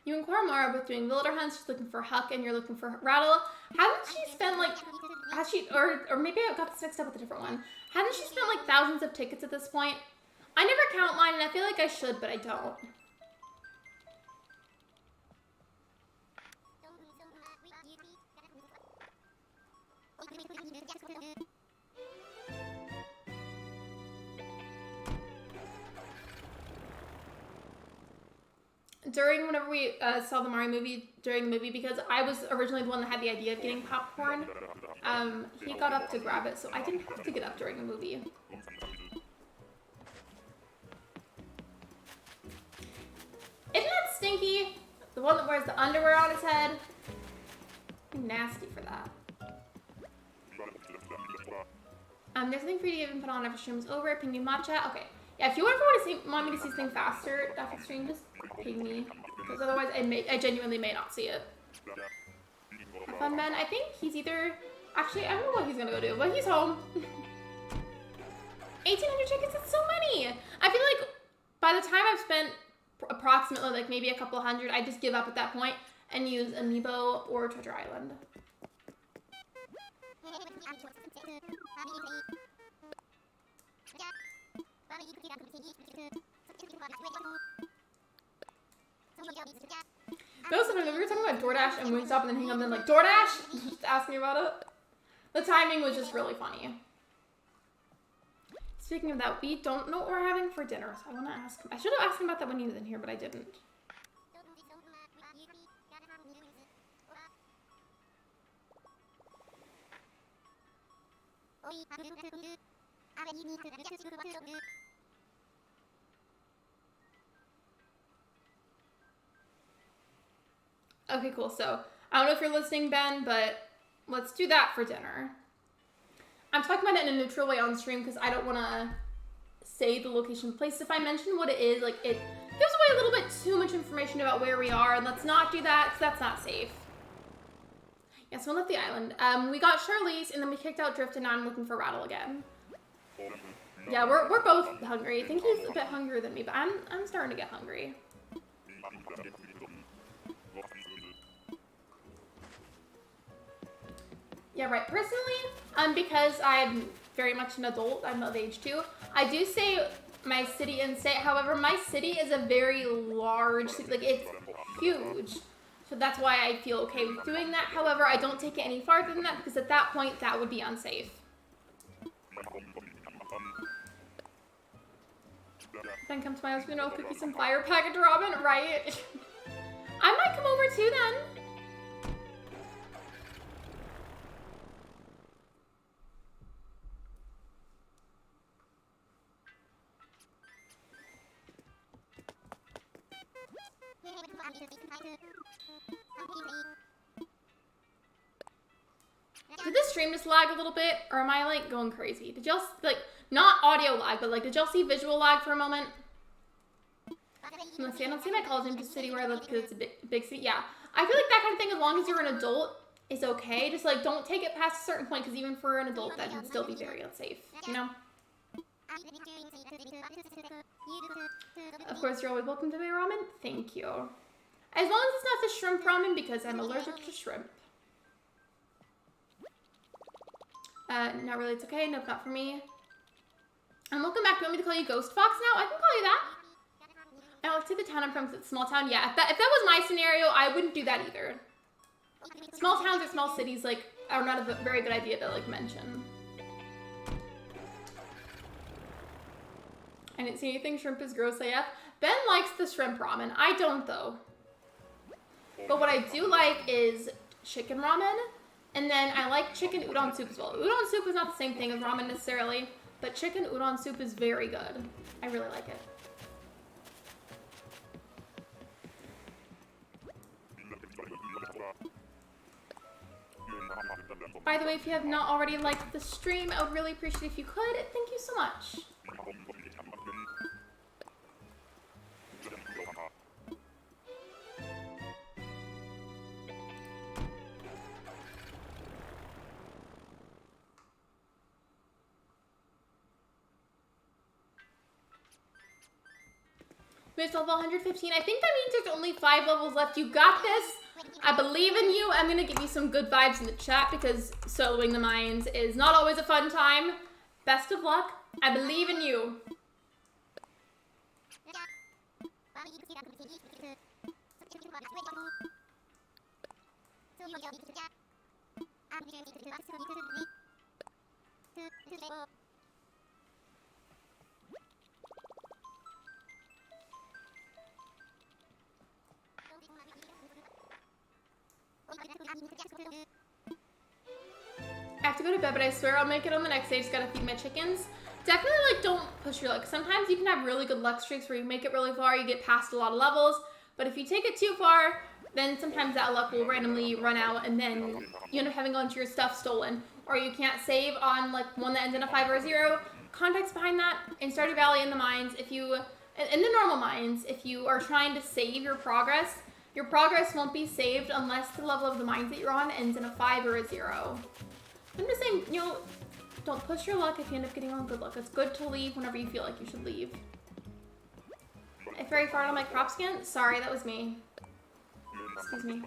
You and Koromara are both doing villager hunts. She's looking for Huck and you're looking for Raddle. Hasn't she spent like, has she, or maybe I got this mixed up with a different one. Hasn't she spent like thousands of tickets at this point? I never count mine and I feel like I should, but I don't. During whenever we saw the Mario movie, during the movie, because I was originally the one that had the idea of getting popcorn, he got up to grab it, so I didn't have to get up during the movie. Isn't that Stinky? The one that wears the underwear on his head? Nasty for that. There's something for you to give input on after stream is over. Ping me matcha. Okay. Yeah, if you ever want me to see something faster after the stream, just ping me. Because otherwise I genuinely may not see it. Have fun, Ben. I think he's either... Actually, I don't know what he's gonna go do, but he's home. 1,800 tickets, that's so many! I feel like by the time I've spent approximately like maybe a couple hundred, I just give up at that point and use Amiibo or Treasure Island. Those are, we were talking about DoorDash and Wingstop and then he comes in like, DoorDash? Just ask me about it. The timing was just really funny. Speaking of that, we don't know what we're having for dinner, so I want to ask him. I should have asked him about that when he was in here, but I didn't. Okay, cool. So, I don't know if you're listening, Ben, but let's do that for dinner. I'm talking about it in a neutral way on stream because I don't want to say the location of the place. If I mention what it is, like, it gives away a little bit too much information about where we are, and let's not do that because that's not safe. Yeah, so we left the island. We got Charlize, and then we kicked out Drift, and now I'm looking for Raddle again. Yeah, we're both hungry. I think he's a bit hungrier than me, but I'm starting to get hungry. Yeah, right. Personally, because I'm very much an adult, I'm of age too, I do say my city and state. However, my city is a very large city. Like, it's huge. So that's why I feel okay with doing that. However, I don't take it any farther than that because at that point, that would be unsafe. Then come to my house, we know cookies and fire package, Robin, right? I might come over too then. Did this stream just lag a little bit, or am I like going crazy? Did y'all like not audio lag, but like did y'all see visual lag for a moment? Let's see, I don't see my college in the city where I live because it's a big city. Yeah, I feel like that kind of thing, as long as you're an adult, is okay. Just like don't take it past a certain point, because even for an adult, that can still be very unsafe. You know. Of course, you're always welcome to my ramen. Thank you. As long as it's not the shrimp ramen, because I'm allergic to shrimp. Not really, it's okay. Nope, not for me. And welcome back. Do you want me to call you Ghost Fox now? I can call you that. Oh, let's see the town I'm from, because it's a small town. Yeah, if that was my scenario, I wouldn't do that either. Small towns or small cities, like, are not a very good idea to, like, mention. I didn't see anything. Shrimp is gross AF. Ben likes the shrimp ramen. I don't, though. But what I do like is chicken ramen. And then I like chicken udon soup as well. Udon soup is not the same thing as ramen necessarily, but chicken udon soup is very good. I really like it. By the way, if you have not already liked the stream, I would really appreciate it if you could. Thank you so much. You missed level 115. I think that means there's only 5 levels left. You got this. I believe in you. I'm gonna give you some good vibes in the chat because soloing the mines is not always a fun time. Best of luck. I believe in you. I have to go to bed, but I swear I'll make it on the next day. Just gotta feed my chickens. Definitely, like, don't push your luck. Sometimes you can have really good luck streaks where you make it really far, you get past a lot of levels, but if you take it too far, then sometimes that luck will randomly run out, and then you end up having all your stuff stolen. Or you can't save on, like, one that ends in a 5 or a 0. Context behind that, in Stardew Valley in the mines, if you, in the normal mines, if you are trying to save your progress won't be saved unless the level of the mines that you're on ends in a 5 or a 0. I'm just saying, you know, don't push your luck if you end up getting on good luck. It's good to leave whenever you feel like you should leave. I very far on my crop scan? Sorry, that was me. Excuse me.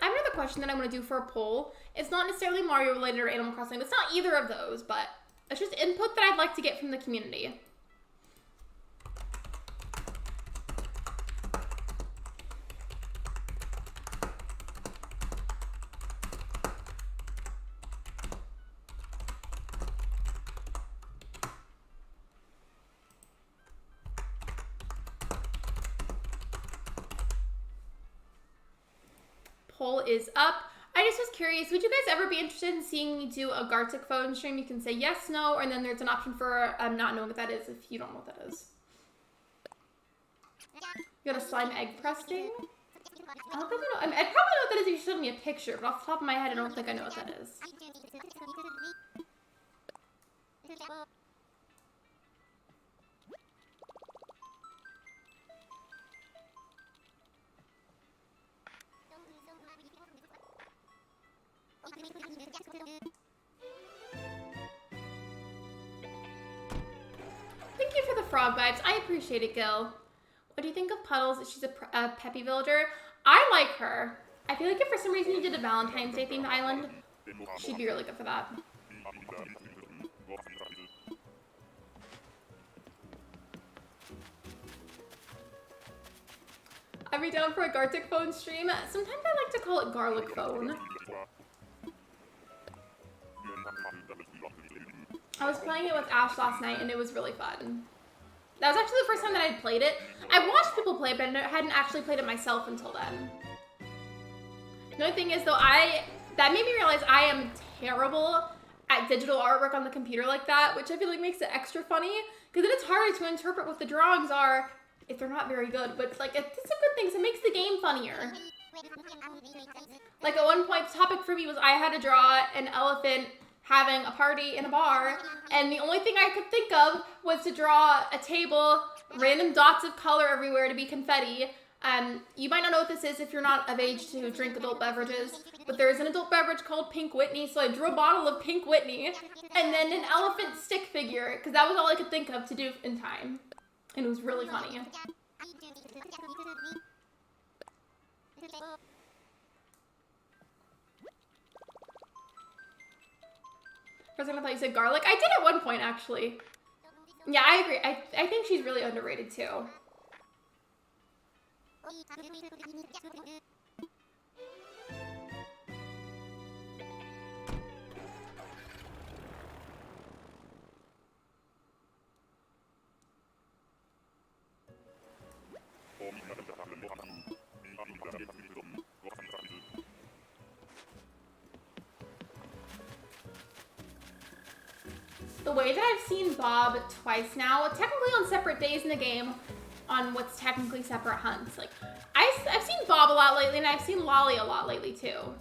I have another question that I want to do for a poll. It's not necessarily Mario related or Animal Crossing. It's not either of those, but it's just input that I'd like to get from the community. Poll is up. I just was curious, would you guys ever be interested in seeing me do a Gartic phone stream? You can say yes, no, and then there's an option for not knowing what that is if you don't know what that is. You got a slime egg pressing? I don't think I know. I probably know what that is if you showed me a picture, but off the top of my head, I don't think I know what that is. Thank you for the frog vibes. I appreciate it, Gil. What do you think of Puddles? She's a peppy villager. I like her. I feel like if for some reason you did a Valentine's Day themed island, she'd be really good for that. I'd be down for a Gartic phone stream. Sometimes I like to call it garlic phone. I was playing it with Ash last night and it was really fun. That was actually the first time that I'd played it. I watched people play it, but I hadn't actually played it myself until then. The only thing is though, that made me realize I am terrible at digital artwork on the computer like that, which I feel like makes it extra funny, because then it's harder to interpret what the drawings are if they're not very good, but like, it's a good thing, so it makes the game funnier. Like at one point, the topic for me was I had to draw an elephant having a party in a bar, and the only thing I could think of was to draw a table, random dots of color everywhere to be confetti. You might not know what this is if you're not of age to drink adult beverages, but there's an adult beverage called Pink Whitney, so I drew a bottle of Pink Whitney, and then an elephant stick figure, because that was all I could think of to do in time. And it was really funny. For a second I thought you said garlic. I did at one point, actually. Yeah, I agree. I think she's really underrated, too. The way that I've seen Bob twice now, technically on separate days in the game, on what's technically separate hunts. Like, I've seen Bob a lot lately, and I've seen Lolly a lot lately, too.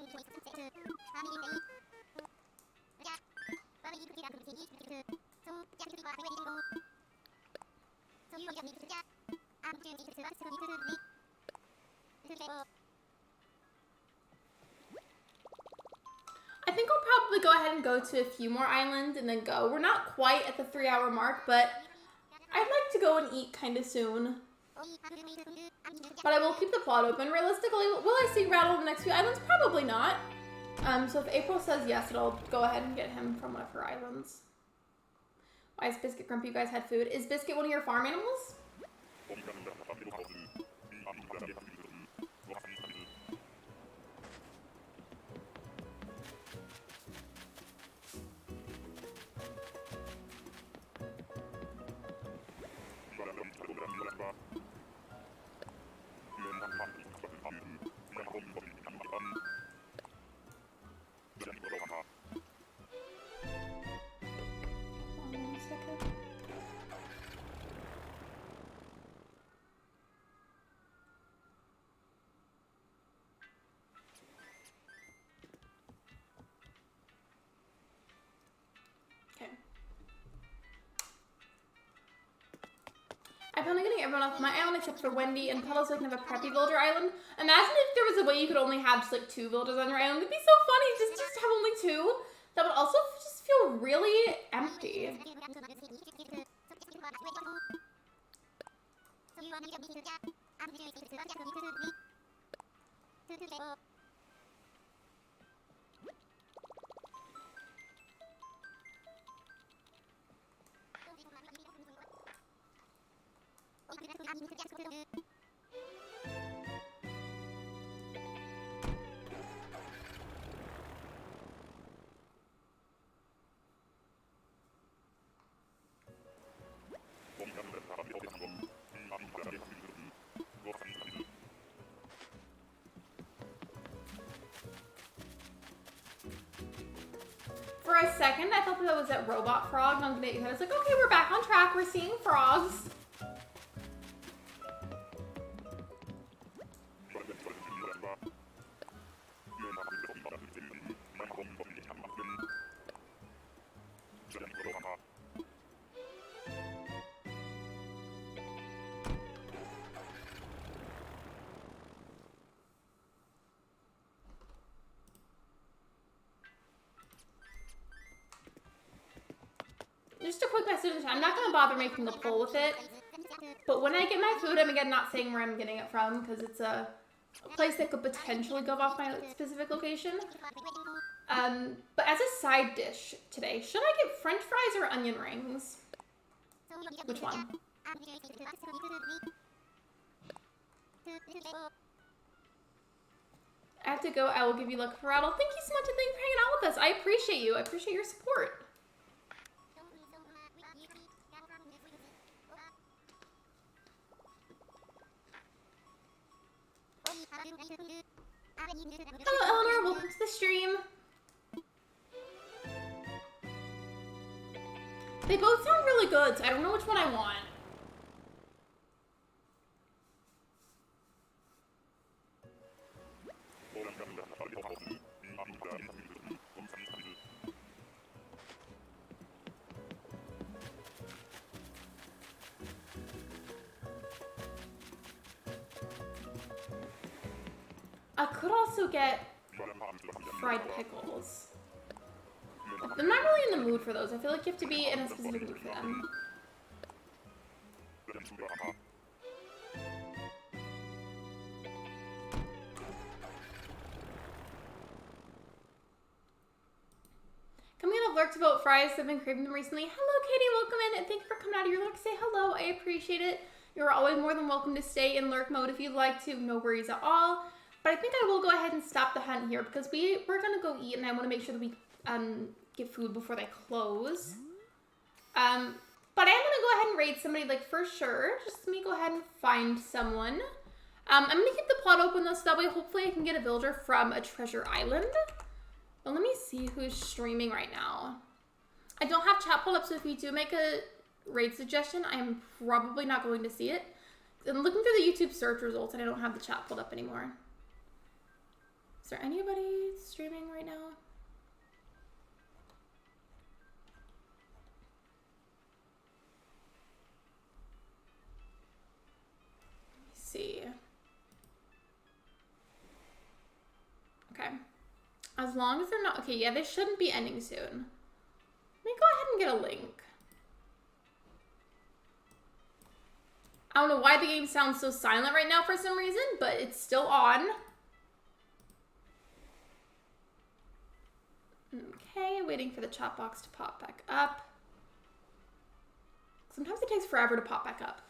I think I'll probably go ahead and go to a few more islands and then go. We're not quite at the 3-hour mark, but I'd like to go and eat kind of soon. But I will keep the plot open. Realistically, will I see Raddle in the next few islands? Probably not. So if April says yes, then I'll go ahead and get him from one of her islands. Why is Biscuit grumpy? You guys had food. Is Biscuit one of your farm animals? I'm only getting everyone off my island except for Wendy and Puddle so I can have a preppy villager island. Imagine if there was a way you could only have just like 2 villagers on your island. It'd be so funny just to have only 2. That would also just feel really empty. For a second, I thought that was that robot frog. And I was like, okay, we're back on track. We're seeing frogs. Just a quick message. I'm not going to bother making a poll with it. But when I get my food, I'm again not saying where I'm getting it from because it's a place that could potentially go off my specific location. But as a side dish today, should I get French fries or onion rings? Which one? I have to go. I will give you luck for Raddle. Thank you so much and thank you for hanging out with us. I appreciate you. I appreciate your support. Hello, Eleanor. Welcome to the stream. They both sound really good, so I don't know which one I want. I could also get fried pickles. I'm not really in the mood for those. I feel like you have to be in a specific mood for them. Coming out of Lurk to vote fries. I've been craving them recently. Hello, Katie. Welcome in, and thank you for coming out of your Lurk. Say hello. I appreciate it. You're always more than welcome to stay in Lurk mode if you'd like to. No worries at all. But I think I will go ahead and stop the hunt here because we're going to go eat, and I want to make sure that we get food before they close. But I am going to go ahead and raid somebody, like, for sure. Just let me go ahead and find someone. I'm going to keep the plot open, though, so that way hopefully I can get a villager from a treasure island. But let me see who's streaming right now. I don't have chat pulled up, so if you do make a raid suggestion, I am probably not going to see it. I'm looking through the YouTube search results, and I don't have the chat pulled up anymore. Is there anybody streaming right now? Let me see. Okay. As long as they're not... Okay, yeah, they shouldn't be ending soon. Let me go ahead and get a link. I don't know why the game sounds so silent right now for some reason, but it's still on. Okay, waiting for the chat box to pop back up. Sometimes it takes forever to pop back up.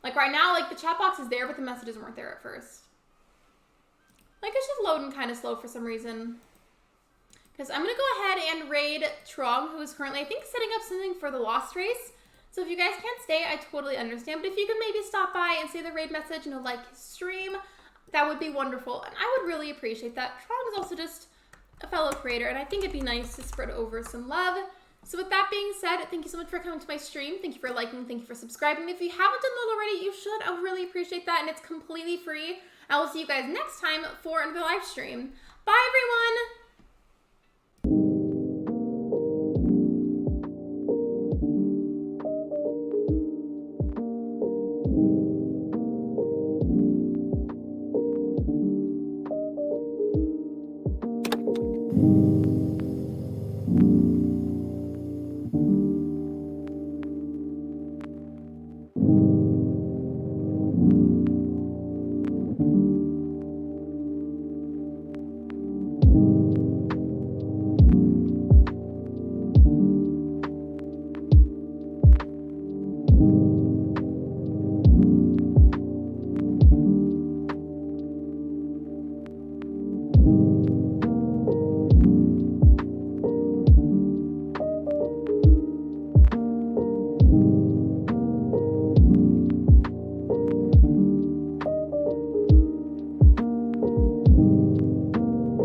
Like right now, like the chat box is there, but the messages weren't there at first. Like it's just loading kind of slow for some reason. Because I'm going to go ahead and raid Trong, who is currently, I think, setting up something for the Lost Race. So if you guys can't stay, I totally understand. But if you could maybe stop by and say the raid message, you know, like his stream, that would be wonderful. And I would really appreciate that. Trong is also just a fellow creator, and I think it'd be nice to spread over some love. So with that being said, thank you so much for coming to my stream. Thank you for liking, thank you for subscribing. If you haven't done that already, you should. I would really appreciate that, and it's completely free. I will see you guys next time for another live stream. Bye, everyone!